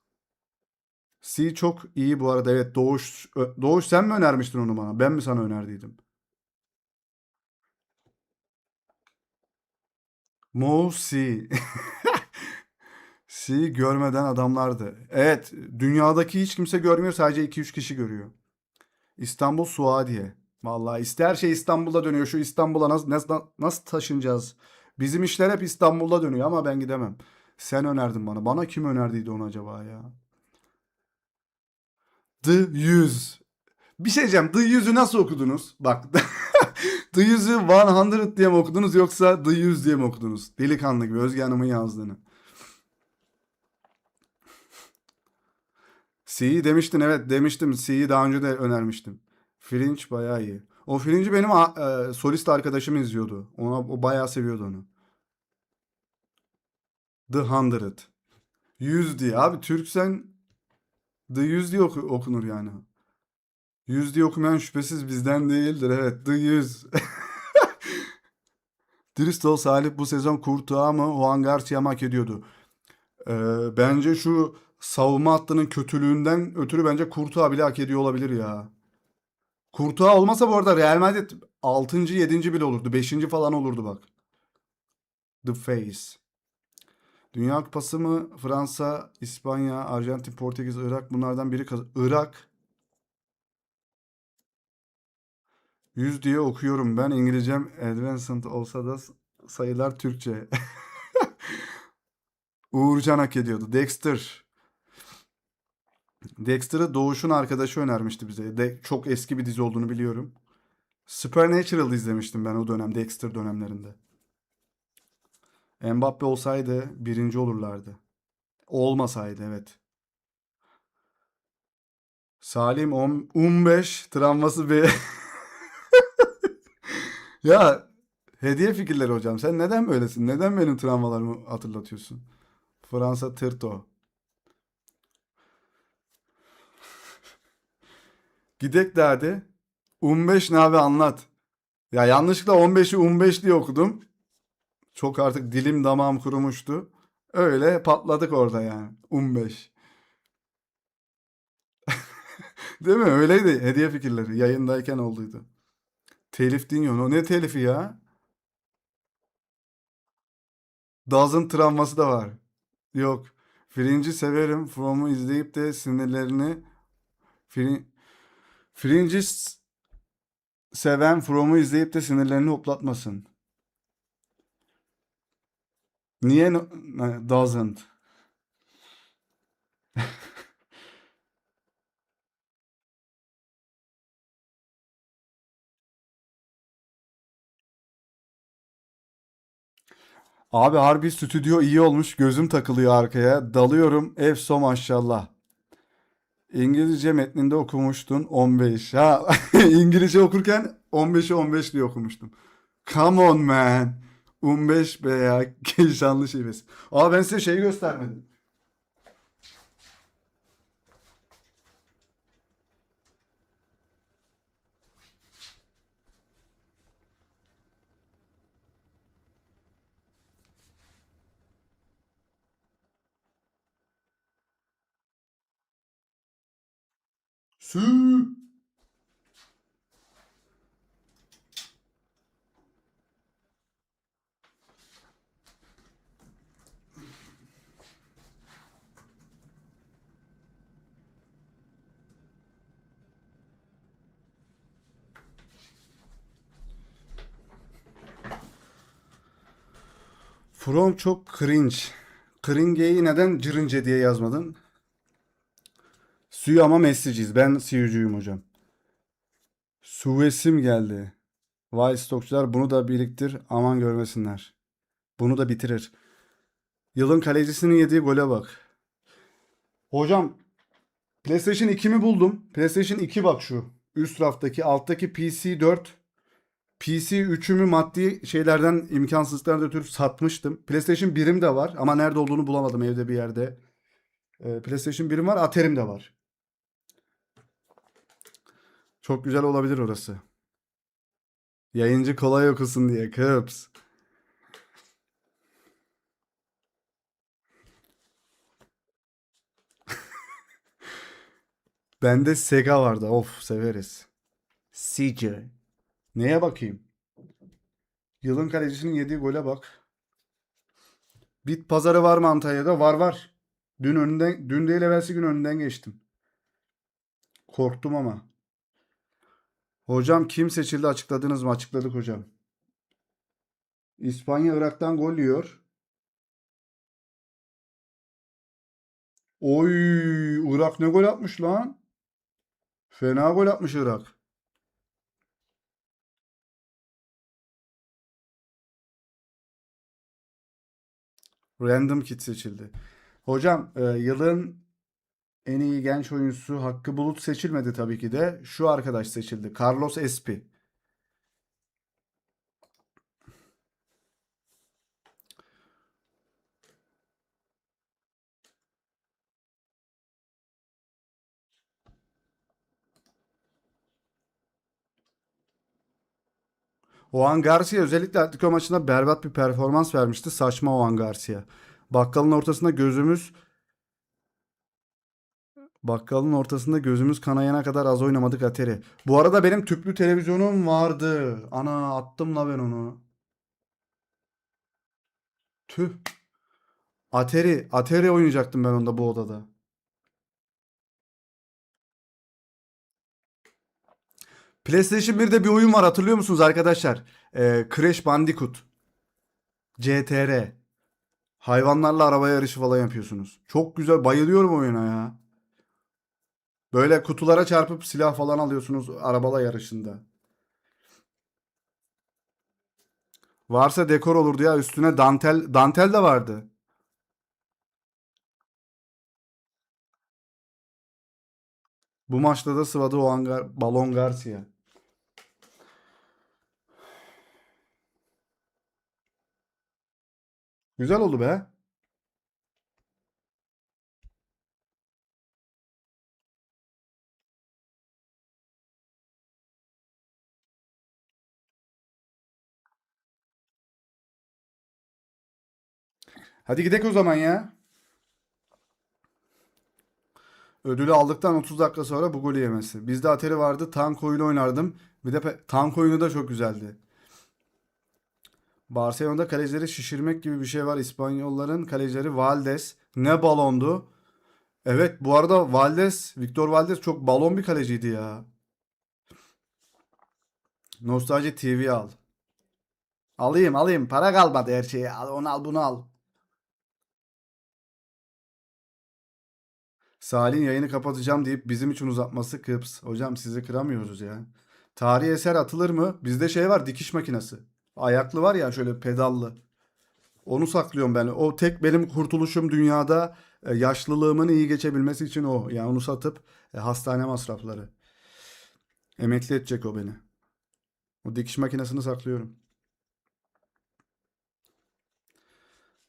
C çok iyi bu arada. Evet, Doğuş sen mi önermiştin onu bana? Ben mi sana önerdiydim? Mo C. C görmeden adamlardı. Evet. Dünyadaki hiç kimse görmüyor. Sadece 2-3 kişi görüyor. İstanbul Suadiye. Vallahi her şey İstanbul'da dönüyor. Şu İstanbul'a nasıl taşınacağız? Bizim işler hep İstanbul'da dönüyor ama ben gidemem. Sen önerdin bana. Bana kim önerdiydi onu acaba ya? The 100. Bir şey diyeceğim. The 100'ü nasıl okudunuz? Bak. The 100'ü 100 diye mi okudunuz yoksa The 100 diye mi okudunuz? Delikanlı gibi Özge Hanım'ın yazdığını. C'yi demiştin, evet demiştim. C'yi daha önce de önermiştim. Fringe bayağı iyi. O Fringe'i benim solist arkadaşım izliyordu. O bayağı seviyordu onu. The 100. 100 diye. Abi Türksen The 100 diye okunur yani. 100 diye okumayan şüphesiz bizden değildir. Evet, The 100. Dürüst ol Salih, bu sezon Courtois mı Juan Garcia mı hak ediyordu? Bence şu savunma hattının kötülüğünden ötürü bence Courtois bile hak ediyor olabilir ya. Courtois olmasa bu arada Real Madrid 6. 7. bile olurdu. 5. falan olurdu bak. The Face. Dünya Kupası mı? Fransa, İspanya, Arjantin, Portekiz, Irak, bunlardan biri Irak. 100 diye okuyorum ben. İngilizcem advanced olsa da sayılar Türkçe. Uğurcan hak ediyordu. Dexter. Dexter'ı Doğuş'un arkadaşı önermişti bize. Çok eski bir dizi olduğunu biliyorum. Supernatural izlemiştim ben o dönem, Dexter dönemlerinde. Mbappe olsaydı birinci olurlardı. Olmasaydı evet. Salim 15 travması bir... Ya hediye fikirleri hocam. Sen neden böylesin? Neden benim travmalarımı hatırlatıyorsun? Fransa Tırto. Gidek derdi. 15 ne abi, anlat. Ya yanlışlıkla 15'i 15 diye okudum. Çok artık dilim damağım kurumuştu. Öyle patladık orada yani. 15. Değil mi? Öyleydi hediye fikirleri. Yayındayken olduydu. Telif dinliyorsun. O ne telifi ya? Daz'ın travması da var. Yok. Fringe'i severim. From'u izleyip de sinirlerini Frin- Fringe'i seven From'u izleyip de sinirlerini hoplatmasın. Niye doesn't? Abi harbi stüdyo iyi olmuş. Gözüm takılıyor arkaya. Dalıyorum. Efso maşallah. İngilizce metninde okumuştun 15. Ha İngilizce okurken 15'i 15 diye okumuştum. Come on man. 15 be ya. Şanlı şivesi. Aa ben size şeyi göstermedim. Sü. From çok cringe. Cringe'yi neden cırınca diye yazmadın? Suyu ama Messi'ciyiz. Ben Suyucuyum hocam. Suvesim geldi. Vay stokçular bunu da biriktir. Aman görmesinler. Bunu da bitirir. Yılın kalecisinin yediği gole bak. Hocam PlayStation 2'mi buldum. PlayStation 2 bak şu. Üst raftaki alttaki PC 4. PC 3'ümü maddi şeylerden imkansızlıklardan ötürü satmıştım. PlayStation 1'im de var ama nerede olduğunu bulamadım evde bir yerde. PlayStation 1'im var, Atari'm de var. Çok güzel olabilir orası. Yayıncı kolay okusun diye kıps. Bende Sega vardı. Of severiz. CJ. Neye bakayım? Yılın kalecisinin yediği gole bak. Bit pazarı var mı Antalya'da? Var var. Dün değil evvelsi gün önünden geçtim. Korktum ama. Hocam kim seçildi açıkladınız mı? Açıkladık hocam. İspanya Irak'tan gol yiyor. Oy, Irak ne gol atmış lan? Fena gol atmış Irak. Random kit seçildi. Hocam yılın en iyi genç oyuncusu Hakkı Bulut seçilmedi tabii ki de. Şu arkadaş seçildi. Carlos Espi. Juan Garcia özellikle Atletico maçında berbat bir performans vermişti. Saçma Juan Garcia. Bakkalın ortasında gözümüz Bakkalın ortasında gözümüz kanayana kadar az oynamadık Atari. Bu arada benim tüplü televizyonum vardı. Ana attım la ben onu. Tüh. Atari oynayacaktım ben onda bu odada. PlayStation 1'de bir oyun var hatırlıyor musunuz arkadaşlar? Crash Bandicoot. CTR. Hayvanlarla araba yarışı falan yapıyorsunuz. Çok güzel bayılıyorum oyuna ya. Böyle kutulara çarpıp silah falan alıyorsunuz arabala yarışında. Varsa dekor olurdu ya üstüne dantel de vardı. Bu maçta da sıvadı o Balon Garcia. Güzel oldu be. Hadi gidelim o zaman ya. Ödülü aldıktan 30 dakika sonra bu golü yemesi. Bizde Atari vardı. Tank oyunu oynardım. Bir de tank oyunu da çok güzeldi. Barcelona'da kalecileri şişirmek gibi bir şey var. İspanyolların kalecileri Valdes. Ne balondu. Evet, bu arada Victor Valdez çok balon bir kaleciydi ya. Nostalji TV al. Alayım. Para kalmadı her şeye. Al, onu al bunu al. Salih'in yayını kapatacağım deyip bizim için uzatması kıps. Hocam sizi kıramıyoruz ya. Tarihi eser atılır mı? Bizde şey var, dikiş makinesi. Ayaklı var ya, şöyle pedallı. Onu saklıyorum ben. O tek benim kurtuluşum dünyada, yaşlılığımın iyi geçebilmesi için o. Yani onu satıp hastane masrafları. Emekli edecek o beni. O dikiş makinesini saklıyorum.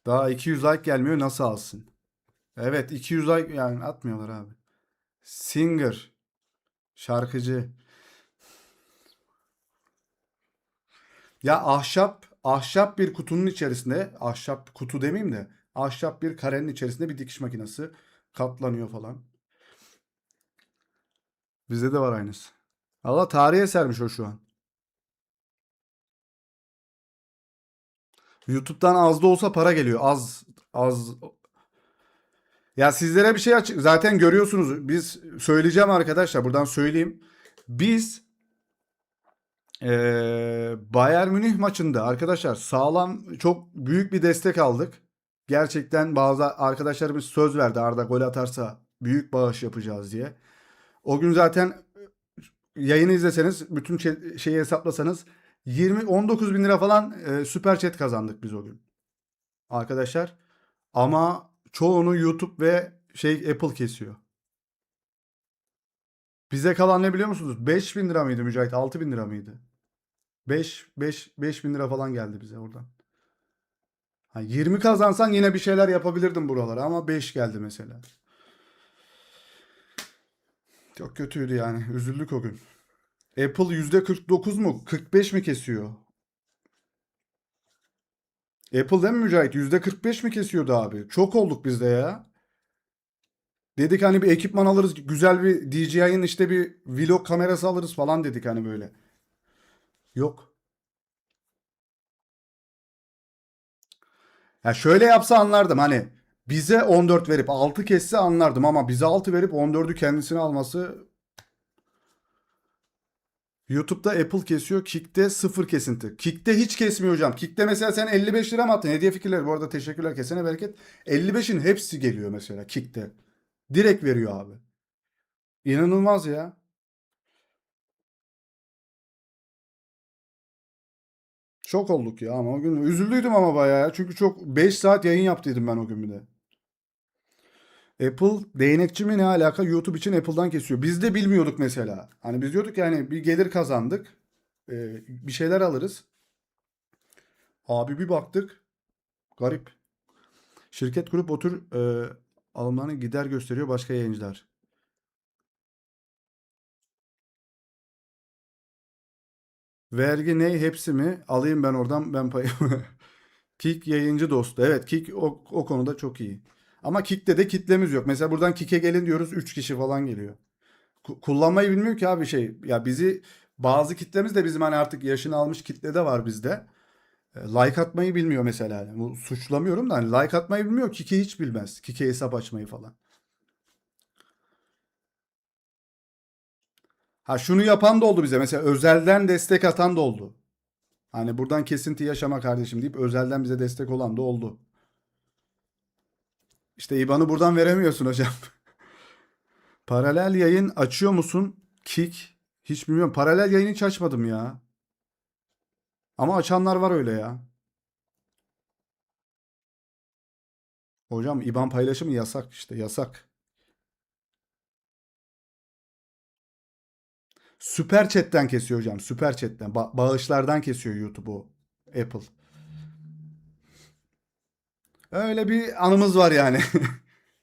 Daha 200 like gelmiyor, nasıl alsın? Evet, 200 like yani atmıyorlar abi. Singer, şarkıcı. Ya ahşap bir kutunun içerisinde, ahşap kutu demeyeyim de, ahşap bir karenin içerisinde bir dikiş makinesi katlanıyor falan. Bizde de var aynısı. Allah, tarihi esermiş o şu an. YouTube'dan az da olsa para geliyor. Az. Ya sizlere bir şey açık. Zaten görüyorsunuz. Biz söyleyeceğim arkadaşlar. Buradan söyleyeyim. Biz Bayern Münih maçında arkadaşlar sağlam, çok büyük bir destek aldık. Gerçekten bazı arkadaşlarımız söz verdi, Arda gol atarsa büyük bağış yapacağız diye. O gün zaten yayını izleseniz, bütün şeyi hesaplasanız 19 bin lira falan süper chat kazandık biz o gün. Arkadaşlar, ama çoğunu YouTube ve Apple kesiyor. Bize kalan ne biliyor musunuz? 5 bin lira mıydı Mücahit? 6 bin lira mıydı? 5 bin lira falan geldi bize oradan. Ha, 20 kazansan yine bir şeyler yapabilirdim buralara, ama 5 geldi mesela. Çok kötüydü yani. Üzüldük o gün. Apple %49 mu? 45 mi kesiyor? Apple değil mi Mücahit? %45 mi kesiyordu abi? Çok olduk biz de ya. Dedik hani bir ekipman alırız. Güzel bir DJI'nin işte bir vlog kamerası alırız falan dedik hani böyle. Yok. Ya şöyle yapsa anlardım, hani bize 14 verip 6 kesse anlardım, ama bize 6 verip 14'ü kendisine alması. YouTube'da Apple kesiyor. Kick'te sıfır kesinti. Kick'te hiç kesmiyor hocam. Kick'te mesela sen 55 lira mı attın? Hediye fikirleri bu arada, teşekkürler, kesene bereket. 55'in hepsi geliyor mesela Kick'te. Direkt veriyor abi. İnanılmaz ya. Şok olduk ya, ama o gün üzüldüydüm ama bayağı ya. Çünkü çok 5 saat yayın yaptıydım ben o gün bir de. Apple değnekçi mi, ne alaka? YouTube için Apple'dan kesiyor. Biz de bilmiyorduk mesela. Hani biz diyorduk yani bir gelir kazandık. Bir şeyler alırız. Abi bir baktık. Garip. Şirket kurup o tür alımlarını gider gösteriyor başka yayıncılar. Vergi ne, hepsi mi? Alayım ben oradan, ben payımı. Kik yayıncı dostu. Evet, Kik o konuda çok iyi. Ama Kik'te de kitlemiz yok. Mesela buradan Kik'e gelin diyoruz, 3 kişi falan geliyor. Kullanmayı bilmiyor ki abi şey. Ya bizi, bazı kitlemiz de bizim hani artık yaşını almış kitle de var bizde. Like atmayı bilmiyor mesela. Yani bu, suçlamıyorum da, hani like atmayı bilmiyor. Kik'i hiç bilmez. Kik'e hesap açmayı falan. Ha, şunu yapan da oldu bize. Mesela özelden destek atan da oldu. Hani buradan kesinti yaşama kardeşim deyip özelden bize destek olan da oldu. İşte IBAN'ı buradan veremiyorsun hocam. Paralel yayın açıyor musun? Kick. Hiç bilmiyorum. Paralel yayın hiç açmadım ya. Ama açanlar var öyle ya. Hocam IBAN paylaşımı yasak işte, yasak. Süper Chat'ten kesiyor hocam. Süper Chat'ten. Bağışlardan kesiyor YouTube'u Apple. Öyle bir anımız var yani.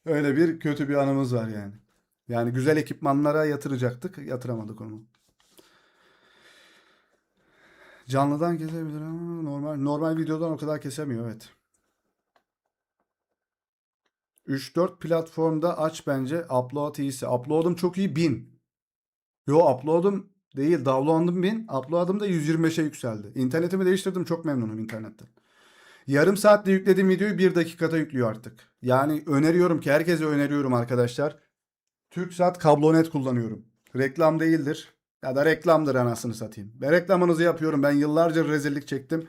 Öyle bir kötü bir anımız var yani. Yani güzel ekipmanlara yatıracaktık. Yatıramadık onu. Canlıdan kesebilir ama normal videodan o kadar kesemiyor, evet. 3-4 platformda aç bence. Upload iyisi. Upload'um çok iyi, 1000. Yo, upload'um değil, download'um 1000. Upload'um da 125'e yükseldi. İnternetimi değiştirdim, çok memnunum internetten. Yarım saatte yüklediğim videoyu 1 dakikada yüklüyor artık. Yani öneriyorum ki herkese öneriyorum arkadaşlar. TürkSat kablonet kullanıyorum. Reklam değildir. Ya da reklamdır anasını satayım. Ben reklamınızı yapıyorum. Ben yıllarca rezillik çektim.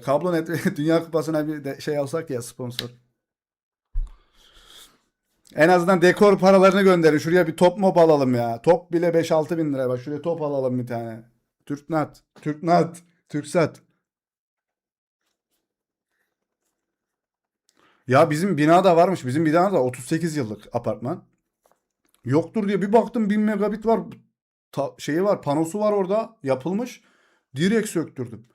Kablonet Dünya Kupası'na bir de şey alsak ya sponsor. En azından dekor paralarını gönderin. Şuraya bir top mop alalım ya. Top bile 5-6 bin lira. Bak şuraya top alalım bir tane. Türknat. Türknat. Türksat. Ya bizim binada varmış. Bizim binada 38 yıllık apartman. Yoktur diye bir baktım 1000 megabit var. Şeyi var, panosu var orada yapılmış. Direkt söktürdüm.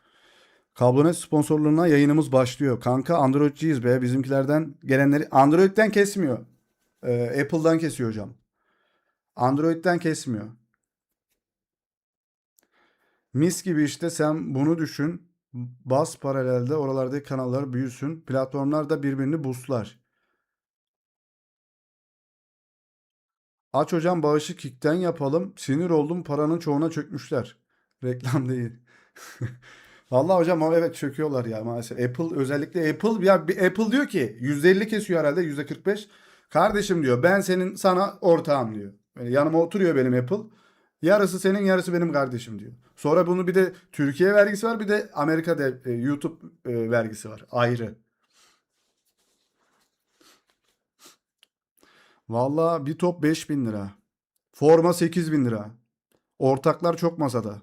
Kablonet sponsorluğuna yayınımız başlıyor. Kanka Androidciyiz be. Bizimkilerden gelenleri Android'den kesmiyor. Apple'dan kesiyor hocam. Android'den kesmiyor. Mis gibi işte sen bunu düşün. Bas paralelde oralardaki kanallar büyüsün. Platformlar da birbirini boostlar. Aç hocam bağışı Kick'ten yapalım. Sinir oldum paranın çoğuna çökmüşler. Reklam değil. Vallahi hocam ama evet çöküyorlar ya maalesef. Apple özellikle Apple ya bir Apple diyor ki %50 kesiyor herhalde %45. Kardeşim diyor ben senin sana ortağım diyor. Yani yanıma oturuyor benim Apple. Yarısı senin yarısı benim kardeşim diyor. Sonra bunu bir de Türkiye vergisi var bir de Amerika'da YouTube vergisi var ayrı. Vallahi bir top 5.000 lira. Forma 8.000 lira. Ortaklar çok masada.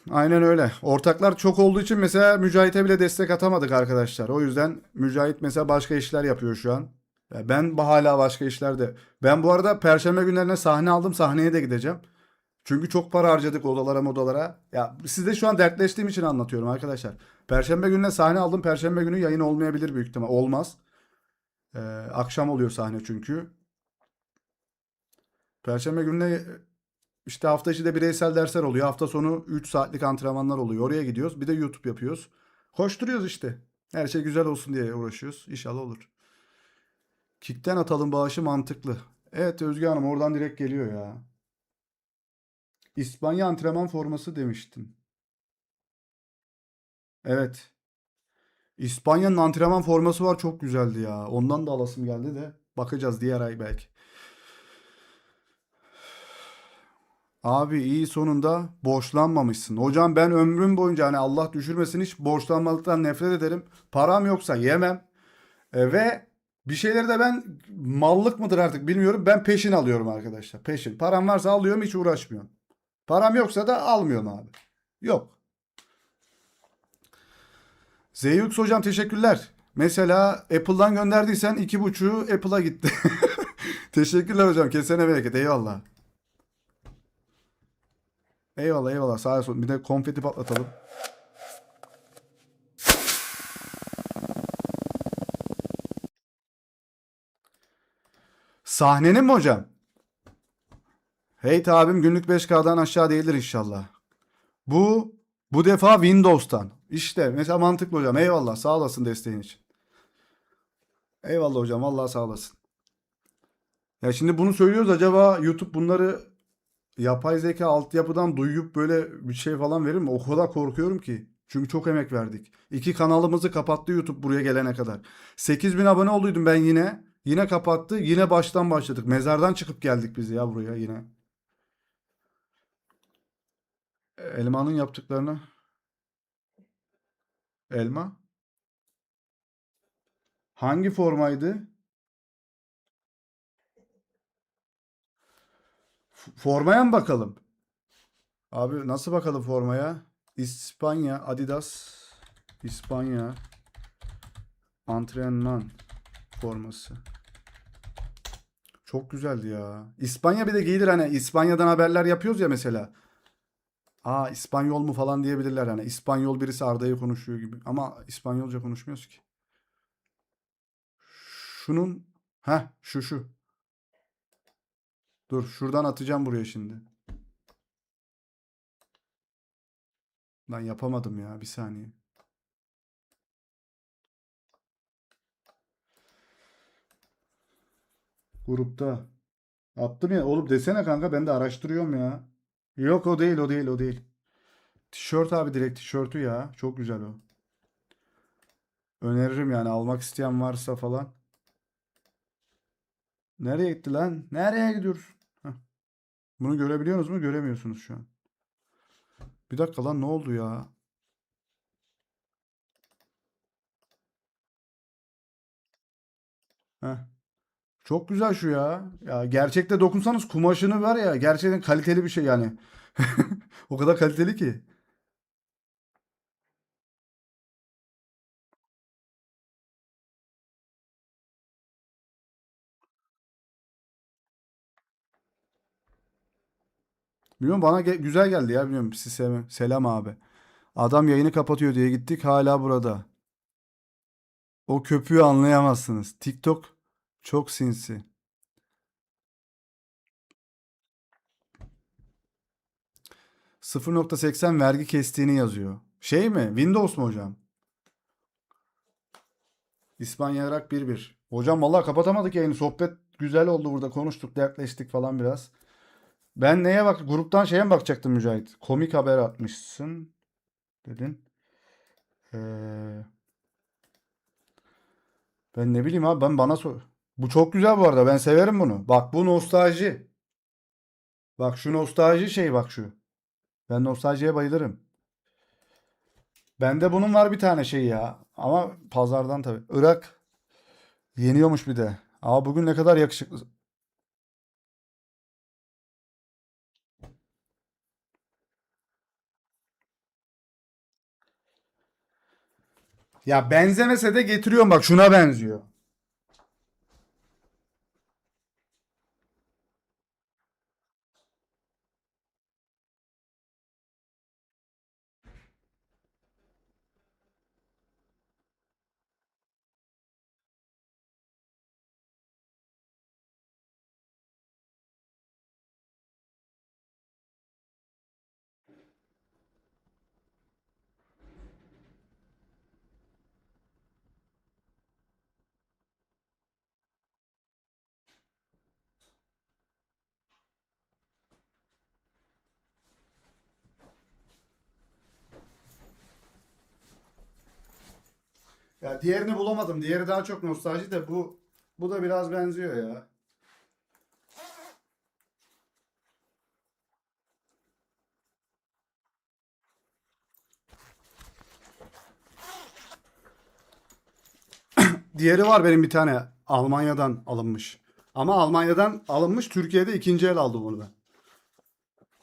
Aynen öyle. Ortaklar çok olduğu için mesela Mücahit'e bile destek atamadık arkadaşlar. O yüzden Mücahit mesela başka işler yapıyor şu an. Ya ben hala başka işlerde. Ben bu arada Perşembe günlerine sahne aldım. Sahneye de gideceğim. Çünkü çok para harcadık odalara modalara. Ya sizde şu an dertleştiğim için anlatıyorum arkadaşlar. Perşembe gününe sahne aldım. Perşembe günü yayın olmayabilir büyük ihtimal. Olmaz. Akşam oluyor sahne çünkü. Perşembe gününe işte hafta içi de bireysel dersler oluyor. Hafta sonu 3 saatlik antrenmanlar oluyor. Oraya gidiyoruz. Bir de YouTube yapıyoruz. Koşturuyoruz işte. Her şey güzel olsun diye uğraşıyoruz. İnşallah olur. Kick'ten atalım bağışı mantıklı. Evet Özge Hanım oradan direkt geliyor ya. İspanya antrenman forması demiştin. Evet. İspanya'nın antrenman forması var çok güzeldi ya. Ondan da alasım geldi de. Bakacağız diğer ay belki. Abi iyi sonunda borçlanmamışsın. Hocam ben ömrüm boyunca hani Allah düşürmesin hiç borçlanmalıktan nefret ederim. Param yoksa yemem. Ve bir şeyleri de ben mallık mıdır artık bilmiyorum. Ben peşin alıyorum arkadaşlar. Peşin. Param varsa alıyorum hiç uğraşmıyorum. Param yoksa da almıyorum abi. Yok. Zeyux hocam teşekkürler. Mesela Apple'dan gönderdiysen 2,5'u Apple'a gitti. Teşekkürler hocam. Kesene bereket. Eyvallah. Eyvallah eyvallah. Sağ olsun. Bir de konfeti patlatalım. Sahnenin mi hocam? Hey abim günlük 5K'dan aşağı değildir inşallah. Bu bu defa Windows'tan. İşte mesela mantıklı hocam. Eyvallah. Sağ olasın desteğin için. Eyvallah hocam. Vallahi sağ olasın. Ya şimdi bunu söylüyoruz acaba YouTube bunları yapay zeka altyapıdan duyup böyle bir şey falan verir mi? O kadar korkuyorum ki. Çünkü çok emek verdik. 2 kanalımızı kapattı YouTube buraya gelene kadar. 8.000 abone olduydum ben yine. Yine kapattı. Yine baştan başladık. Mezardan çıkıp geldik biz ya buraya yine. Elmanın yaptıklarını. Elma. Hangi formaydı? Formaya mı bakalım? Abi nasıl bakalım formaya? İspanya, Adidas, İspanya antrenman forması. Çok güzeldi ya. İspanya bir de giydir hani İspanya'dan haberler yapıyoruz ya mesela. Aa İspanyol mu falan diyebilirler hani. İspanyol birisi Arda'yı konuşuyor gibi. Ama İspanyolca konuşmuyoruz ki. Şunun şu. Dur şuradan atacağım buraya şimdi. Ben yapamadım ya bir saniye. Grupta. Attım ya. Oğlum desene kanka ben de araştırıyorum ya. Yok o değil o değil o değil. Tişört abi direkt tişörtü ya. Çok güzel o. Öneririm yani almak isteyen varsa falan. Nereye gitti lan? Nereye gidiyoruz? Heh. Bunu görebiliyorsunuz mu? Göremiyorsunuz şu an. Bir dakika lan ne oldu ya? Heh. Çok güzel şu ya. Ya gerçekte dokunsanız kumaşını var ya gerçekten kaliteli bir şey yani. O kadar kaliteli ki. Bilmiyorum bana güzel geldi ya bilmiyorum siz selam abi. Adam yayını kapatıyor diye gittik hala burada. O köpüğü anlayamazsınız. TikTok çok sinsi. 0,80 vergi kestiğini yazıyor. Şey mi? Windows mu hocam? İspanya Irak 1-1. Hocam vallahi kapatamadık yayını. Sohbet güzel oldu burada. Konuştuk, dertleştik falan biraz. Ben neye bak gruptan şeye mi bakacaktım Mücahit? Komik haber atmışsın dedin. Ee, ben ne bileyim abi ben bana sor. Bu çok güzel bu arada. Ben severim bunu. Bak bu nostalji. Bak şu nostalji şey bak şu. Ben nostaljiye bayılırım. Bende bunun var bir tane şey ya. Ama pazardan tabii. Irak yeniyormuş bir de. Ama bugün ne kadar yakışıklı. Ya benzemese de getiriyorum bak şuna benziyor. Ya diğerini bulamadım. Diğeri daha çok nostalji de bu da biraz benziyor ya. Diğeri var benim bir tane Almanya'dan alınmış. Ama Almanya'dan alınmış Türkiye'de ikinci el aldım onu ben.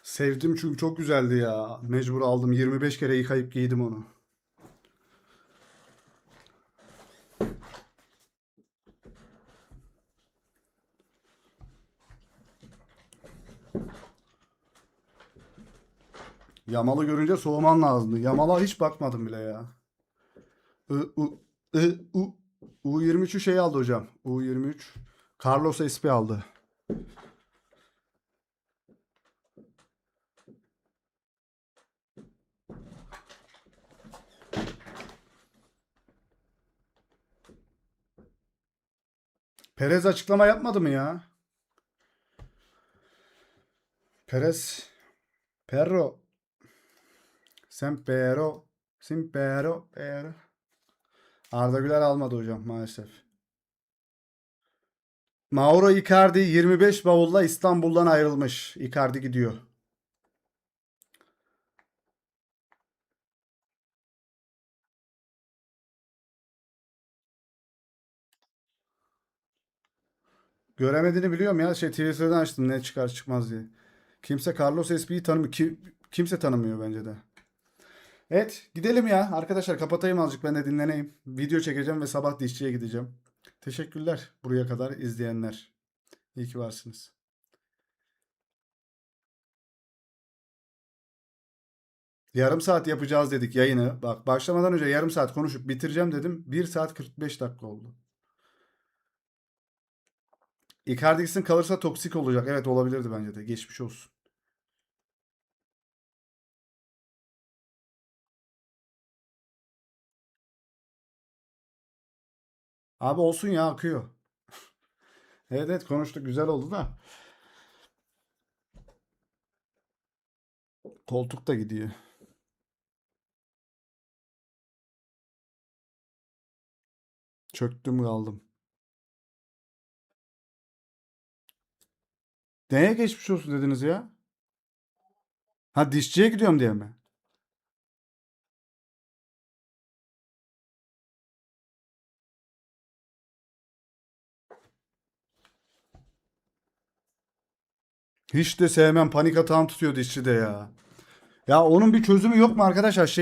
Sevdim çünkü çok güzeldi ya. Mecbur aldım. 25 kere yıkayıp giydim onu. Yamalı görünce soğuman lazımdı. Yamala hiç bakmadım bile ya. I, U, U, U23'ü şey aldı hocam. U23. Carlos SP aldı. Perez açıklama yapmadı mı ya? Perez, Perro, Sempero, Simpero, Pero. Arda Güler almadı hocam maalesef. Mauro Icardi 25 bavulla İstanbul'dan ayrılmış. Icardi gidiyor. Göremediğini biliyorum ya. Şey Twitter'dan açtım ne çıkar çıkmaz diye. Kimse Carlos Espin'i tanımıyor. Kimse tanımıyor bence de. Evet gidelim ya. Arkadaşlar kapatayım azıcık ben de dinleneyim. Video çekeceğim ve sabah dişçiye gideceğim. Teşekkürler buraya kadar izleyenler. İyi ki varsınız. Yarım saat yapacağız dedik yayını. Bak başlamadan önce yarım saat konuşup bitireceğim dedim. 1 saat 45 dakika oldu. Icardi gitsin kalırsa toksik olacak. Evet olabilirdi bence de. Geçmiş olsun. Abi olsun ya akıyor. Evet evet konuştuk güzel oldu da. Koltuk da gidiyor. Çöktüm kaldım. Neye geçmiş olsun dediniz ya? Ha, dişçiye gidiyorum diye mi? Hiç de sevmem. Panik atağım tutuyor dişçi de ya. Ya onun bir çözümü yok mu arkadaşlar?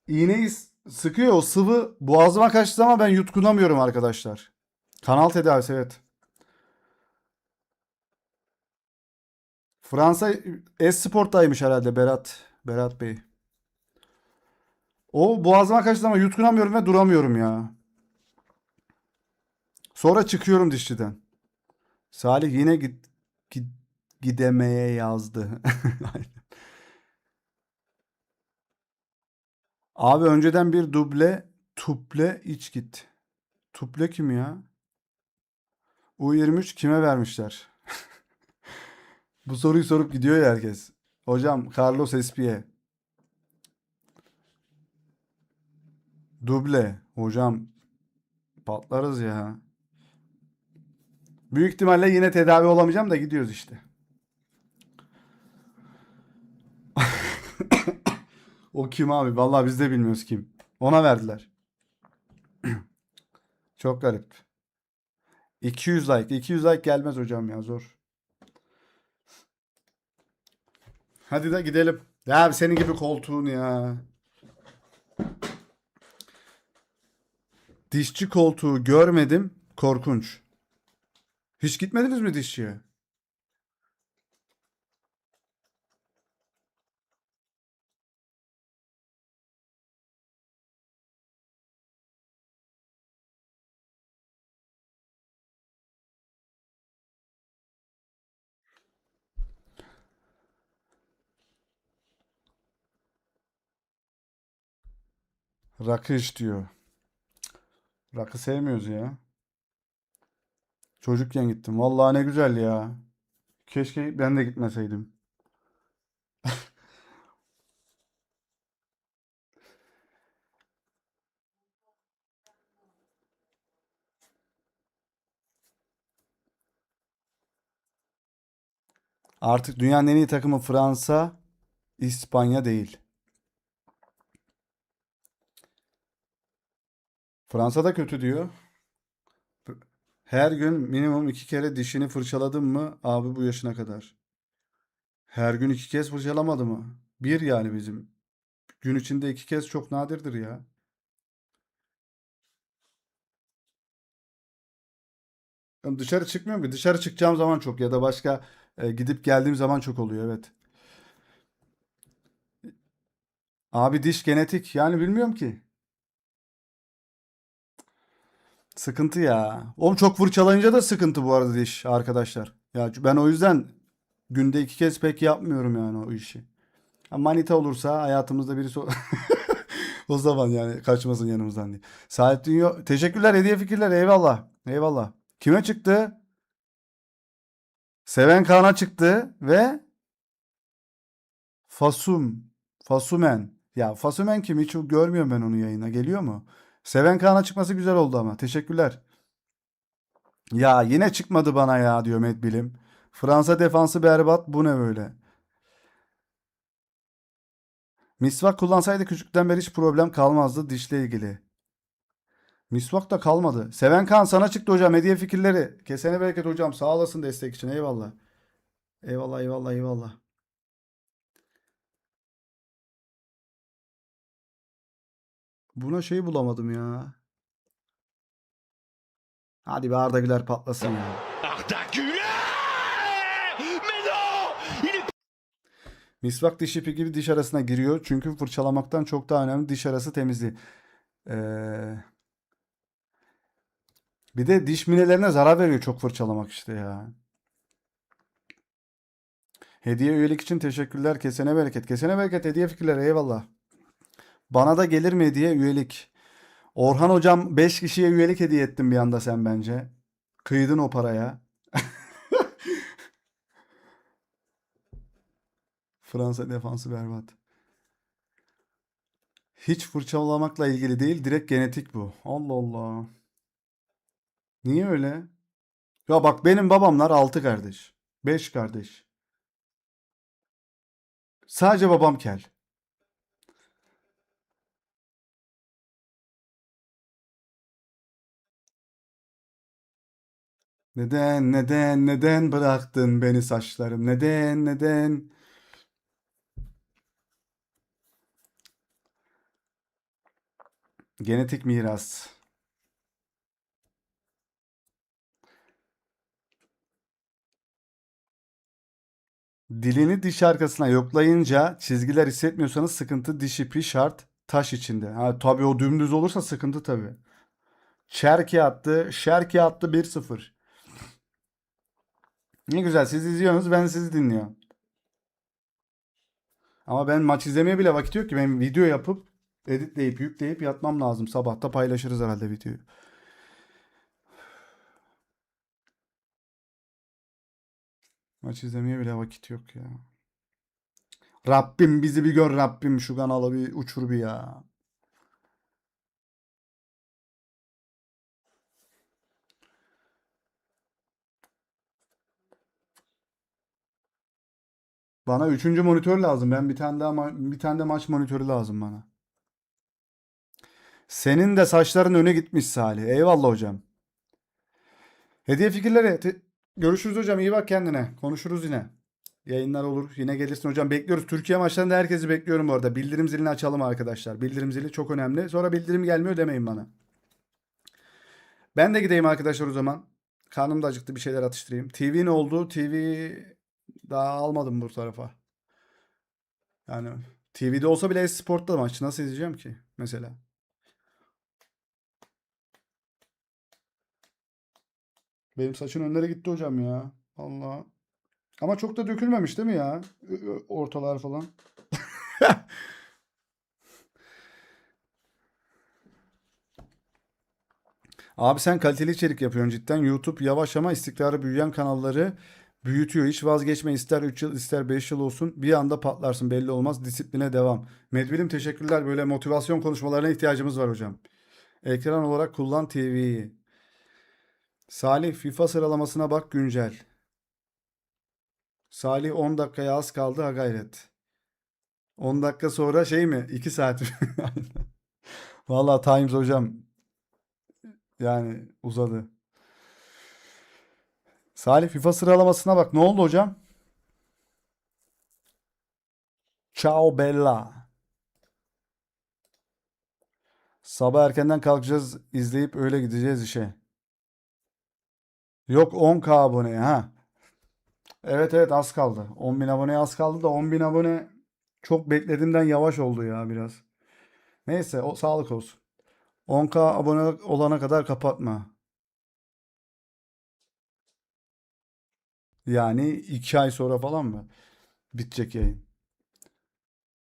İğneyi sıkıyor, o sıvı boğazıma kaçtı ama ben yutkunamıyorum arkadaşlar. Kanal tedavisi, evet. Fransa Esport'taymış herhalde Berat Bey. O boğazıma kaçtı ama yutkunamıyorum ve duramıyorum ya. Sonra çıkıyorum dişçiden. Salih yine gid- gidemeye yazdı. Abi önceden bir tuple iç git. Tuple kim ya? U23 kime vermişler? Bu soruyu sorup gidiyor ya herkes. Hocam Carlos Espie. Duble. Hocam patlarız ya. Büyük ihtimalle yine tedavi olamayacağım da gidiyoruz işte. O kim abi? Vallahi biz de bilmiyoruz kim. Ona verdiler. Çok garip. 200 like. 200 like gelmez hocam ya, zor. Hadi de gidelim. Ya abi senin gibi koltuğun ya. Dişçi koltuğu görmedim. Korkunç. Hiç gitmediniz mi dişçiye? Rakı iç diyor. Rakı sevmiyoruz ya. Çocukken gittim. Vallahi ne güzel ya. Keşke ben de gitmeseydim. Artık dünyanın en iyi takımı Fransa, İspanya değil. Fransa da kötü diyor. Her gün minimum 2 kere dişini fırçaladın mı abi bu yaşına kadar? Her gün 2 kez fırçalamadı mı? Bir yani bizim. Gün içinde 2 kez çok nadirdir ya. Ben dışarı çıkmıyorum ki. Dışarı çıkacağım zaman çok ya da başka gidip geldiğim zaman çok oluyor, evet. Abi diş genetik yani bilmiyorum ki. Sıkıntı ya. Oğlum çok fırçalayınca da sıkıntı bu arada diş arkadaşlar. Ya ben o yüzden günde 2 kez pek yapmıyorum yani o işi. Ha, manita olursa hayatımızda birisi o zaman yani kaçmasın yanımızdan diye. Saadettin teşekkürler, hediye fikirler, eyvallah. Eyvallah. Kime çıktı? Seven Kaan'a çıktı ve Fasum. Fasumen. Ya Fasumen kim? Hiç görmüyorum ben onu yayına. Geliyor mu? Seven Kaan'a çıkması güzel oldu ama. Teşekkürler. Ya yine çıkmadı bana ya diyor Medbilim. Fransa defansı berbat. Bu ne böyle? Misvak kullansaydı küçükten beri hiç problem kalmazdı dişle ilgili. Misvak da kalmadı. Seven Kaan sana çıktı hocam. Hediye fikirleri. Kesene bereket hocam. Sağ olasın destek için. Eyvallah. Eyvallah, eyvallah, eyvallah. Buna şey bulamadım ya. Hadi bir Arda Güler patlasın ya. Arda Güler! Mais non! Il est Misvak diş ipi gibi diş arasına giriyor. Çünkü fırçalamaktan çok daha önemli diş arası temizliği. Ee, Bir de diş minelerine zarar veriyor çok fırçalamak işte ya. Hediye üyelik için teşekkürler. Kesene bereket. Kesene bereket hediye fikirleri, eyvallah. Bana da gelir mi hediye üyelik? Orhan hocam 5 kişiye üyelik hediye ettin bir anda sen bence. Kıydın o paraya. Fransa defansı berbat. Hiç fırçalamakla ilgili değil, direkt genetik bu. Allah Allah. Niye öyle? Ya bak benim babamlar 6 kardeş. 5 kardeş. Sadece babam kel. Neden bıraktın beni saçlarım? Neden? Genetik miras. Dilini diş arkasına yoklayınca çizgiler hissetmiyorsanız sıkıntı, diş ipi şart, taş içinde. Ha tabii o dümdüz olursa sıkıntı tabii. Şerki attı 1-0. Ne güzel siz izliyorsunuz ben sizi dinliyorum. Ama ben maç izlemeye bile vakit yok ki. Ben video yapıp editleyip yükleyip yatmam lazım. Sabahta paylaşırız herhalde videoyu. Maç izlemeye bile vakit yok ya. Rabbim bizi bir gör Rabbim şu kanalı bir uçur bir ya. Bana üçüncü monitör lazım. Ben bir tane de maç monitörü lazım bana. Senin de saçların öne gitmiş Salih. Eyvallah hocam. Hediye fikirleri. Görüşürüz hocam. İyi bak kendine. Konuşuruz yine. Yayınlar olur. Yine gelirsin hocam. Bekliyoruz. Türkiye maçlarında herkesi bekliyorum bu arada. Bildirim zilini açalım arkadaşlar. Bildirim zili çok önemli. Sonra bildirim gelmiyor demeyin bana. Ben de gideyim arkadaşlar o zaman. Karnım da acıktı bir şeyler atıştırayım. TV ne oldu? TV daha almadım bu tarafa. Yani TV'de olsa bile Esport'ta maç. Nasıl izleyeceğim ki mesela? Benim saçın önlere gitti hocam ya. Allah. Ama çok da dökülmemiş değil mi ya? Ortalar falan. Abi sen kaliteli içerik yapıyorsun cidden. YouTube yavaş ama istikrarı büyüyen kanalları büyütüyor. Hiç vazgeçme ister 3 yıl ister 5 yıl olsun. Bir anda patlarsın belli olmaz. Disipline devam. Medvedim teşekkürler. Böyle motivasyon konuşmalarına ihtiyacımız var hocam. Ekran olarak kullan TV'yi. Salih FIFA sıralamasına bak güncel. Salih 10 dakikaya az kaldı ha gayret. 10 dakika sonra şey mi? 2 saat mi? Vallahi Times hocam yani uzadı. Salih FIFA sıralamasına bak. Ne oldu hocam? Ciao Bella. Sabah erkenden kalkacağız, izleyip öyle gideceğiz işe. Yok 10K abone ha. Evet az kaldı. 10.000 aboneye az kaldı da 10.000 abone çok beklediğimden yavaş oldu ya biraz. Neyse o sağlık olsun. 10K abone olana kadar kapatma. Yani 2 ay sonra falan mı? Bitecek yayın.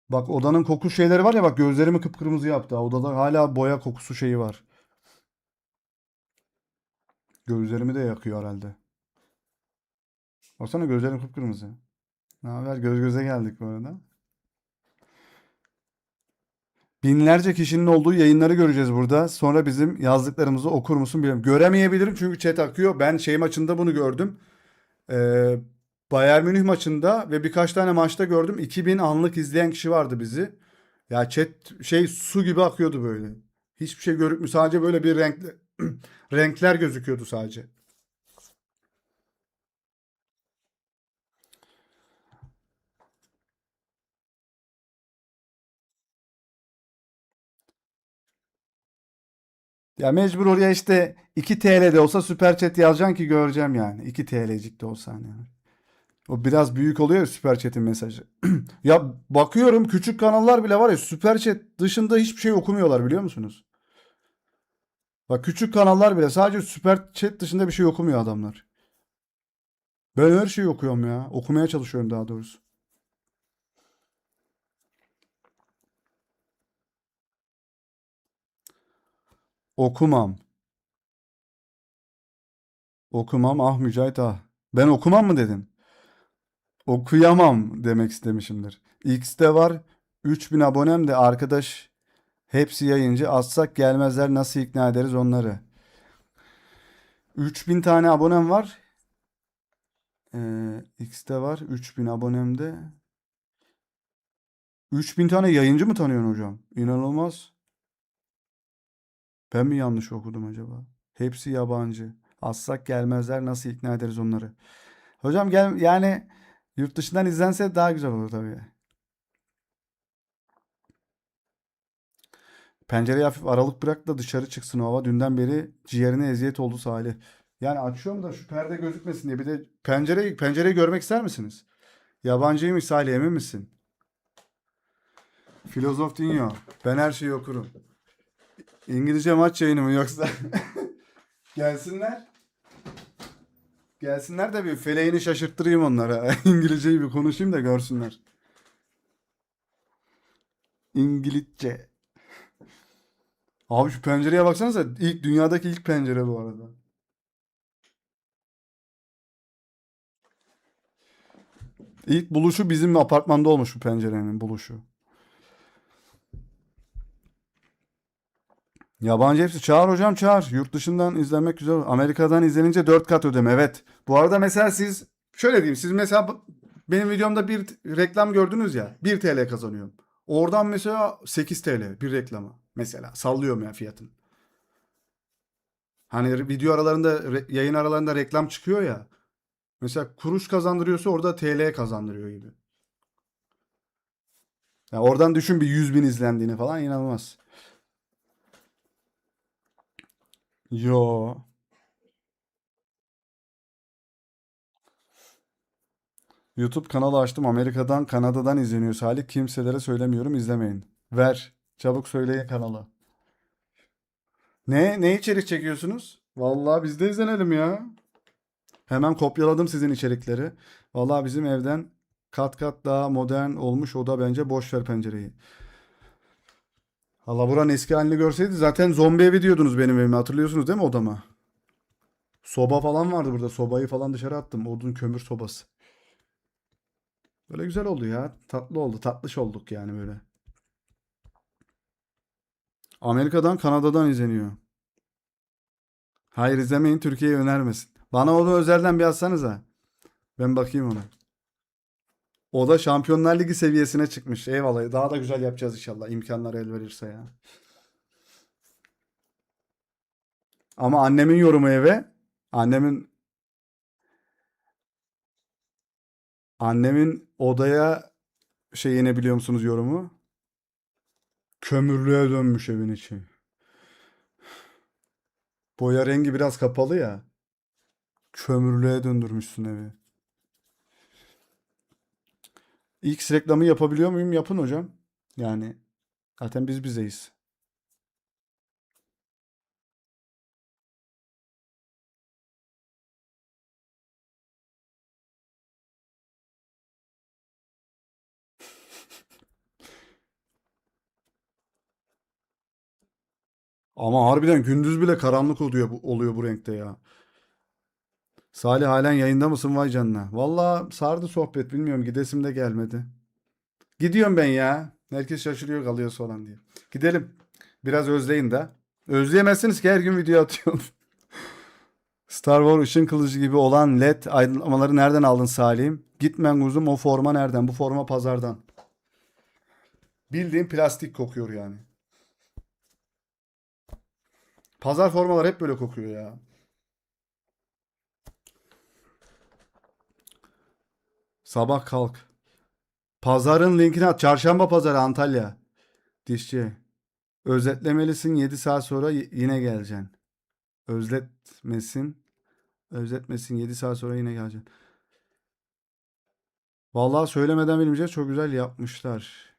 Bak odanın koku şeyleri var ya bak gözlerimi kıpkırmızı yaptı. Odada hala boya kokusu şeyi var. Gözlerimi de yakıyor herhalde. Baksana gözlerim kıpkırmızı. Ne haber? Göz göze geldik bu arada. Binlerce kişinin olduğu yayınları göreceğiz burada. Sonra bizim yazdıklarımızı okur musun bilmiyorum. Göremeyebilirim çünkü chat akıyor. Ben şey maçında bunu gördüm. Ee, Bayern Münih maçında ve birkaç tane maçta gördüm. 2000 anlık izleyen kişi vardı bizi. Ya chat şey su gibi akıyordu böyle. Hiçbir şey görükmüyor. Sadece böyle bir renkler gözüküyordu sadece. Ya mecbur oraya işte 2 TL de olsa süper chat yazacaksın ki göreceğim yani. 2 TL'cik de olsa hani. O biraz büyük oluyor ya süper chat'in mesajı. Ya bakıyorum küçük kanallar bile var ya süper chat dışında hiçbir şey okumuyorlar biliyor musunuz? Bak küçük kanallar bile sadece süper chat dışında bir şey okumuyor adamlar. Ben her şeyi okuyorum ya. Okumaya çalışıyorum daha doğrusu. Okumam. Okumam ah Mücahit ah. Ben okumam mı dedin? Okuyamam demek istemişimdir. X'te var 3000 abonem de arkadaş Hepsi yayıncı. Atsak gelmezler, nasıl ikna ederiz onları? 3000 tane abonem var. X'te var 3000 abonemde. 3000 tane yayıncı mı tanıyorsun hocam? İnanılmaz. Ben mi yanlış okudum acaba? Hepsi yabancı. Atsak gelmezler, nasıl ikna ederiz onları? Hocam gel, yani yurt dışından izlense daha güzel olur tabii. Pencereyi hafif aralık bırak da dışarı çıksın o hava. Dünden beri ciğerine eziyet oldu Salih. Yani açıyorum da şu perde gözükmesin diye. Bir de pencereyi görmek ister misiniz? Yabancıymış Salih, emin misin? Filozof dinliyor. Ben her şeyi okurum. İngilizce maç yayını mı yoksa? Gelsinler. Gelsinler de bir feleğini şaşırttırayım onlara. İngilizceyi bir konuşayım da görsünler. İngilizce. Abi şu pencereye baksanıza. Dünyadaki ilk pencere bu arada. İlk buluşu bizim apartmanda olmuş bu pencerenin buluşu. Yabancı hepsi çağır hocam, çağır. Yurt dışından izlemek güzel olur. Amerika'dan izlenince 4 kat ödeme. Evet. Bu arada mesela siz şöyle diyeyim. Siz mesela benim videomda bir reklam gördünüz ya. 1 TL kazanıyorum. Oradan mesela 8 TL bir reklama. Mesela sallıyorum ya fiyatını. Hani video aralarında yayın aralarında reklam çıkıyor ya. Mesela kuruş kazandırıyorsa orada TL kazandırıyor gibi. Yani oradan düşün bir 100 bin izlendiğini falan, inanılmaz. Yo. YouTube kanalı açtım. Amerika'dan, Kanada'dan izleniyor Salih. Kimselere söylemiyorum, izlemeyin. Ver. Çabuk söyleyin kanalı. Ne içerik çekiyorsunuz? Vallahi biz de izlenelim ya. Hemen kopyaladım sizin içerikleri. Vallahi bizim evden kat kat daha modern olmuş oda bence. Boş ver pencereyi. Allah, buranın eski halini görseydi zaten zombi evi diyordunuz benim evime. Hatırlıyorsunuz değil mi odama? Soba falan vardı burada. Sobayı falan dışarı attım. Odun kömür sobası. Böyle güzel oldu ya. Tatlı oldu. Tatlış olduk yani böyle. Amerika'dan, Kanada'dan izleniyor. Hayır, izlemeyin, Türkiye'yi önermesin. Bana onu özelden bir atsanıza. Ben bakayım ona. O da Şampiyonlar Ligi seviyesine çıkmış. Eyvallah. Daha da güzel yapacağız inşallah. İmkanlar el verirse ya. Ama annemin yorumu eve. Annemin annemin odaya şeyini biliyor musunuz yorumu? Kömürlüğe dönmüş evin içi. Boya rengi biraz kapalı ya. Kömürlüğe döndürmüşsün evi. X reklamı yapabiliyor muyum? Yapın hocam. Yani zaten biz bizeyiz. Ama harbiden gündüz bile karanlık oluyor bu renkte ya. Salih, halen yayında mısın vay canına? Valla sardı sohbet, bilmiyorum, gidesim de gelmedi. Gidiyorum ben ya. Herkes şaşırıyor kalıyor falan diye. Gidelim. Biraz özleyin de. Özleyemezsiniz ki her gün video atıyorum. Star Wars ışın kılıcı gibi olan LED aydınlamaları nereden aldın Salih'im? Gitmen kuzum, o forma nereden? Bu forma pazardan. Bildiğin plastik kokuyor yani. Pazar formalar hep böyle kokuyor ya. Sabah kalk. Pazarın linkini at. Çarşamba pazarı Antalya. Dişçi. Özetlemelisin, 7 saat sonra yine geleceksin. Özletmesin. Özetmesin, 7 saat sonra yine geleceksin. Vallahi söylemeden bilmeyeceğiz. Çok güzel yapmışlar.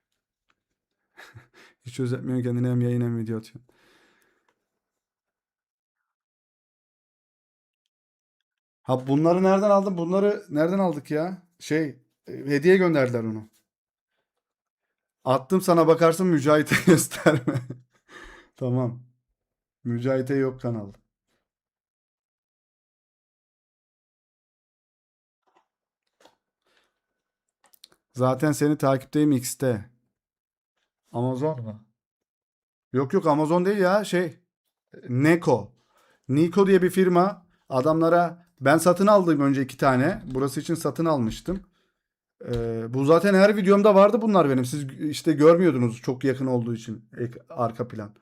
Hiç özetmiyorsun kendine, hem yayın hem video atıyorsun. Ha, bunları nereden aldın? Bunları nereden aldık ya? Hediye gönderdiler onu. Attım sana, bakarsın, Mücahit'e gösterme. Tamam. Mücahit'e yok kanal. Zaten seni takipteyim X'te. Amazon mu? Yok yok, Amazon değil ya, şey, Neko. Niko diye bir firma. Adamlara ben satın aldım önce 2 tane. Burası için satın almıştım. Bu zaten her videomda vardı bunlar benim. Siz işte görmüyordunuz çok yakın olduğu için arka plan.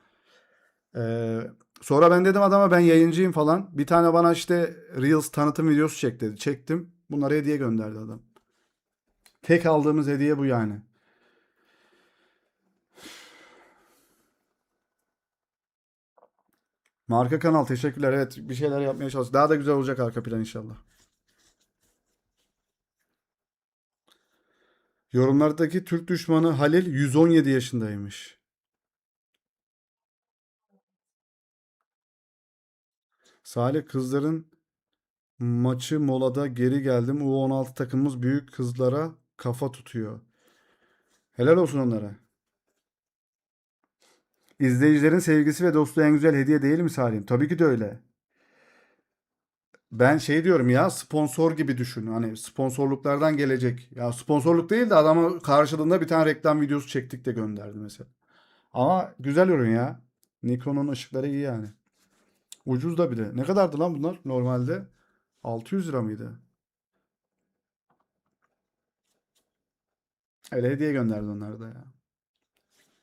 Ee, Sonra ben dedim adama ben yayıncıyım falan. Bir tane bana işte Reels tanıtım videosu çek dedi. Çektim. Bunları hediye gönderdi adam. Tek aldığımız hediye bu yani. Marka kanal, teşekkürler. Evet, bir şeyler yapmaya çalıştık. Daha da güzel olacak arka plan inşallah. Yorumlardaki Türk düşmanı Halil 117 yaşındaymış. Salih, kızların maçı molada geri geldim. U16 takımımız büyük kızlara kafa tutuyor. Helal olsun onlara. İzleyicilerin sevgisi ve dostluğu en güzel hediye değil mi Salim? Tabii ki de öyle. Ben şey diyorum ya, sponsor gibi düşün. Hani sponsorluklardan gelecek. Ya sponsorluk değil de adama karşılığında bir tane reklam videosu çektik de gönderdi mesela. Ama güzel ürün ya. Nikon'un ışıkları iyi yani. Ucuz da bir de. Ne kadardı lan bunlar normalde? 600 lira mıydı? Öyle hediye gönderdi onlar da ya.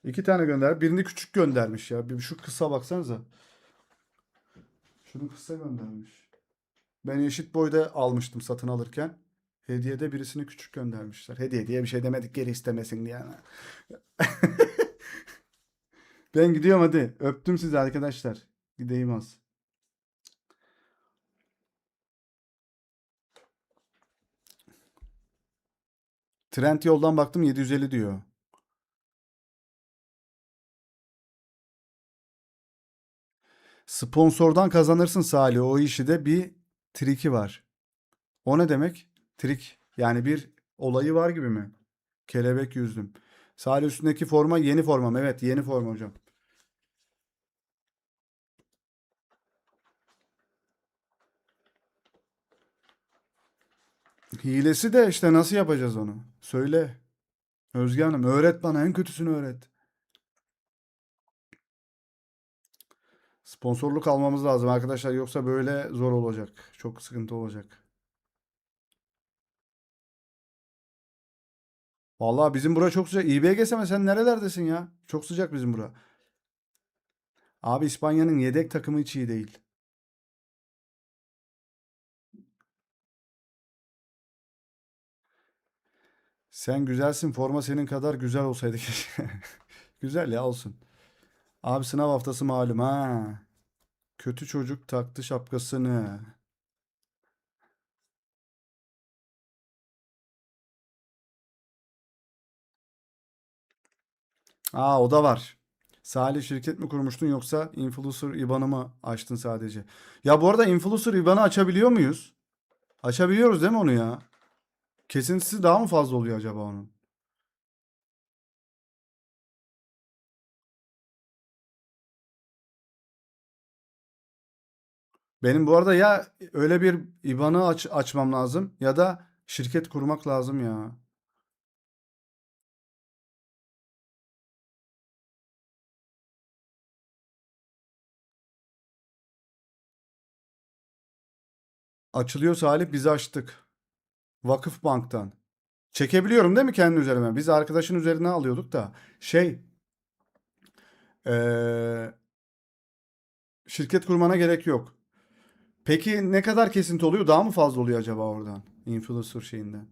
2 tane gönder. Birini küçük göndermiş ya. Bir şu kısa baksanıza. Şunu kısa göndermiş. Ben eşit boyda almıştım satın alırken. Hediyede birisini küçük göndermişler. Hediye diye bir şey demedik, geri istemesin diye yani. Ben gidiyorum hadi. Öptüm sizi arkadaşlar. Gideyim az. Trend yoldan baktım 750 diyor. Sponsordan kazanırsın Salih. O işi de bir triki var. O ne demek? Trik. Yani bir olayı var gibi mi? Kelebek yüzdüm. Salih, üstündeki forma yeni formam. Evet, yeni forma hocam. Hilesi de işte nasıl yapacağız onu? Söyle. Özge Hanım, öğret bana, en kötüsünü öğret. Sponsorluk almamız lazım arkadaşlar, yoksa böyle zor olacak. Çok sıkıntı olacak. Vallahi bizim bura çok sıcak. İBGS'me sen nerelerdesin ya? Çok sıcak bizim bura. Abi İspanya'nın yedek takımı hiç iyi değil. Sen güzelsin. Forma senin kadar güzel olsaydı keşke. Güzel ya, olsun. Abi sınav haftası malum ha. Kötü çocuk taktı şapkasını. Aa, o da var. Salih, şirket mi kurmuştun yoksa influencer IBAN'ı mı açtın sadece? Ya bu arada influencer IBAN'ı açabiliyor muyuz? Açabiliyoruz değil mi onu ya? Kesintisi daha mı fazla oluyor acaba onun? Benim bu arada ya öyle bir IBAN'ı açmam lazım ya da şirket kurmak lazım ya. Açılıyor Salih, biz açtık. Vakıfbank'tan. Çekebiliyorum değil mi kendi üzerime? Biz arkadaşın üzerine alıyorduk da. Şey, eee, şirket kurmana gerek yok. Peki ne kadar kesinti oluyor? Daha mı fazla oluyor acaba oradan? Influencer şeyinden.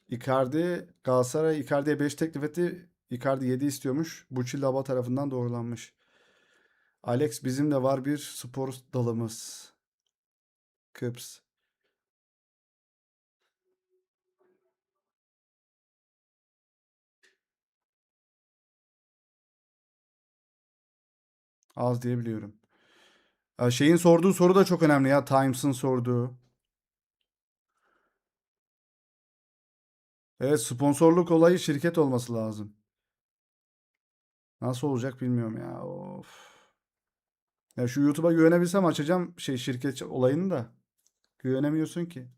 Icardi, Galatasaray Icardi'ye 5 teklif etti. Icardi 7 istiyormuş. Bucillaba tarafından doğrulanmış. Alex, bizim de var bir spor dalımız. Kıps. Az diye biliyorum. Şeyin sorduğu soru da çok önemli ya. Times'ın sorduğu. Evet, sponsorluk olayı şirket olması lazım. Nasıl olacak bilmiyorum ya. Of. Ya şu YouTube'a güvenebilsem açacağım şey şirket olayını da. Güvenemiyorsun ki.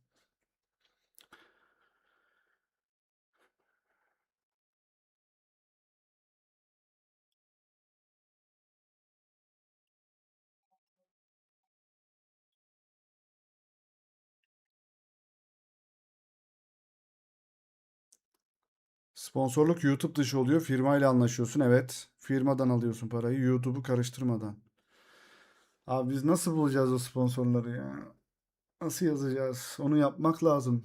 Sponsorluk YouTube dışı oluyor. Firmayla anlaşıyorsun. Evet. Firmadan alıyorsun parayı. YouTube'u karıştırmadan. Abi biz nasıl bulacağız o sponsorları ya? Nasıl yazacağız? Onu yapmak lazım.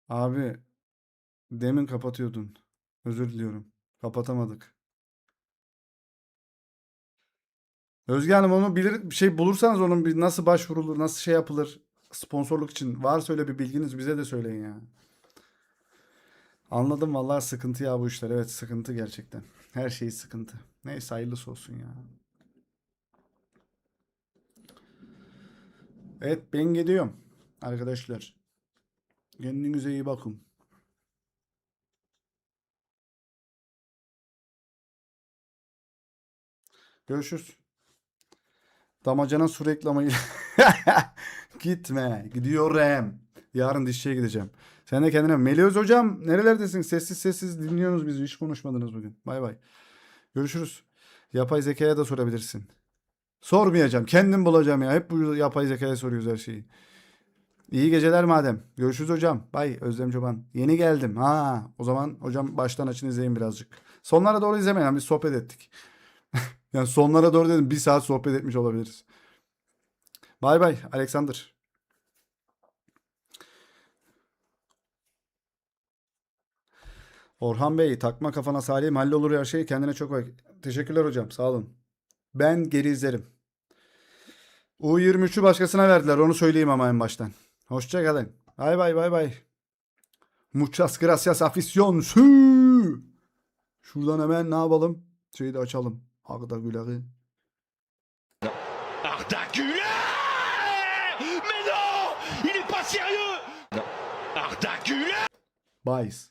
Abi demin kapatıyordun. Özür diliyorum. Kapatamadık. Özge Hanım onu bilir bir şey bulursanız onun bir nasıl başvurulur, nasıl şey yapılır sponsorluk için varsa öyle bir bilginiz bize de söyleyin ya. Anladım vallahi sıkıntı ya bu işler. Evet sıkıntı gerçekten. Her şey sıkıntı. Neyse hayırlısı olsun ya. Evet ben gidiyorum arkadaşlar. Kendinize iyi bakın. Görüşürüz. Damacana su reklamı. Gitme. Gidiyorum. Yarın dişçiye gideceğim. Sen de kendine. Melioz hocam nerelerdesin? Sessiz sessiz dinliyorsunuz bizi. Hiç konuşmadınız bugün. Bay bay. Görüşürüz. Yapay zekaya da sorabilirsin. Sormayacağım. Kendim bulacağım ya. Hep bu yapay zekaya soruyoruz her şeyi. İyi geceler madem. Görüşürüz hocam. Bay Özlem Çoban. Yeni geldim. Ha, o zaman hocam baştan açın izleyin birazcık. Sonlara doğru izlemeyin. Yani biz sohbet ettik. Yani sonlara doğru dedim. Bir saat sohbet etmiş olabiliriz. Bay bay Alexander. Orhan Bey takma kafana Salih'im hallolur her şey. Kendine çok bak. Teşekkürler hocam sağ olun. Ben geri izlerim. U23'ü başkasına verdiler onu söyleyeyim ama en baştan. Hoşça kalın. Bay bay bay bay. Muchas gracias afición. Sü! Şuradan hemen ne yapalım? Şeyi de açalım. Arda Güler'i. Arda Güler. Mais non, il est pas sérieux. Arda Güler. Bayis.